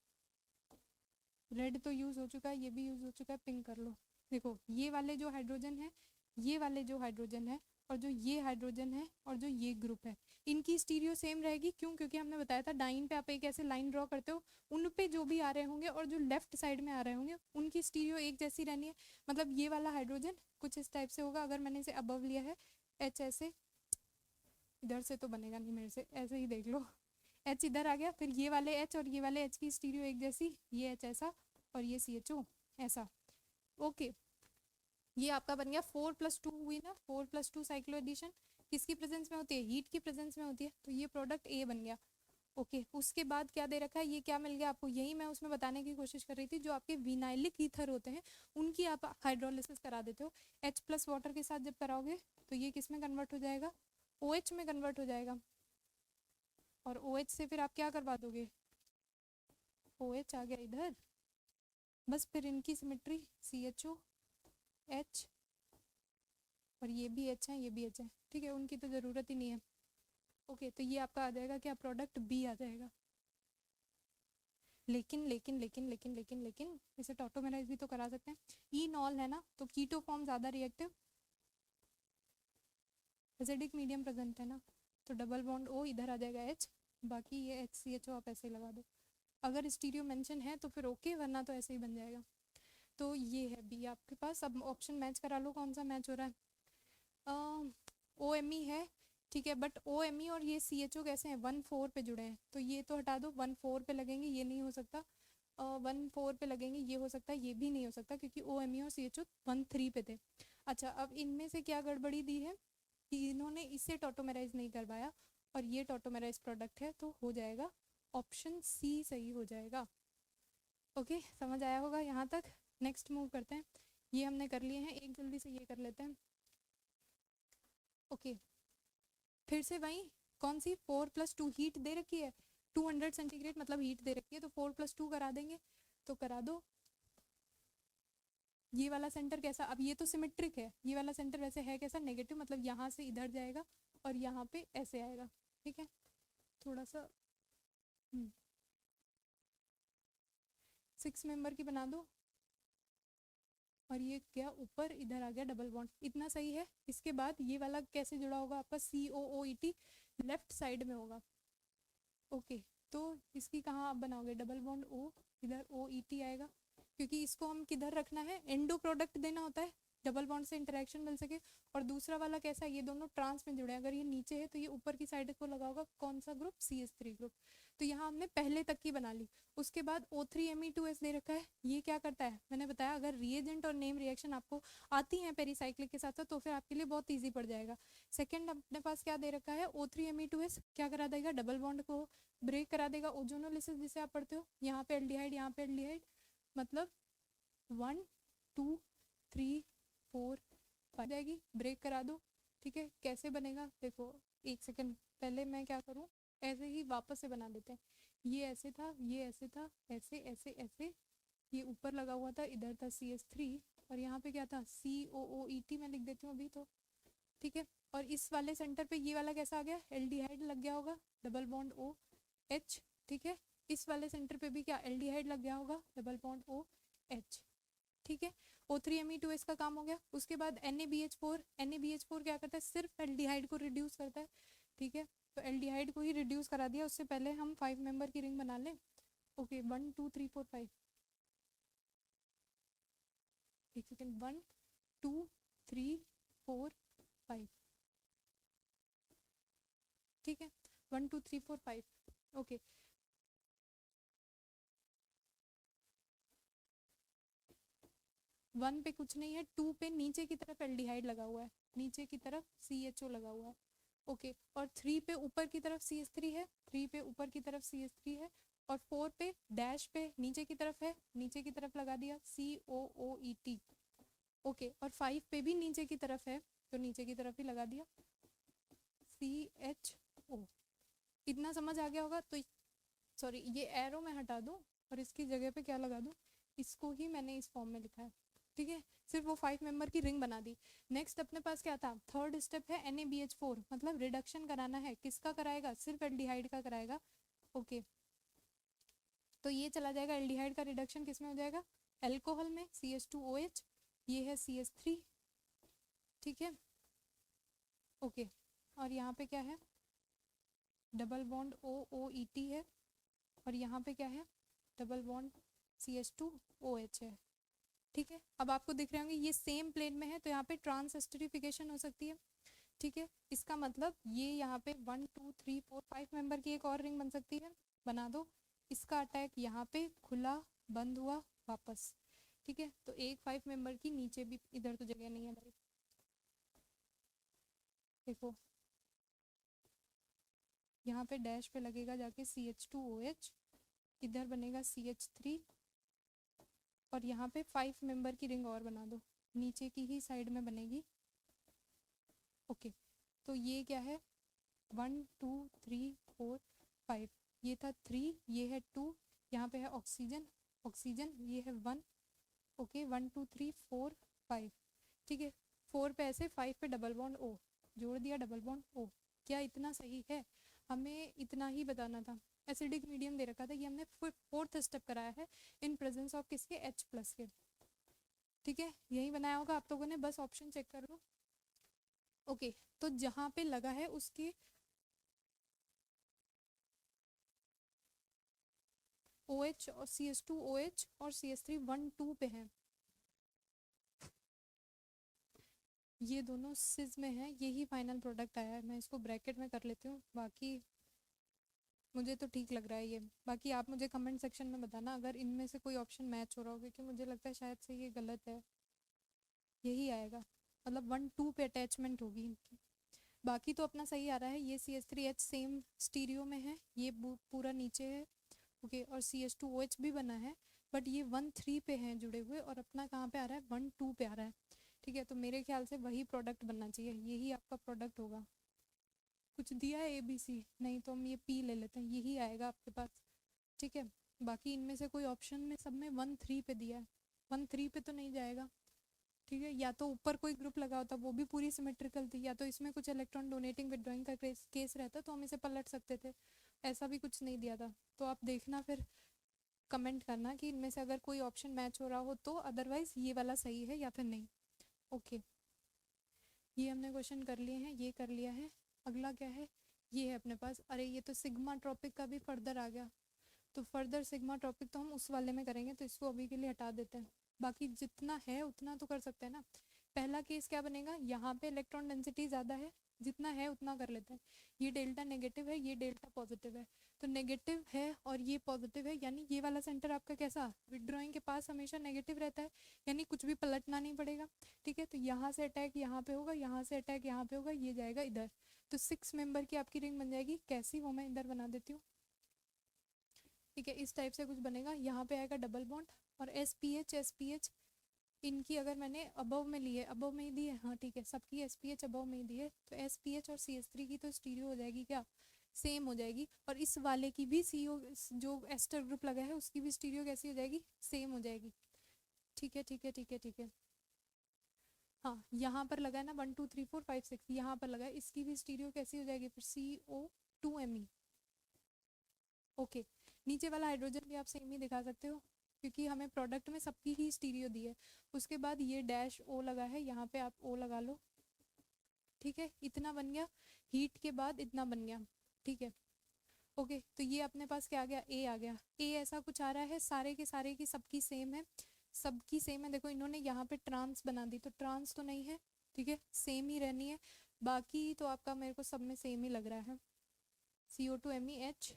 Speaker 1: रेड तो यूज़ हो चुका है, ये भी यूज़ हो चुका है, पिंक कर लो। देखो ये वाले जो हाइड्रोजन है ये वाले जो हाइड्रोजन है और जो ये हाइड्रोजन है और जो ये ग्रुप है, इनकी स्टीरियो सेम रहेगी। क्यों? क्योंकि हमने बताया था डाइन पे आप एक ऐसे लाइन ड्रॉ करते हो, उन पे जो भी आ रहे होंगे और जो लेफ्ट साइड में आ रहे होंगे उनकी स्टीरियो एक जैसी रहनी है। मतलब ये वाला हाइड्रोजन कुछ इस टाइप से होगा। अगर मैंने इसे अबव लिया है एच, ऐसे इधर से तो बनेगा नहीं मेरे से, ऐसे ही देख लो, एच इधर आ गया, फिर ये वाले एच और ये वाले एच की स्टीरियो एक जैसी, ये एच ऐसा और ये CHO ऐसा। ओके, ये आपका बन गया 4+2 हुई ना, 4+2 साइक्लो एडिशन किसकी प्रेजेंस में होती है? हीट की प्रेजेंस में होती है। तो ये प्रोडक्ट ए बन गया। ओके, उसके बाद क्या दे रखा है, ये क्या मिल गया आपको? यही मैं उसमें बताने की कोशिश कर रही थी, जो आपके विनाइलिक ईथर होते हैं उनकी आप हाइड्रोलिसिस करा देते हो। H+ वाटर के साथ जब कराओगे तो ये किस में कन्वर्ट हो जाएगा? OH में कन्वर्ट हो जाएगा। और OH से फिर आप क्या करवा दोगे? OH आ गया इधर, बस फिर इनकी सिमेट्री CHO H, और ये भी H है, ये भी H है, ठीक है, उनकी तो ज़रूरत ही नहीं है। ओके, तो ये आपका आ जाएगा क्या? प्रोडक्ट B आ जाएगा। लेकिन लेकिन लेकिन लेकिन लेकिन लेकिन इसे टॉटोमेराइज भी तो करा सकते हैं। इनॉल है ना, तो कीटो फॉर्म ज़्यादा रिएक्टिव, एसिडिक मीडियम प्रेजेंट है ना, तो डबल बॉन्ड O इधर आ जाएगा H, बाकी ये HCHO आप ऐसे ही लगा दो। अगर स्टीरियो मेंशन है तो फिर ओके, वरना तो ऐसे ही बन जाएगा। तो ये है B आपके पास। अब ऑप्शन मैच करा लो, कौन सा मैच हो रहा है? OMe है, ठीक है, बट OMe और ये CHO कैसे हैं? 1,4 पे जुड़े हैं, तो ये तो हटा दो, 1,4 पे लगेंगे, ये नहीं हो सकता। 1,4 पे लगेंगे, ये हो सकता है, ये भी नहीं हो सकता, क्योंकि OMe और CHO 1,3 पे थे। अच्छा, अब इनमें से क्या गड़बड़ी दी है कि इन्होंने इसे टॉटोमेराइज नहीं करवाया और ये टॉटोमेराइज प्रोडक्ट है, तो हो जाएगा ऑप्शन C सही हो जाएगा। ओके, समझ आया होगा यहाँ तक? नेक्स्ट मूव करते हैं। ये हमने कर लिए हैं, एक जल्दी से ये कर लेते हैं। ओके, फिर से वही, कौन सी? 4+2 हीट दे रखी है, 200 सेंटीग्रेड मतलब हीट दे रखी है, तो 4+2 करा देंगे, तो करा दो। ये वाला सेंटर कैसा? अब ये तो सिमेट्रिक है, ये वाला सेंटर वैसे है कैसा? नेगेटिव, मतलब यहाँ से इधर जाएगा और यहाँ पे ऐसे आएगा, ठीक है, थोड़ा सा 6 मेंबर की बना दो। और ये क्या ऊपर इधर आ गया डबल बॉन्ड, इतना सही है। इसके बाद ये वाला कैसे जुड़ा होगा आपका? COOET लेफ्ट साइड में होगा। ओके, तो इसकी कहाँ आप बनाओगे? डबल बॉन्ड O, इधर OET आएगा, क्योंकि इसको हम किधर रखना है? एंडो प्रोडक्ट देना होता है, डबल बॉन्ड से इंटरेक्शन मिल सके। और दूसरा वाला कैसा? ये दोनों ट्रांस में जुड़े हैं, अगर ये नीचे है तो ये ऊपर की साइड को लगा होगा कौन सा ग्रुप? CH3 group. तो यहाँ हमने पहले तक की बना ली। उसके बाद O3Me2S दे रखा है, ये क्या करता है? मैंने बताया, अगर रिएजेंट और नेम रिएक्शन आपको आती हैं पेरीसाइक्लिक के साथ साथ, तो फिर आपके लिए बहुत ईजी पड़ जाएगा। सेकेंड अपने पास क्या दे रखा है? O3Me2S क्या करा देगा? डबल बॉन्ड को ब्रेक करा देगा, ओजोनोलिसिस जिसे आप पढ़ते हो। यहाँ पे एल्डिहाइड, यहाँ पे एल्डिहाइड, मतलब 1 2 3 4 5 जाएगी, ब्रेक करा दो, ठीक है। कैसे बनेगा देखो, एक सेकंड पहले मैं क्या करूँ, ऐसे ही वापस से बना देते हैं। ये ऐसे था, ये ऐसे था, ऐसे ऐसे ऐसे, ये ऊपर लगा हुआ था, इधर था CH3 और यहाँ पे क्या था? COOET मैं लिख देती हूँ अभी तो, ठीक है। और इस वाले सेंटर पे ये वाला कैसा आ गया? एल्डिहाइड लग गया होगा, डबल बॉन्ड OH, ठीक है। इस वाले सेंटर पे भी क्या? एल्डिहाइड लग गया होगा, डबल बॉन्ड OH, ठीक है। O3Me2S का काम हो गया। उसके बाद NaBH4, NaBH4 क्या करता है? सिर्फ एल्डिहाइड को रिड्यूस करता है, ठीक है। तो एल्डिहाइड को ही रिड्यूस करा दिया। उससे पहले हम 5 मेंबर की रिंग बना लें। ओके, 1 2 3 4 5, एक सेकेंड, 1 2 3 4 5, ठीक है, 1 2 3 4 5, ओके। वन पे कुछ नहीं है, 2 पे नीचे की तरफ एल्डिहाइड लगा हुआ है, नीचे की तरफ CHO लगा हुआ है, ओके। और 3 पे ऊपर की तरफ CH3 है, 3 पे ऊपर की तरफ CH3 है। और 4 पे डैश पे नीचे की तरफ है, नीचे की तरफ लगा दिया COOET, ओके। और 5 पे भी नीचे की तरफ है, तो नीचे की तरफ ही लगा दिया CHO। इतना समझ आ गया होगा? तो सॉरी, ये एरो मैं हटा दूं और इसकी जगह पे क्या लगा दूं? इसको ही मैंने इस फॉर्म में लिखा है, ठीक है। सिर्फ वो 5 मेंबर की रिंग बना दी। नेक्स्ट अपने पास क्या था? थर्ड स्टेप है NaBH4, मतलब रिडक्शन कराना है। किसका कराएगा? सिर्फ एल्डिहाइड का कराएगा, ओके। तो ये चला जाएगा, एल्डिहाइड का रिडक्शन किस में हो जाएगा? एल्कोहल में, CH2OH, ये है CH3, ठीक है, ओके। और यहाँ पे क्या है, डबल बॉन्ड OOET है, और यहाँ पे क्या है, डबल बॉन्ड CH2OH है। ठीक है, अब आपको दिख रहे होंगे ये सेम प्लेन में है, तो यहाँ पे ट्रांस एस्टरिफिकेशन हो सकती है। ठीक है, इसका मतलब ये यहाँ पे 1 2 3 4 5 मेंबर की एक और रिंग बन सकती है, बना दो। इसका अटैक यहाँ पे खुला बंद हुआ वापस। ठीक है, तो एक 5 मेंबर की नीचे भी, इधर तो जगह नहीं है भाई, देखो यहाँ पे डैश पे लगेगा जाके CH2OH, इधर बनेगा CH3, और यहाँ पे 5 मेंबर की रिंग और बना दो, नीचे की ही साइड में बनेगी। ओके, तो ये क्या है, 1 2 3 4 5, ये था 3, ये है 2, यहाँ पे है ऑक्सीजन, ऑक्सीजन ये है 1। ओके, 1 2 3 4 5। ठीक है, 4 पे ऐसे, 5 पे डबल बॉन्ड O जोड़ दिया, डबल बॉन्ड O। क्या इतना सही है? हमें इतना ही बताना था। एसिडिक मीडियम दे रखा था, ये हमने 4th स्टेप कराया है इन प्रेजेंस ऑफ किसके, H+ के। ठीक है, यही बनाया होगा आप लोगों ने, बस ऑप्शन चेक कर लो। ओके, तो जहाँ पे लगा है उसके OH और CH2OH और CH3 1 2 पे है, ये दोनों सिज में है, यही फाइनल प्रोडक्ट आया है। मैं इसको ब्रैकेट में कर लेती हूँ, बाकी मुझे तो ठीक लग रहा है ये। बाकी आप मुझे कमेंट सेक्शन में बताना अगर इनमें से कोई ऑप्शन मैच हो रहा हो, क्योंकि मुझे लगता है शायद से ये गलत है, यही आएगा, मतलब 1 2 पे अटैचमेंट होगी इनकी। बाकी तो अपना सही आ रहा है, ये CH3H सेम स्टीरियो में है, ये पूरा नीचे है। ओके, और CH2OH भी बना है, बट ये 1 3 पे हैं जुड़े हुए, और अपना कहाँ पे आ रहा है, 1 2 पे आ रहा है। ठीक है, तो मेरे ख्याल से वही प्रोडक्ट बनना चाहिए, यही आपका प्रोडक्ट होगा। कुछ दिया है ABC? नहीं, तो हम ये P ले लेते हैं, यही आएगा आपके पास। ठीक है, बाकी इनमें से कोई ऑप्शन में सब में 1 3 पे दिया है, 1 3 पे तो नहीं जाएगा। ठीक है, या तो ऊपर कोई ग्रुप लगा होता, वो भी पूरी सिमेट्रिकल थी, या तो इसमें कुछ इलेक्ट्रॉन डोनेटिंग विदड्रॉइंग का केस रहता, तो हम इसे पलट सकते थे। ऐसा भी कुछ नहीं दिया था, तो आप देखना फिर कमेंट करना कि इनमें से अगर कोई ऑप्शन मैच हो रहा हो तो, अदरवाइज ये वाला सही है या फिर नहीं। ओके, ये हमने क्वेश्चन कर लिए हैं, ये कर लिया है। अगला क्या है, ये है अपने पास, अरे ये तो सिग्मा ट्रॉपिक का भी फर्दर आ गया, तो फर्दर सिग्मा टॉपिक तो हम उस वाले में करेंगे, तो इसको अभी के लिए हटा देते हैं। बाकी जितना है उतना तो कर सकते हैं ना। पहला केस क्या बनेगा, यहाँ पे इलेक्ट्रॉन डेंसिटी ज़्यादा है, जितना है उतना कर लेते हैं। ये डेल्टा नेगेटिव है, ये डेल्टा पॉजिटिव है, तो नेगेटिव है और ये पॉजिटिव है, यानी ये वाला सेंटर आपका कैसा, विड्रॉइंग के पास हमेशा नेगेटिव रहता है, यानी कुछ भी पलटना नहीं पड़ेगा। ठीक है, तो यहाँ से अटैक यहाँ पे होगा, यहाँ से अटैक यहाँ पे होगा, ये जाएगा इधर, तो 6 मेंबर की आपकी रिंग बन जाएगी। कैसी, वो मैं इधर बना देती हूँ। ठीक है, इस टाइप से कुछ बनेगा, यहाँ पे आएगा डबल बॉन्ड, और SPH इनकी अगर मैंने अबव में ली है, अबव में ही दी है, हाँ ठीक है, सबकी SPH अबव में ही दी है, तो SPH और CH3 की तो स्टीरियो हो जाएगी, क्या सेम हो जाएगी, और इस वाले की भी CO जो एस्टर ग्रुप लगा है उसकी भी स्टीरियो कैसी हो जाएगी, सेम हो जाएगी। ठीक है, ठीक है, ठीक है, ठीक है, हाँ यहाँ पर लगा है ना 1 2 3 4 5 6, यहाँ पर लगा है, इसकी भी स्टीरियो कैसी हो जाएगी फिर, CO2Me। ओके, नीचे वाला हाइड्रोजन भी आप सेम ही दिखा सकते हो, क्योंकि हमें प्रोडक्ट में सबकी ही स्टीरियो दी है। उसके बाद ये डैश O लगा है, यहाँ पे आप O लगा लो। ठीक है, इतना बन गया, हीट के बाद इतना बन गया। ठीक है, ओके, तो ये अपने पास क्या आ गया, A आ गया। A ऐसा कुछ आ रहा है, सारे के सारे की सबकी सेम है, सबकी सेम है। देखो इन्होंने यहाँ पे ट्रांस बना दी, तो ट्रांस तो नहीं है, ठीक है, सेम ही रहनी है। बाकी तो आपका मेरे को सब में सेम ही लग रहा है। CO2MEH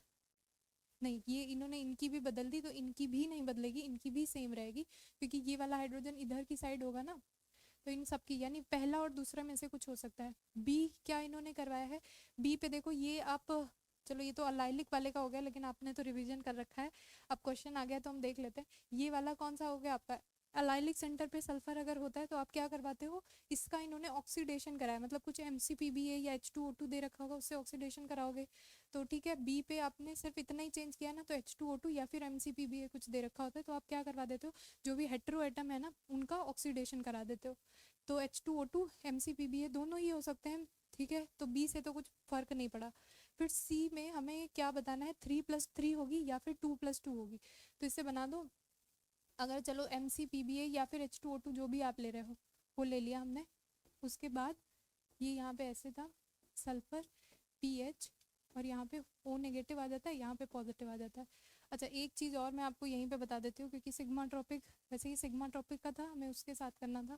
Speaker 1: नहीं, ये इन्होंने इनकी भी बदल दी, तो इनकी भी नहीं बदलेगी, इनकी भी सेम रहेगी, क्योंकि ये वाला हाइड्रोजन इधर की साइड होगा ना, तो इन सबकी, यानी पहला और दूसरा में से कुछ हो सकता है। बी क्या इन्होंने करवाया है, बी पे देखो ये आप, चलो ये तो अलाइलिक वाले का हो गया, लेकिन आपने तो रिवीजन कर रखा है, अब क्वेश्चन आ गया तो हम देख लेते हैं। ये वाला कौन सा हो गया आपका, अलाइलिक सेंटर पे सल्फर अगर होता है तो आप क्या करवाते हो, इसका इन्होंने ऑक्सीडेशन कराया, मतलब कुछ MCPBA या H2O2 दे रखा होगा, उससे ऑक्सीडेशन कराओगे। तो ठीक है, बी पे आपने सिर्फ इतना ही चेंज किया ना, तो H2O2 या फिर MCPBA कुछ दे रखा होता है, तो आप क्या करवा देते हो, जो भी हेटेरो एटम है ना उनका ऑक्सीडेशन करा देते हो। तो H2O2 MCPBA दोनों ही हो सकते हैं। ठीक है, तो बी से तो कुछ फर्क नहीं पड़ा। फिर सी में हमें क्या बताना है, 3+3 होगी या फिर 2+2 होगी, तो इससे बना दो। अगर चलो MCPBA या फिर H2O2 जो भी आप ले रहे हो वो ले लिया हमने, उसके बाद ये यहाँ पे ऐसे था सल्फर पीएच, और यहाँ पे O नेगेटिव आ जाता है, यहाँ पे पॉजिटिव आ जाता है। अच्छा एक चीज़ और मैं आपको यहीं पे बता देती हूँ, क्योंकि सिग्मा ट्रॉपिक वैसे ही सिग्मा ट्रॉपिक का था, हमें उसके साथ करना था,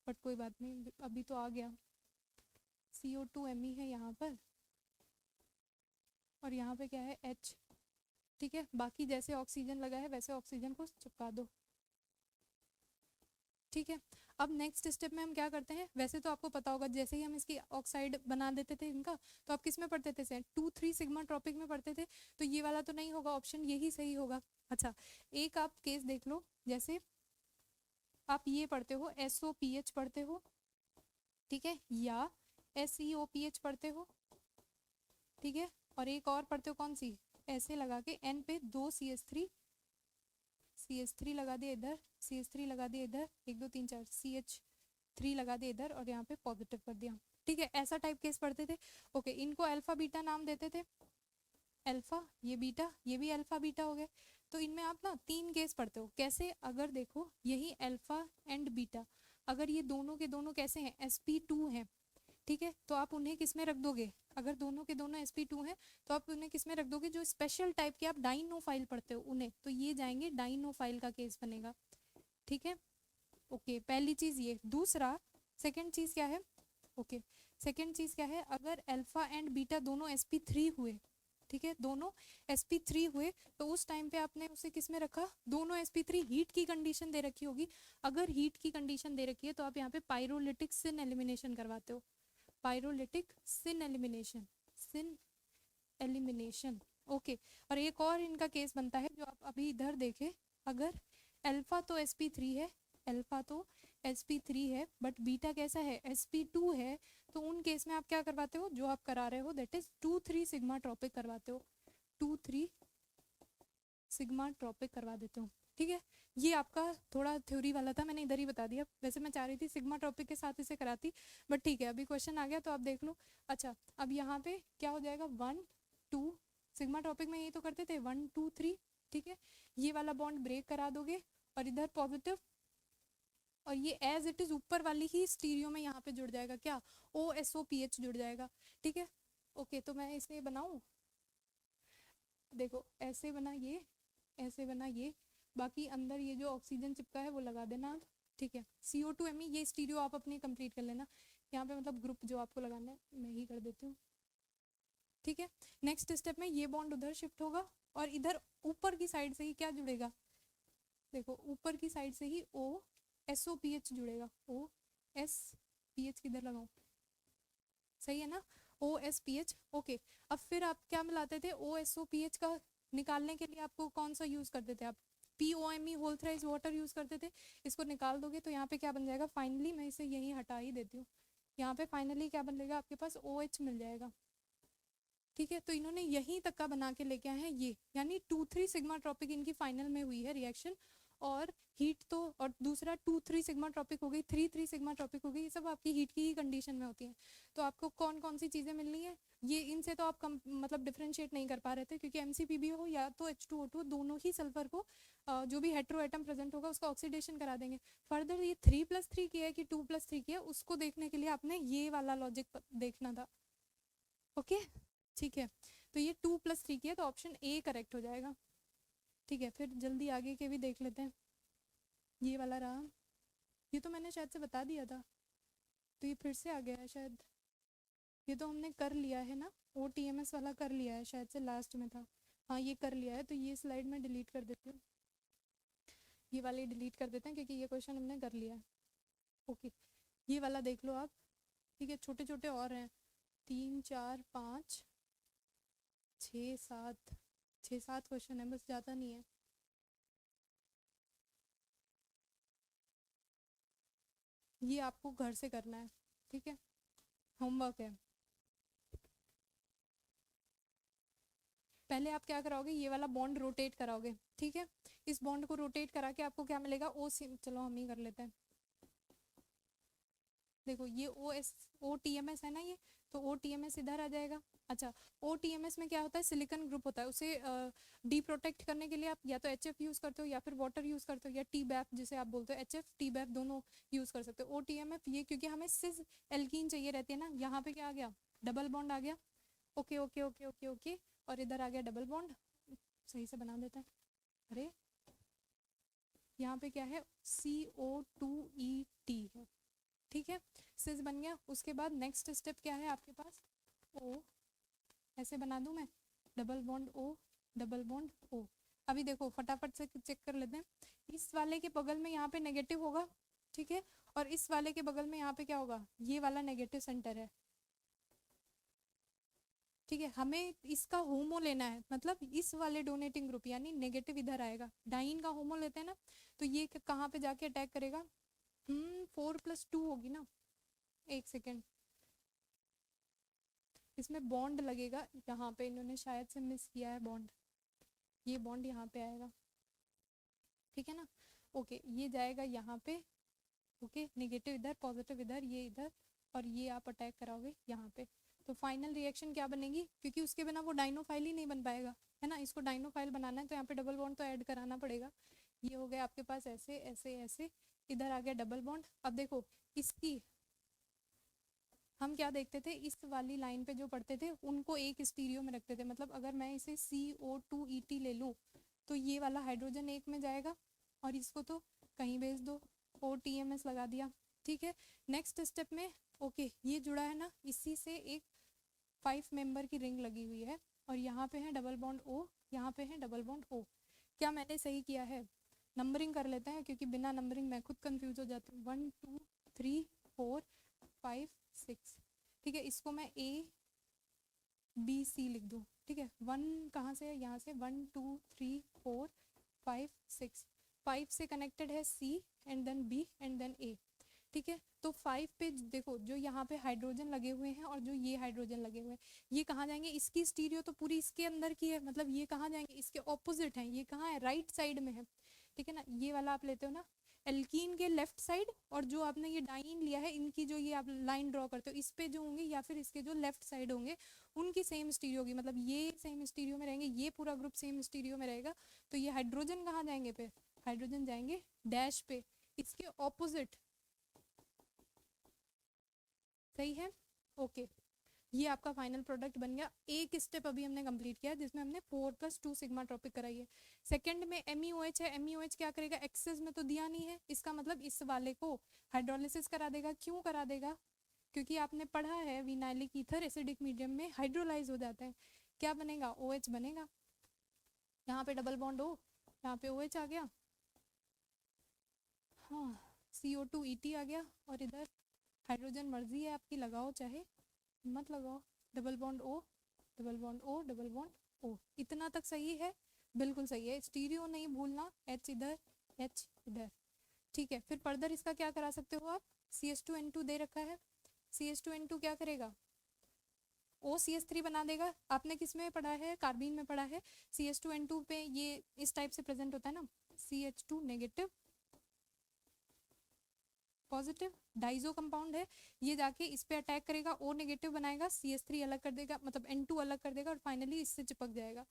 Speaker 1: बट कोई बात नहीं, अभी तो आ गया। CO2Me है यहाँ पर, और यहाँ पे क्या है H, ठीक है। बाकी जैसे ऑक्सीजन लगा है वैसे ऑक्सीजन को चिपका दो, ठीक है। अब नेक्स्ट स्टेप में हम क्या करते हैं, वैसे तो आपको पता होगा जैसे ही हम इसकी ऑक्साइड बना देते थे इनका, तो आप किस में पढ़ते थे, 2-3 सिग्मा ट्रॉपिक में पढ़ते थे, तो ये वाला तो नहीं होगा, ऑप्शन यही सही होगा। अच्छा एक आप केस देख लो, जैसे आप ये पढ़ते हो SOPH पढ़ते हो, ठीक है, या SeOPH पढ़ते हो, ठीक है, और एक और पढ़ते हो कौन सी, ऐसे लगा के N पे 2 CH3 लगा दिया इधर, CH3 लगा दिया इधर, 1 2 3 4 CH3 लगा दिया इधर, और यहाँ पे पॉजिटिव कर दिया, ठीक है। ऐसा टाइप केस पढ़ते थे। ओके इनको अल्फा बीटा नाम देते थे, अल्फा ये बीटा, ये भी अल्फा बीटा हो गए। तो इनमें आप ना 3 केस पढ़ते हो, कैसे, अगर देखो यही अल्फा एंड बीटा, अगर ये दोनों के दोनों कैसे हैं, sp2 हैं, ठीक है, तो आप उन्हें किस में रख दोगे, अगर दोनों के दोनों sp2 हैं तो आप उन्हें किस में रख दोगे, जो स्पेशल टाइप के आप डाइनोफाइल पढ़ते हो उन्हें, तो ये जाएंगे डाइनोफाइल का केस बनेगा, ठीक है। ओके पहली चीज ये, दूसरा सेकंड चीज क्या है, ओके सेकंड चीज क्या है, अगर अल्फा एंड बीटा दोनों sp3 हुए, ठीक है, दोनों sp3 हुए, तो उस टाइम पे आपने उसे किस में रखा, दोनों sp3 हीट की कंडीशन दे रखी होगी, अगर हीट की कंडीशन दे रखी है तो आप यहाँ पे पायरोलिटिक सिन एलिमिनेशन करवाते हो, पायरोलिटिक सिन एलिमिनेशन, ओके। और एक और इनका केस बनता है जो आप अभी इधर देखें, अगर अल्फा तो sp3 है, अल्फा तो sp3 है, बट बीटा कैसा है, sp2 है, तो उन केस में आप क्या करवाते हो, जो आप करा रहे हो दैट इज 2-3 सिग्मा ट्रॉपिक करवाते हो, 2-3 सिग्मा ट्रॉपिक करवा देते हो, ठीक है। ये आपका थोड़ा थ्योरी वाला था, मैंने इधर ही बता दिया, वैसे मैं चाह रही थी सिग्मा ट्रॉपिक के साथ इसे कराती, बट ठीक है अभी क्वेश्चन आ गया तो आप देख लो। अच्छा अब यहाँ पे क्या हो जाएगा, 1-2 सिग्मा ट्रॉपिक में ये तो करते थे 1-2-3, ठीक है, ये वाला बॉन्ड ब्रेक करा दोगे, और इधर पॉजिटिव, और ये एज इट इज ऊपर वाली ही स्टीरियो में यहाँ पे जुड़ जाएगा, क्या OSOPH जुड़ जाएगा, ठीक है। ओके तो मैं इसे बनाऊं, देखो ऐसे बना ये, ऐसे बना ये, बाकी अंदर ये जो ऑक्सीजन चिपका है वो लगा देना आप, ठीक है। CO2Me ये स्टीरियो आप अपनी कंप्लीट कर लेना, यहाँ पे मतलब ग्रुप जो आपको लगाना है मैं ही कर देती हूँ, ठीक है। नेक्स्ट स्टेप में ये बॉन्ड उधर शिफ्ट होगा, और इधर ऊपर की साइड से ही क्या जुड़ेगा, देखो ऊपर की साइड से ही OSOPH जुड़ेगा, OSPH किधर लगाऊं, सही है ना, OSPH, ओके। अब फिर आप क्या मिलाते थे, OSOPH का निकालने के लिए आपको कौन सा यूज करते थे आप, POME whole thrice water use करते थे, इसको निकाल दोगे तो यहाँ पे क्या बन जाएगा, फाइनली मैं इसे यहीं हटा ही देती हूँ, यहाँ पे फाइनली क्या बनेगा आपके पास, OH मिल जाएगा, ठीक है। तो इन्होंने यहीं तक का बना के लेके आए हैं ये, यानी 2-3 सिग्मा ट्रॉपिक इनकी फाइनल में हुई है रिएक्शन, और हीट तो, और दूसरा 2-3 सिग्मा ट्रॉपिक हो गई, 3-3 सिग्मा ट्रॉपिक हो गई, ये सब आपकी हीट की ही कंडीशन में होती है। तो आपको कौन कौन सी चीज़ें मिलनी है, ये इनसे तो आप मतलब डिफ्रेंशिएट नहीं कर पा रहे थे, क्योंकि MCPB हो या तो H2O2 दोनों ही सल्फर को जो भी हेट्रो एटम प्रेजेंट होगा उसका ऑक्सीडेशन करा देंगे। फर्दर ये 3+3 किया है कि 2+3 किया है, उसको देखने के लिए आपने ये वाला लॉजिक देखना था, ओके ठीक है। तो ये 2+3 किया, तो ऑप्शन A करेक्ट हो जाएगा, ठीक है। फिर जल्दी आगे के भी देख लेते हैं, ये वाला रहा, ये तो मैंने शायद से बता दिया था, तो ये फिर से आ गया है शायद, ये तो हमने कर लिया है ना, OTMS वाला कर लिया है, शायद से लास्ट में था, हाँ ये कर लिया है, तो ये स्लाइड में डिलीट कर देती हूँ, ये वाले डिलीट कर देते हैं क्योंकि ये क्वेश्चन हमने कर लिया है, ओके। ये वाला देख लो आप, ठीक है, छोटे छोटे और हैं, 3 4 5 6 7, 6-7 क्वेश्चन है, बस ज़्यादा नहीं है। ये आपको घर से करना है, ठीक है, होमवर्क है। पहले आप क्या कराओगे, ये वाला बॉन्ड रोटेट कराओगे, ठीक है। इस बॉन्ड को रोटेट करा के आपको क्या मिलेगा, चलो हम ही कर लेते हैं, देखो ये OTMS है ना ये, तो OTMS इधर आ जाएगा। अच्छा, OTMS में क्या होता है, सिलिकॉन ग्रुप होता है, उसे डी प्रोटेक्ट करने के लिए आप या तो HF यूज करते हो या फिर वाटर यूज करते हो या TBAF जिसे आप बोलते हो, HF TBAF दोनों यूज कर सकते हो। OTMF ये क्योंकि हमें सिस एल्कीन चाहिए रहती है ना, यहाँ पे क्या आ गया, डबल बॉन्ड आ गया। Okay okay okay okay okay, और इधर आ गया डबल बॉन्ड, सही से बना देते हैं। अरे यहाँ पे क्या है, CO2ET है, ठीक है, सिस बन गया। उसके बाद नेक्स्ट स्टेप क्या है आपके पास, O, ऐसे बना दूं मैं, double bond O, double bond O। अभी देखो फटाफट से चेक कर लेते हैं, इस वाले के बगल में यहाँ पे नेगेटिव होगा, ठीक है, और इस वाले के बगल में यहाँ पे क्या होगा, ये वाला नेगेटिव सेंटर है, ठीक है। हमें इसका होमो लेना है, मतलब इस वाले डोनेटिंग ग्रुप यानी नेगेटिव इधर आएगा, डाइन का होमो लेते हैं ना, तो ये कहाँ पे जाके अटैक करेगा, 4+2 होगी ना, एक सेकेंड, इसमें बॉन्ड लगेगा, यहाँ पे इन्होंने शायद से मिस किया है बॉन्ड, ये बॉन्ड यहाँ पे आएगा, ठीक है ना। ओके, ये जाएगा यहाँ पे, ओके, नेगेटिव इधर, पॉजिटिव इधर, ये इधर, और ये आप अटैक कराओगे यहाँ पे, तो फाइनल रिएक्शन क्या बनेगी, क्योंकि उसके बिना वो डाइनोफाइल ही नहीं बन पाएगा, है ना, इसको डाइनोफाइल बनाना है तो यहाँ पे डबल बॉन्ड तो ऐड कराना पड़ेगा। ये हो गया आपके पास ऐसे ऐसे ऐसे, इधर आ गया डबल बॉन्ड। अब देखो इसकी, हम क्या देखते थे, इस वाली लाइन पे जो पढ़ते थे उनको एक स्टीरियो में रखते थे, मतलब अगर मैं इसे CO2ET ले लूँ तो ये वाला हाइड्रोजन एक में जाएगा और इसको तो कहीं भेज दो, OTMS लगा दिया, ठीक है। नेक्स्ट स्टेप में ओके, ये जुड़ा है ना, इसी से एक 5 मेंबर की रिंग लगी हुई है और यहाँ पे है डबल बॉन्ड O, यहाँ पे है डबल बॉन्ड O। क्या मैंने सही किया है, नंबरिंग कर लेते हैं क्योंकि बिना नंबरिंग मैं खुद कंफ्यूज हो जाती हूँ। 1 2 3 4 5 6, ठीक है, इसको मैं ABC लिख दूँ, ठीक है। 1 कहाँ से है, यहाँ से 1 2 3 4 5 6, 5 से कनेक्टेड है C and then B and then A, ठीक है। तो 5 पे देखो जो यहाँ पे हाइड्रोजन लगे हुए हैं और जो ये हाइड्रोजन लगे हुए हैं, ये कहाँ जाएंगे, इसकी स्टीरियो तो पूरी इसके अंदर की है, मतलब ये कहाँ जाएंगे, इसके ऑपोजिट है, ये कहाँ है, राइट साइड में है, ठीक है ना। ये वाला आप लेते हो ना एल्कीन के लेफ्ट साइड, और जो आपने ये डाइन लिया है इनकी जो ये आप लाइन ड्रॉ करते हो इस पे जो होंगे या फिर इसके जो लेफ्ट साइड होंगे उनकी सेम स्टीरियो होगी, मतलब ये सेम स्टीरियो में रहेंगे, ये पूरा ग्रुप सेम स्टीरियो में रहेगा। तो ये हाइड्रोजन कहाँ जाएंगे, पे हाइड्रोजन जाएंगे डैश पे, इसके ऑपोजिट, सही है। ओके, ये आपका फाइनल प्रोडक्ट बन गया। एक स्टेप अभी हमने कंप्लीट किया जिसमें हमने 4+2 सिग्मा ट्रॉपिक कराई है। सेकंड में MEOH है, MEOH क्या करेगा, एक्सेस में तो दिया नहीं है, इसका मतलब इस वाले को हाइड्रोलिसिस करा देगा। क्यों करा देगा, क्योंकि आपने पढ़ा है विनाइलिक ईथर एसिडिक मीडियम में हाइड्रोलाइज हो जाता है, क्या बनेगा, OH बनेगा, यहाँ पे डबल बॉन्ड O, यहाँ पे OH आ गया, हाँ CO2ET आ गया, और इधर हाइड्रोजन मर्जी है आपकी, लगाओ चाहे मत लगाओ, double bond O, double bond O, double bond O। इतना तक सही है, बिल्कुल सही है, स्टीरियो नहीं भूलना, H इधर H इधर, ठीक है। फिर फर्दर इसका क्या करा सकते हो आप, CH2N2 दे रखा है, CH2N2 क्या करेगा, OCH3 बना देगा। आपने किस में पढ़ा है, कार्बीन में पढ़ा है, CH2N2 पे ये इस टाइप से प्रेजेंट होता है ना, CH2 negative positive Dizo compound है, ये जाके इस पे अटैक करेगा, O नेगेटिव बनाएगा, CH3 अलग कर देगा, मतलब N2 अलग कर देगा और फाइनली इससे चिपक जाएगा,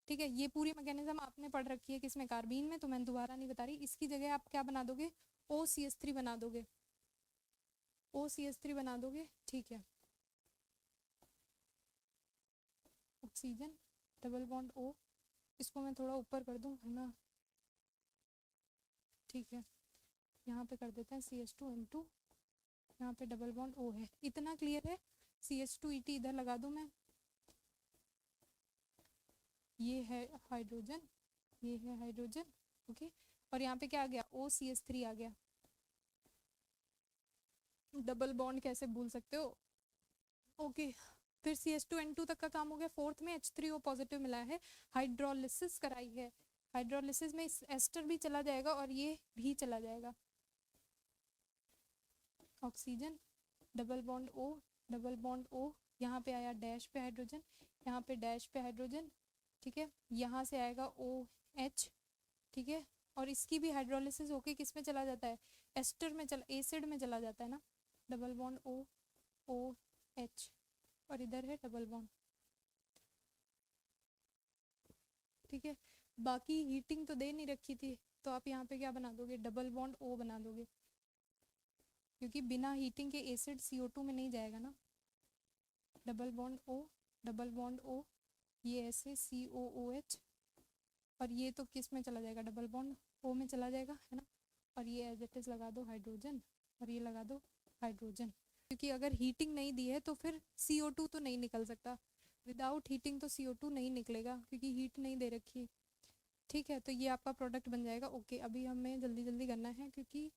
Speaker 1: ठीक है। ये पूरी मैकेनिज्म आपने पढ़ रखी है किसमें, कार्बीन में, तो मैं दोबारा नहीं बता रही। इसकी जगह आप क्या बना दोगे, OCH3 बना दोगे, OCH3 बना दोगे, ठीक है। ऑक्सीजन डबल बॉन्ड O, इसको मैं थोड़ा ऊपर कर दूं, है ना, ठीक है, यहाँ पे कर देते हैं CH2N2, यहाँ पे डबल बॉन्ड O है, इतना क्लियर है। CH2ET इधर लगा दूं मैं, ये है हाइड्रोजन, ये है हाइड्रोजन, ओके, और यहाँ पे क्या आ गया, OCH3 आ गया, डबल बॉन्ड कैसे भूल सकते हो, ओके। फिर CH2N2 तक का काम हो गया। फोर्थ में H3O पॉजिटिव मिला है, हाइड्रोलिसिस कराई है, हाइड्रोलिसिस में इस एस्टर भी चला जाएगा और ये भी चला जाएगा, oxygen double bond O, double bond O, यहाँ पे आया डैश पे हाइड्रोजन, यहाँ पे डैश पे हाइड्रोजन, ठीक है, यहाँ से आएगा OH, ठीक है, और इसकी भी हाइड्रोलिसिस होके किस में चला जाता है, एस्टर में, चला एसिड में चला जाता है ना, double bond O O H, और इधर है डबल बॉन्ड, ठीक है। बाकी हीटिंग तो दे नहीं रखी थी, तो आप यहाँ पे क्या बना दोगे, डबल बॉन्ड ओ बना दोगे, क्योंकि बिना हीटिंग के एसिड CO2 में नहीं जाएगा ना। Double bond O, double bond O, ये ऐसे COOH, और ये तो किस में चला जाएगा, डबल बॉन्ड ओ में चला जाएगा, है ना। और ये एज इट इज लगा दो हाइड्रोजन, और ये लगा दो हाइड्रोजन, क्योंकि अगर हीटिंग नहीं दी है तो फिर CO2 तो नहीं निकल सकता, विदाउट हीटिंग तो CO2 नहीं निकलेगा, क्योंकि हीट नहीं दे रखी, ठीक है। तो ये आपका प्रोडक्ट बन जाएगा। ओके, अभी हमें जल्दी जल्दी करना है, क्योंकि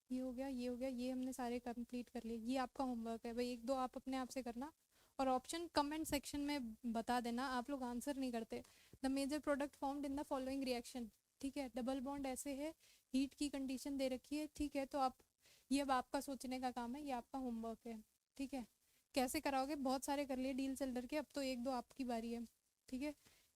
Speaker 1: ये हो गया, ये हो गया, ये हमने सारे कंप्लीट कर लिए। ये आपका होमवर्क है भाई, एक दो आप अपने आप से करना, और ऑप्शन कमेंट सेक्शन में बता देना, आप लोग आंसर नहीं करते। The major product formed in the following reaction, ठीक है। डबल बॉन्ड ऐसे है, हीट की कंडीशन दे रखी है, ठीक है। तो आप, ये अब आपका सोचने का काम है, ये आपका होमवर्क है, ठीक है। कैसे कराओगे, बहुत सारे कर लिए डील सेल्डर के, अब तो एक दो आपकी बारी है, ठीक है।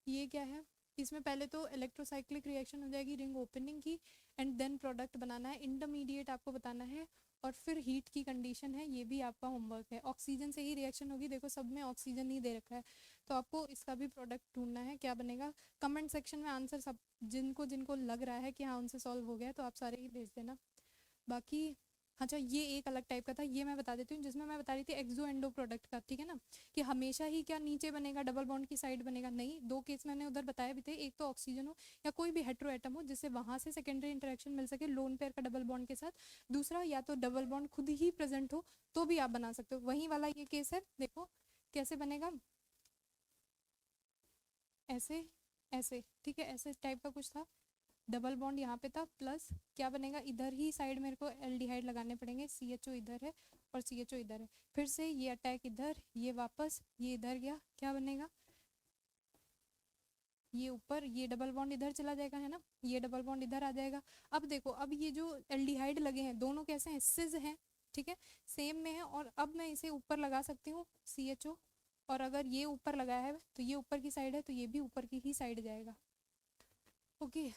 Speaker 1: ये क्या है, इसमें पहले तो इलेक्ट्रोसाइक्लिक रिएक्शन हो जाएगी रिंग ओपनिंग की, एंड देन प्रोडक्ट बनाना है, इंटरमीडिएट आपको बताना है, और फिर हीट की कंडीशन है, ये भी आपका होमवर्क है। ऑक्सीजन से ही रिएक्शन होगी, देखो सब में ऑक्सीजन ही दे रखा है, तो आपको इसका भी प्रोडक्ट ढूंढना है, क्या बनेगा। कमेंट सेक्शन में आंसर सब जिनको जिनको लग रहा है कि हाँ उनसे सॉल्व हो गया, तो आप सारे ही भेज देना। बाकी अच्छा, ये एक अलग टाइप का था, ये मैं बता देती हूँ, जिसमें मैं बता रही थी एक्सो एंडो प्रोडक्ट का, ठीक है ना, कि हमेशा ही क्या नीचे बनेगा, डबल बॉन्ड की साइड बनेगा, नहीं। दो केस मैंने उधर बताए भी थे, एक तो ऑक्सीजन हो या कोई भी हेट्रो एटम हो, जिससे वहां से सेकेंडरी इंटरेक्शन मिल सके लोन पेयर का डबल बॉन्ड के साथ। दूसरा, या तो डबल बॉन्ड खुद ही प्रेजेंट हो, तो भी आप बना सकते हो, वही वाला ये केस है। देखो कैसे बनेगा, ऐसे ऐसे, ठीक है, ऐसे टाइप का कुछ था, डबल बॉन्ड यहाँ पे था, प्लस क्या बनेगा, इधर ही साइड मेरे को एल्डिहाइड लगाने पड़ेंगे, CHO इधर है और CHO इधर है, फिर से ये अटैक इधर, ये वापस, ये इधर गया, क्या बनेगा, ये ऊपर, ये डबल बॉन्ड इधर चला जाएगा, है ना, ये डबल बॉन्ड इधर आ जाएगा। अब देखो, अब ये जो एल्डिहाइड लगे हैं दोनों कैसे हैं, सिज हैं, ठीक है, सेम में है, और अब मैं इसे ऊपर लगा सकती हूँ CHO, और अगर ये ऊपर लगाया है तो ये ऊपर की साइड है, तो ये भी ऊपर की ही साइड जाएगा, ओके।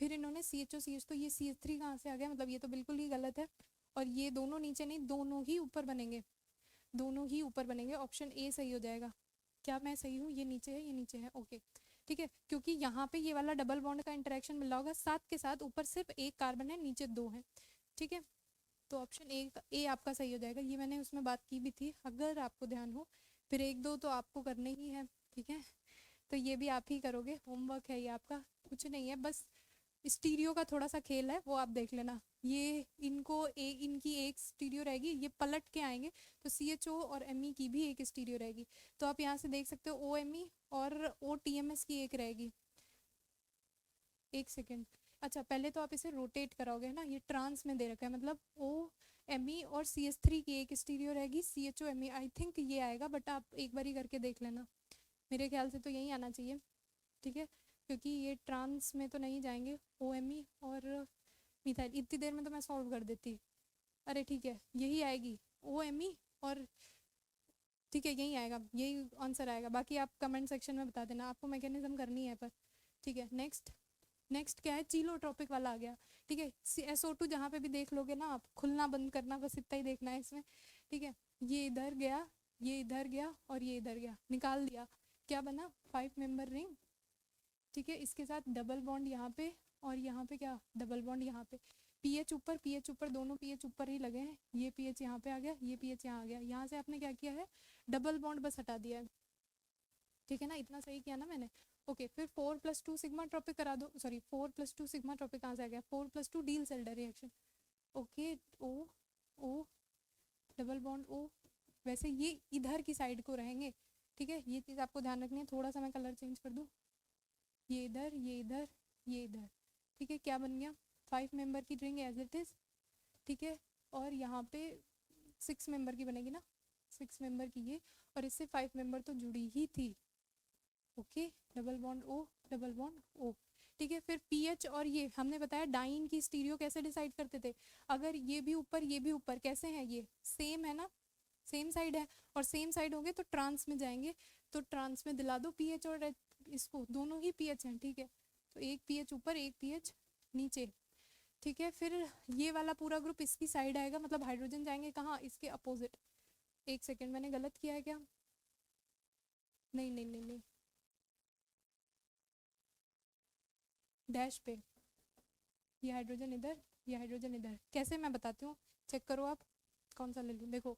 Speaker 1: फिर इन्होंने CHO CH, तो ये CH3 कहाँ से आ गया, मतलब ये तो बिल्कुल ही गलत है, और ये दोनों नीचे नहीं, दोनों ही ऊपर बनेंगे, दोनों ही ऊपर बनेंगे, ऑप्शन ए सही हो जाएगा। क्या मैं सही हूँ, ये नीचे है, ये नीचे है, ओके, ठीक है, क्योंकि यहाँ पे ये वाला डबल बॉन्ड का इंटरेक्शन मिल रहा होगा, साथ के साथ ऊपर सिर्फ एक कार्बन है, नीचे दो है, ठीक है। तो ऑप्शन ए आपका सही हो जाएगा, ये मैंने उसमें बात की भी थी, अगर आपको ध्यान हो। फिर एक दो तो आपको करने ही है, ठीक है, तो ये भी आप ही करोगे, होमवर्क है ये आपका, कुछ नहीं है, बस स्टीरियो का थोड़ा सा खेल है, वो आप देख लेना। ये इनकी एक स्टीरियो रहेगी, ये पलट के आएंगे, तो CHO और ME की भी एक स्टीरियो रहेगी, तो आप यहाँ से देख सकते हो OMe और OTMS की एक रहेगी। एक सेकेंड, अच्छा पहले तो आप इसे रोटेट कराओगे, है ना, ये ट्रांस में दे रखा है, मतलब OMe और CH3 की एक स्टीरियो रहेगी, CHO ME, आई थिंक ये आएगा, बट आप एक बार ही करके देख लेना, मेरे ख्याल से तो यही आना चाहिए, ठीक है, क्योंकि ये ट्रांस में तो नहीं जाएंगे, OMe और मिथाइल, इतनी देर में तो मैं सॉल्व कर देती, अरे ठीक है, यही आएगी, OMe, और ठीक है यही आएगा, यही आंसर आएगा, बाकी आप कमेंट सेक्शन में बता देना, आपको मैकेनिज्म करनी है पर, ठीक है। नेक्स्ट, नेक्स्ट क्या है, चीलोट्रॉपिक वाला आ गया, ठीक है। SO2 जहाँ पे भी देख लोगे ना आप, खुलना बंद करना, बस इतना ही देखना है इसमें, ठीक है। ये इधर गया, ये इधर गया, और ये इधर गया, निकाल दिया, क्या बना, 5 मेंबर रिंग, ठीक है। इसके साथ डबल बॉन्ड यहाँ पे, और यहाँ पे क्या, डबल बॉन्ड यहाँ पे, पीएच ऊपर, दोनों पीएच ऊपर ही लगे हैं, ये पीएच यहाँ पे आ गया, ये पीएच यहाँ आ गया, यहाँ से आपने क्या किया है, डबल बॉन्ड बस हटा दिया है, ठीक है ना, इतना सही किया ना मैंने, ओके। फिर 4+2 सिग्मा ट्रॉपिक करा दो, सॉरी 4+2 सिग्मा ट्रॉपिक कहाँ से आ गया, 4+2 डील सेल्डर रिएक्शन, ओके, ओ ओ डबल बॉन्ड ओ, वैसे ये इधर की साइड को रहेंगे, ठीक है, ये चीज़ आपको ध्यान रखनी है। थोड़ा सा मैं कलर चेंज कर दूँ, ये इधर, ये इधर, ये इधर, ठीक है, क्या बन गया, 5 मेंबर की रिंग एज इट इज, ठीक है। और यहाँ पे 6 मेंबर की बनेगी ना, 6 मेंबर की ये, और इससे 5 मेंबर तो जुड़ी ही थी, okay, double bond O, double bond O, ठीक है। फिर पीएच, और ये हमने बताया डाइन की स्टीरियो कैसे डिसाइड करते थे, अगर ये भी ऊपर ये भी ऊपर, कैसे हैं ये, सेम है ना, सेम साइड है, और सेम साइड होंगे तो ट्रांस में जाएंगे, तो ट्रांस में दिला दो पीएच और इसको, दोनों ही पीएच हैं, ठीक है, तो एक पीएच ऊपर एक पीएच नीचे, ठीक है, फिर ये वाला पूरा ग्रुप इसकी साइड आएगा, मतलब हाइड्रोजन जाएंगे कहाँ, इसके अपोजिट। एक सेकेंड, मैंने गलत किया है क्या? नहीं नहीं नहीं नहीं, डैश पे, ये हाइड्रोजन इधर, ये हाइड्रोजन इधर। कैसे, मैं बताती हूँ, चेक करो आप कौन सा ले लूँ। देखो,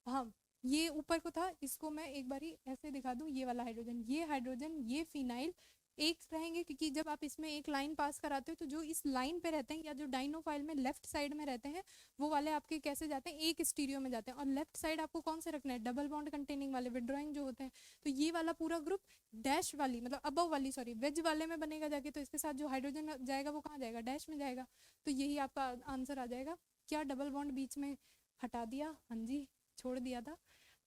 Speaker 1: हाँ, ये ऊपर को था, इसको मैं एक बारी ऐसे दिखा दूँ, ये वाला हाइड्रोजन, ये हाइड्रोजन, ये फिनाइल एक रहेंगे, क्योंकि जब आप इसमें एक लाइन पास कराते हो तो जो इस लाइन पे रहते हैं या जो डाइनोफाइल में लेफ्ट साइड में रहते हैं वो वाले आपके कैसे जाते हैं, एक स्टीरियो में जाते हैं। और लेफ्ट साइड आपको कौन से रखना है, डबल बॉन्ड कंटेनिंग वाले, विड्रॉइंग जो होते हैं। तो ये वाला पूरा ग्रुप डैश वाली, मतलब अबव वाली, सॉरी, वेज वाले में बनेगा जाके, तो इसके साथ जो हाइड्रोजन जाएगा वो कहाँ जाएगा, डैश में जाएगा। तो यही आपका आंसर आ जाएगा। क्या डबल बॉन्ड बीच में हटा दिया? हाँ जी, छोड़ दिया था।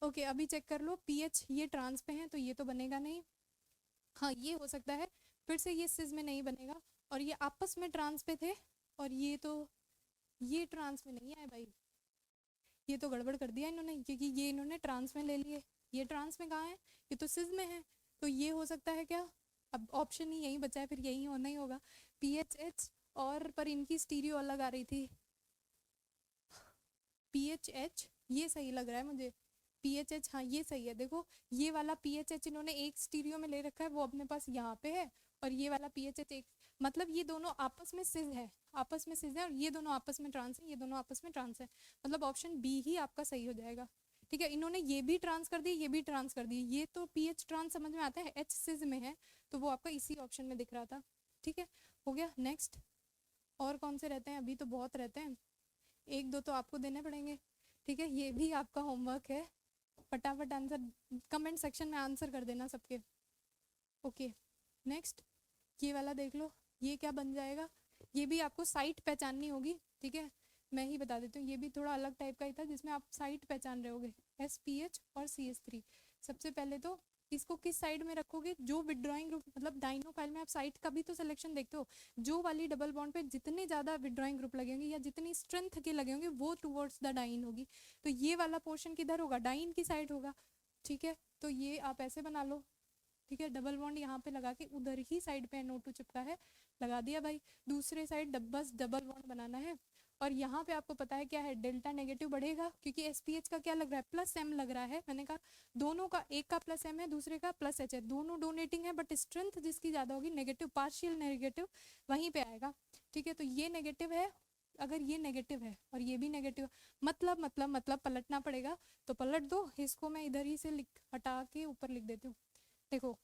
Speaker 1: ओके, अभी चेक कर लो, पीएच ये ट्रांस पे है तो ये तो बनेगा नहीं। हाँ, ये हो सकता है, फिर से ये सिस में नहीं बनेगा। और ये आपस में ट्रांस पे थे, और ये तो, ये ट्रांस में नहीं है भाई, ये तो गड़बड़ कर दिया इन्होंने, क्योंकि ये इन्होंने ट्रांस में ले लिए, ये ट्रांस में कहाँ है, ये तो सिस में है। तो ये हो सकता है क्या, अब ऑप्शन ही यही बचा है, फिर यही होना ही होगा, PHH। और पर इनकी स्टीरियो अलग आ रही थी, PHH ये सही लग रहा है मुझे, PHH, हाँ ये सही है। देखो, ये वाला PHH इन्होंने एक स्टीरियो में ले रखा है, वो अपने पास यहाँ पे है, और ये वाला PHH एक, मतलब ये दोनों आपस में सिज है, आपस में सिज है, और ये दोनों आपस में ट्रांस है, ये दोनों आपस में ट्रांस है, मतलब ऑप्शन बी ही आपका सही हो जाएगा। ठीक है, इन्होंने ये भी ट्रांस कर दी, ये भी ट्रांस कर दी, ये तो PH ट्रांस समझ में आता है, H सिज में है, तो वो आपका इसी ऑप्शन में दिख रहा था। ठीक है, हो गया। नेक्स्ट, और कौन से रहते हैं, अभी तो बहुत रहते हैं, एक दो तो आपको देने पड़ेंगे। ठीक है, ये भी आपका होमवर्क है, फटाफट आंसर कमेंट सेक्शन में आंसर कर देना सबके। ओके, नेक्स्ट, ये वाला देख लो, ये क्या बन जाएगा, ये भी आपको साइट पहचाननी होगी। ठीक है, मैं ही बता देती हूँ, ये भी थोड़ा अलग टाइप का ही था जिसमें आप साइट पहचान रहे होगे, SPH और CH3। सबसे पहले तो इसको किस साइड में रखोगे, जो विड्रॉइंग ग्रुप, मतलब डाइनो फाइल में आप साइट का भी तो सिलेक्शन देखते हो, जो वाली डबल बॉन्ड पे जितने ज्यादा विड्रॉइंग ग्रुप लगे होंगे या जितनी स्ट्रेंथ के लगे होंगे वो टुवर्ड्स द डाइन होगी। तो ये वाला पोर्शन किधर होगा, डाइन की साइड होगा। ठीक है, तो ये आप ऐसे बना लो। ठीक है, डबल बॉन्ड यहाँ पे लगा के उधर ही साइड पे NO2 चिपका है, लगा दिया भाई। दूसरे साइड बस डबल बॉन्ड बनाना है, और यहाँ पे आपको पता है क्या है, डेल्टा नेगेटिव बढ़ेगा, क्योंकि SPH का क्या लग रहा है, +M लग रहा है। मैंने कहा दोनों का, एक का +M है, दूसरे का +H है, दोनों डोनेटिंग है, बट स्ट्रेंथ जिसकी ज्यादा होगी, नेगेटिव, पार्शियल नेगेटिव वहीं पे आएगा। ठीक है, तो ये नेगेटिव है, अगर ये नेगेटिव है और ये भी नेगेटिव, मतलब पलटना पड़ेगा, तो पलट दो इसको, मैं इधर ही से लिख, हटा के ऊपर लिख देती हूँ। देखो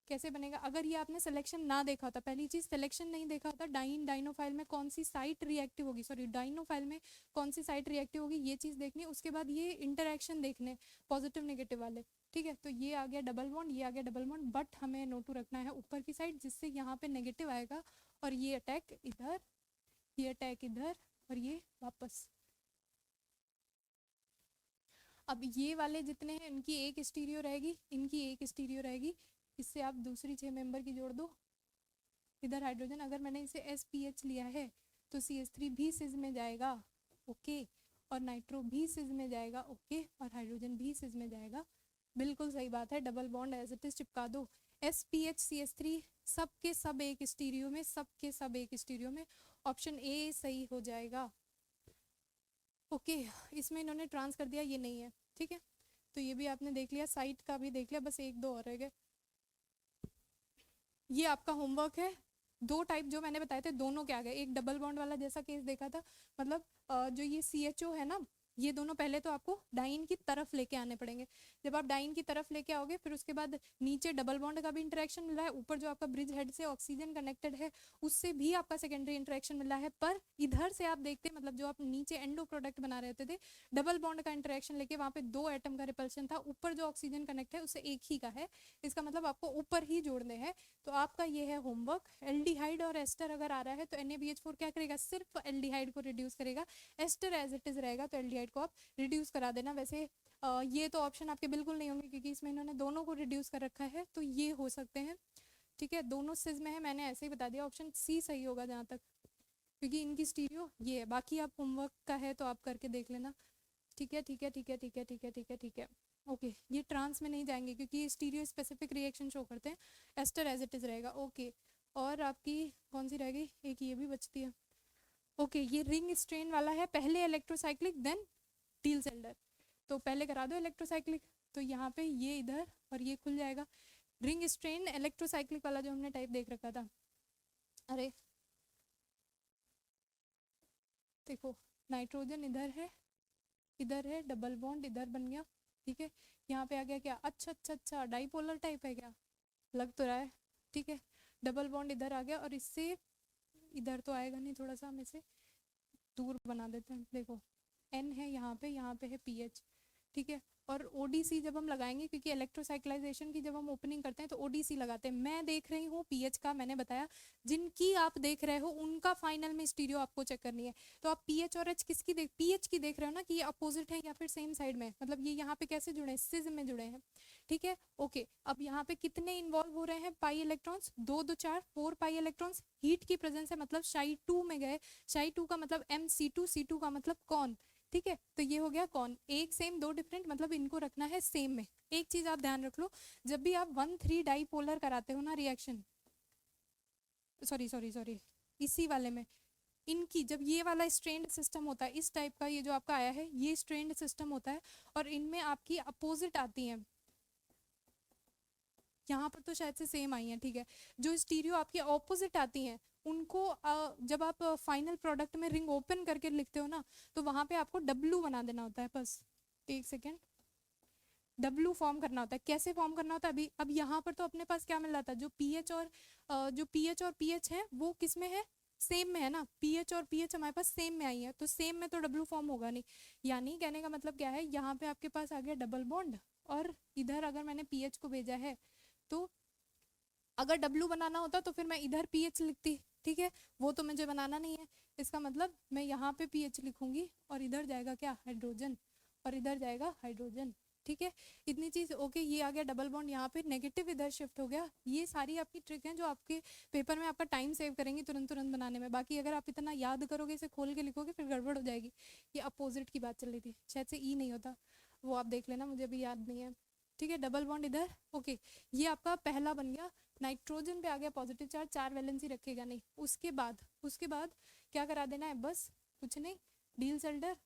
Speaker 1: कैसे बनेगा, अगर ये आपने सिलेक्शन ना देखा होता, पहली चीज सिलेक्शन नहीं देखा होता, डाइनोफाइल में कौन सी साइट रिएक्टिव होगी, सॉरी डाइनोफाइल में कौन सी साइट रिएक्टिव होगी, ये चीज देखनी, उसके बाद ये इंटरेक्शन देखने पॉजिटिव नेगेटिव वाले। ठीक है, तो ये आ गया डबल बॉन्ड, ये आ गया डबल बॉन्ड, बट हमें NO2 रखना है ऊपर की साइड, जिससे यहाँ पे नेगेटिव आएगा, और ये अटैक इधर, ये अटैक इधर, और ये वापस। अब ये वाले जितने हैं इनकी एक स्टीरियो रहेगी, इनकी एक स्टीरियो रहेगी, इससे आप दूसरी 6 मेंबर की जोड़ दो। इधर हाइड्रोजन, अगर मैंने इसे SPH लिया है तो CH3 भी सिज में जाएगा, ओके, और नाइट्रो भी सिज में जाएगा, ओके, और हाइड्रोजन भी सिज में जाएगा। बिल्कुल सही बात है, double bond as it is चिपका दो। SPH CH3 सब के सब एक स्टीरियो में, सब के सब एक स्टीरियो में, ऑप्शन A सही हो जाएगा। ओके, इसमें इन्होंने ट्रांस कर दिया, ये नहीं है। ठीक है, तो ये भी आपने देख लिया, साइट का भी देख लिया, बस एक दो और रह गए। ये आपका होमवर्क है, दो टाइप जो मैंने बताए थे दोनों के आ गए, एक डबल बॉन्ड वाला जैसा केस देखा था, मतलब जो ये CHO है ना, ये दोनों पहले तो आपको डाइन की तरफ लेके आने पड़ेंगे। जब आप डाइन की तरफ लेके आओगे, फिर उसके बाद नीचे डबल बॉन्ड का भी इंटरेक्शन मिल रहा है, ऊपर जो आपका ब्रिज हेड से ऑक्सीजन कनेक्टेड है उससे भी आपका सेकेंडरी इंटरेक्शन मिल रहा है, पर इधर से आप देखते, मतलब जो आप नीचे एंडो प्रोडक्ट बना रहे थे डबल बॉन्ड का इंटरेक्शन लेके, वहां पे 2 एटम का रिपल्शन था, ऊपर जो ऑक्सीजन कनेक्ट है उससे एक ही का है, इसका मतलब आपको ऊपर ही जोड़ने हैं। तो आपका ये है होमवर्क, एल्डिहाइड और एस्टर अगर आ रहा है तो NaBH4 क्या करेगा, सिर्फ एल्डिहाइड को रिड्यूस करेगा, एस्टर एज इट इज रहेगा तो एल्डिहाइड को आप रिड्यूस करा देना। वैसे ये तो ऑप्शन आपके बिल्कुल नहीं होंगे, क्योंकि इसमें इन्होंने दोनों को रिड्यूस कर रखा है, तो ये हो सकते हैं। ठीक है, दोनों सिज में है, मैंने ऐसे ही बता दिया, ऑप्शन C सही होगा जहाँ तक, क्योंकि इनकी स्टीरियो ये है। बाकी आप होमवर्क का है तो आप करके देख लेना। ठीक है, ठीक है, ठीक है, ठीक है, ठीक है, ठीक है, ठीक है, ओके। ये ट्रांस में नहीं जाएंगे क्योंकि ये स्टीरियो स्पेसिफिक रिएक्शन शो करते हैं। एस्टर एज इट इज रहेगा, ओके। और आपकी कौन सी रह गई, एक ये भी बचती है, ओके ये रिंग स्ट्रेन वाला है, पहले इलेक्ट्रोसाइक्लिक देन डील सेल्डर, तो पहले करा दो इलेक्ट्रोसाइक्लिक, तो यहाँ पे ये इधर और ये खुल जाएगा। रिंग स्ट्रेन इलेक्ट्रोसाइक्लिक वाला जो हमने टाइप देख रखा था, अरे देखो नाइट्रोजन इधर है डबल बॉन्ड इधर बन गया, ठीक है। यहाँ पे आ गया क्या, अच्छा अच्छा अच्छा डाइपोलर टाइप है क्या, लग तो रहा है, ठीक है। डबल बॉन्ड इधर आ गया और इससे इधर तो आएगा नहीं, थोड़ा सा हम इसे दूर बना देते हैं। देखो N है यहाँ पे है पीएच, ठीक है। और ओडीसी जब हम लगाएंगे, क्योंकि इलेक्ट्रोसाइक्लाइजेशन की जब हम ओपनिंग करते हैं तो ओडीसी लगाते हैं। मैं देख रही हूँ पीएच का, मैंने बताया जिनकी आप देख रहे हो उनका फाइनल में स्टीरियो आपको चेक करनी है। तो आप पीएच और एच किसकी पीएच की देख रहे हो ना, कि ये अपोजिट है या फिर सेम साइड में, मतलब ये यहाँ पे कैसे जुड़े हैं, सिज में जुड़े हैं, ठीक है। ओके अब यहाँ पे कितने इन्वॉल्व हो रहे हैं pi electrons, 2 2 4 4 pi electrons, heat की प्रेजेंस है मतलब Psi2 में गए, Psi2 का मतलब Mc2, C2 का मतलब कौन, ठीक है। तो ये हो गया कौन, एक सेम दो डिफरेंट, मतलब इनको रखना है सेम में। एक चीज आप ध्यान रख लो, जब भी आप 1,3 डाइपोलर कराते हो ना रिएक्शन, सॉरी इसी वाले में, इनकी जब ये वाला स्ट्रेंड सिस्टम होता है इस टाइप का, ये जो आपका आया है ये स्ट्रेंड सिस्टम होता है, और इनमें आपकी अपोजिट आती हैं, यहाँ पर तो शायद से सेम आई है, ठीक है। जो स्टीरियो आपकी ऑपोजिट आती हैं उनको जब आप फाइनल प्रोडक्ट में रिंग ओपन करके लिखते हो ना, तो वहां पे आपको डब्लू बना देना होता है, बस एक सेकेंड, डब्लू फॉर्म करना होता है। कैसे फॉर्म करना होता है अभी, अब यहाँ पर तो अपने पास क्या मिल रहा था, जो पीएच और पीएच है वो किस में है, सेम में है ना, पीएच और पीएच हमारे पास सेम में आई है, तो सेम में तो डब्लू फॉर्म होगा नहीं। यानी कहने का मतलब क्या है, यहाँ पे आपके पास आ गया डबल बॉन्ड, और इधर अगर मैंने पीएच को भेजा है, तो अगर डब्लू बनाना होता तो फिर मैं इधर पीएच लिखती, ठीक है। वो तो मुझे बनाना नहीं है, इसका मतलब मैं यहाँ पे पीएच लिखूंगी और इधर जाएगा क्या, हाइड्रोजन, और इधर जाएगा हाइड्रोजन, ठीक है। इतनी चीज ओके, ये आ गया डबल बॉन्ड, यहाँ पे नेगेटिव इधर शिफ्ट हो गया। ये सारी आपकी ट्रिक है जो आपके पेपर में आपका टाइम सेव करेंगी तुरंत तुरंत बनाने में। बाकी अगर आप इतना याद करोगे, इसे खोल के लिखोगे, फिर गड़बड़ हो जाएगी। ये अपोजिट की बात चल रही थी, शायद से ई नहीं होता, वो आप देख लेना, मुझे अभी याद नहीं है, ठीक है। डबल बॉन्ड इधर, ओके। ये आपका पहला बन गया, नाइट्रोजन पे आ गया पॉजिटिव चार्ज, 4 वैलेंसी रखेगा नहीं। उसके बाद क्या करा देना है, बस कुछ नहीं, डील सेल्डर,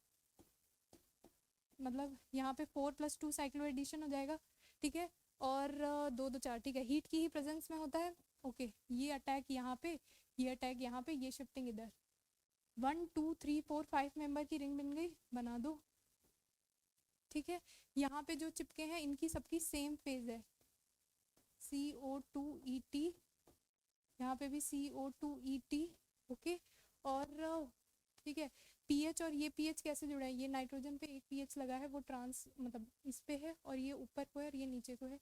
Speaker 1: मतलब यहाँ पे 4+2 साइक्लो एडिशन हो जाएगा, ठीक है। और 2 2 4, ठीक है, हीट की ही प्रेजेंस में होता है, ओके। ये अटैक यहाँ पे, ये अटैक यहाँ पे, ये शिफ्टिंग इधर, 1 2 3 4 5 मेंबर की रिंग बन गई, बना दो, ठीक है। यहाँ पे जो चिपके हैं इनकी सबकी सेम फेज है, CO2ET, यहाँ पे भी CO2ET, ओके। और ठीक है, पीएच और ये पीएच कैसे जुड़ा है, ये नाइट्रोजन पे एक पीएच लगा है, वो ट्रांस मतलब इस पे है, और ये ऊपर को है और ये नीचे को है।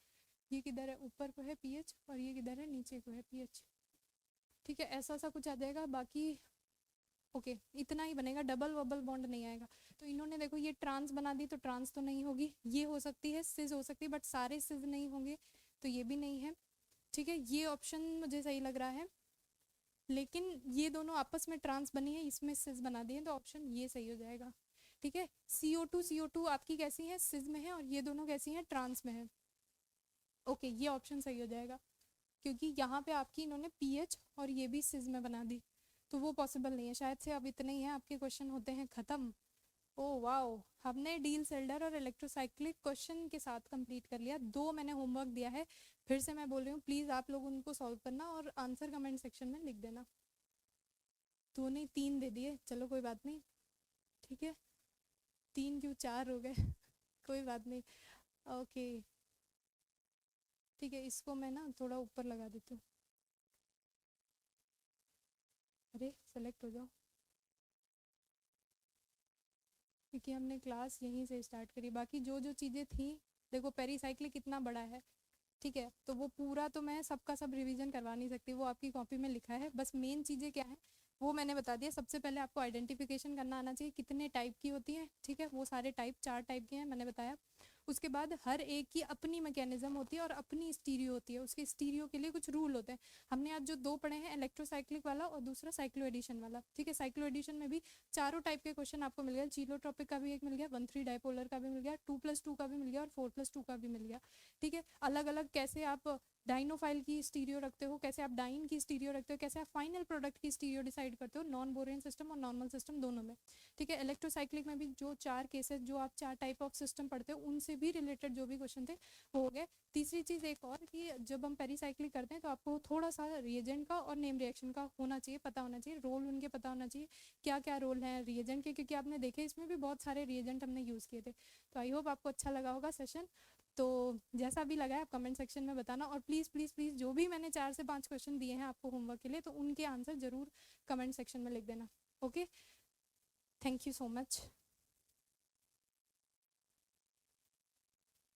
Speaker 1: ये किधर है, ऊपर को है पीएच, और ये किधर है, नीचे को है पीएच, ठीक है। ऐसा सा कुछ आ जाएगा। बाकी ओके इतना ही बनेगा, डबल वबल बॉन्ड नहीं आएगा। तो इन्होंने देखो ये ट्रांस बना दी, तो ट्रांस तो नहीं होगी, ये हो सकती है सिज हो सकती है, बट सारे सिज नहीं होंगे, तो ये भी नहीं है, ठीक है। ये ऑप्शन मुझे सही लग रहा है, लेकिन ये दोनों आपस में ट्रांस बनी है, इसमें सिज बना दिए, तो ऑप्शन ये सही हो जाएगा, ठीक है। CO2 आपकी कैसी है, सिज में है, और ये दोनों कैसी हैं, ट्रांस में है, ओके। ये ऑप्शन सही हो जाएगा, क्योंकि यहाँ पे आपकी इन्होंने पीएच और ये भी सिज में बना दी, तो वो पॉसिबल नहीं है। शायद से अब इतने ही है, आपके क्वेश्चन होते हैं खत्म। ओ वाओ, हमने डील सेल्डर और इलेक्ट्रोसाइक्लिक क्वेश्चन के साथ कंप्लीट कर लिया। 2 मैंने होमवर्क दिया है, फिर से मैं बोल रही हूँ, प्लीज़ आप लोग उनको सॉल्व करना और आंसर कमेंट सेक्शन में लिख देना। 2 नहीं 3 दे दिए, चलो कोई बात नहीं, ठीक है। 3 क्यों 4 हो गए कोई बात नहीं, ओके, ठीक है। इसको मैं ना थोड़ा ऊपर लगा देती हूँ, अरे सेलेक्ट हो जाओ, क्योंकि हमने क्लास यहीं से स्टार्ट करी। बाकी जो जो चीज़ें थी, देखो पेरीसाइक्लिक कितना बड़ा है, ठीक है, तो वो पूरा तो मैं सबका सब रिवीजन करवा नहीं सकती, वो आपकी कॉपी में लिखा है। बस मेन चीज़ें क्या है वो मैंने बता दिया। सबसे पहले आपको आइडेंटिफिकेशन करना आना चाहिए, कितने टाइप की होती है, ठीक है, वो सारे टाइप 4 टाइप के हैं मैंने बताया। उसके बाद हर एक की अपनी मैकेनिज्म होती है और अपनी स्टीरियो होती है, उसके स्टीरियो के लिए कुछ रूल होते हैं। हमने आज जो दो पढ़े हैं, इलेक्ट्रोसाइक्लिक वाला और दूसरा साइक्लो एडिशन वाला, ठीक है। साइक्लो एडिशन में भी चारों टाइप के क्वेश्चन आपको मिल गया, जीलोट्रॉपिक का भी एक मिल गया, 1,3 डाइपोलर का भी मिल गया, 2+2 का भी मिल गया और 4+2 का भी मिल गया, ठीक है। अलग अलग कैसे आप डाइनोफाइल की स्टीरियो रखते हो, कैसे आप डाइन की स्टीरियो रखते हो, कैसे आप फाइनल प्रोडक्ट की स्टीरियो डिसाइड करते हो, नॉन बोरियन सिस्टम और नॉर्मल सिस्टम दोनों में, ठीक है। इलेक्ट्रोसाइक्लिक में भी जो 4 केसेस जो आप 4 टाइप ऑफ सिस्टम पढ़ते हो उनसे भी रिलेटेड जो भी क्वेश्चन थे वो हो गए। तीसरी चीज़ एक और कि जब हम पेरीसाइक्लिक करते हैं तो आपको थोड़ा सा रिएजेंट का और नेम रिएक्शन का होना चाहिए, पता होना चाहिए, रोल उनके पता होना चाहिए, क्या क्या रोल है रिएजेंट के, क्योंकि आपने देखे इसमें भी बहुत सारे रिएजेंट हमने यूज़ किए थे। तो आई होप आपको अच्छा लगा होगा सेशन। तो जैसा भी लगा है आप कमेंट सेक्शन में बताना, और प्लीज़ प्लीज़ प्लीज़ जो भी मैंने 4 से 5 क्वेश्चन दिए हैं आपको होमवर्क के लिए तो उनके आंसर ज़रूर कमेंट सेक्शन में लिख देना। Okay, thank you so much.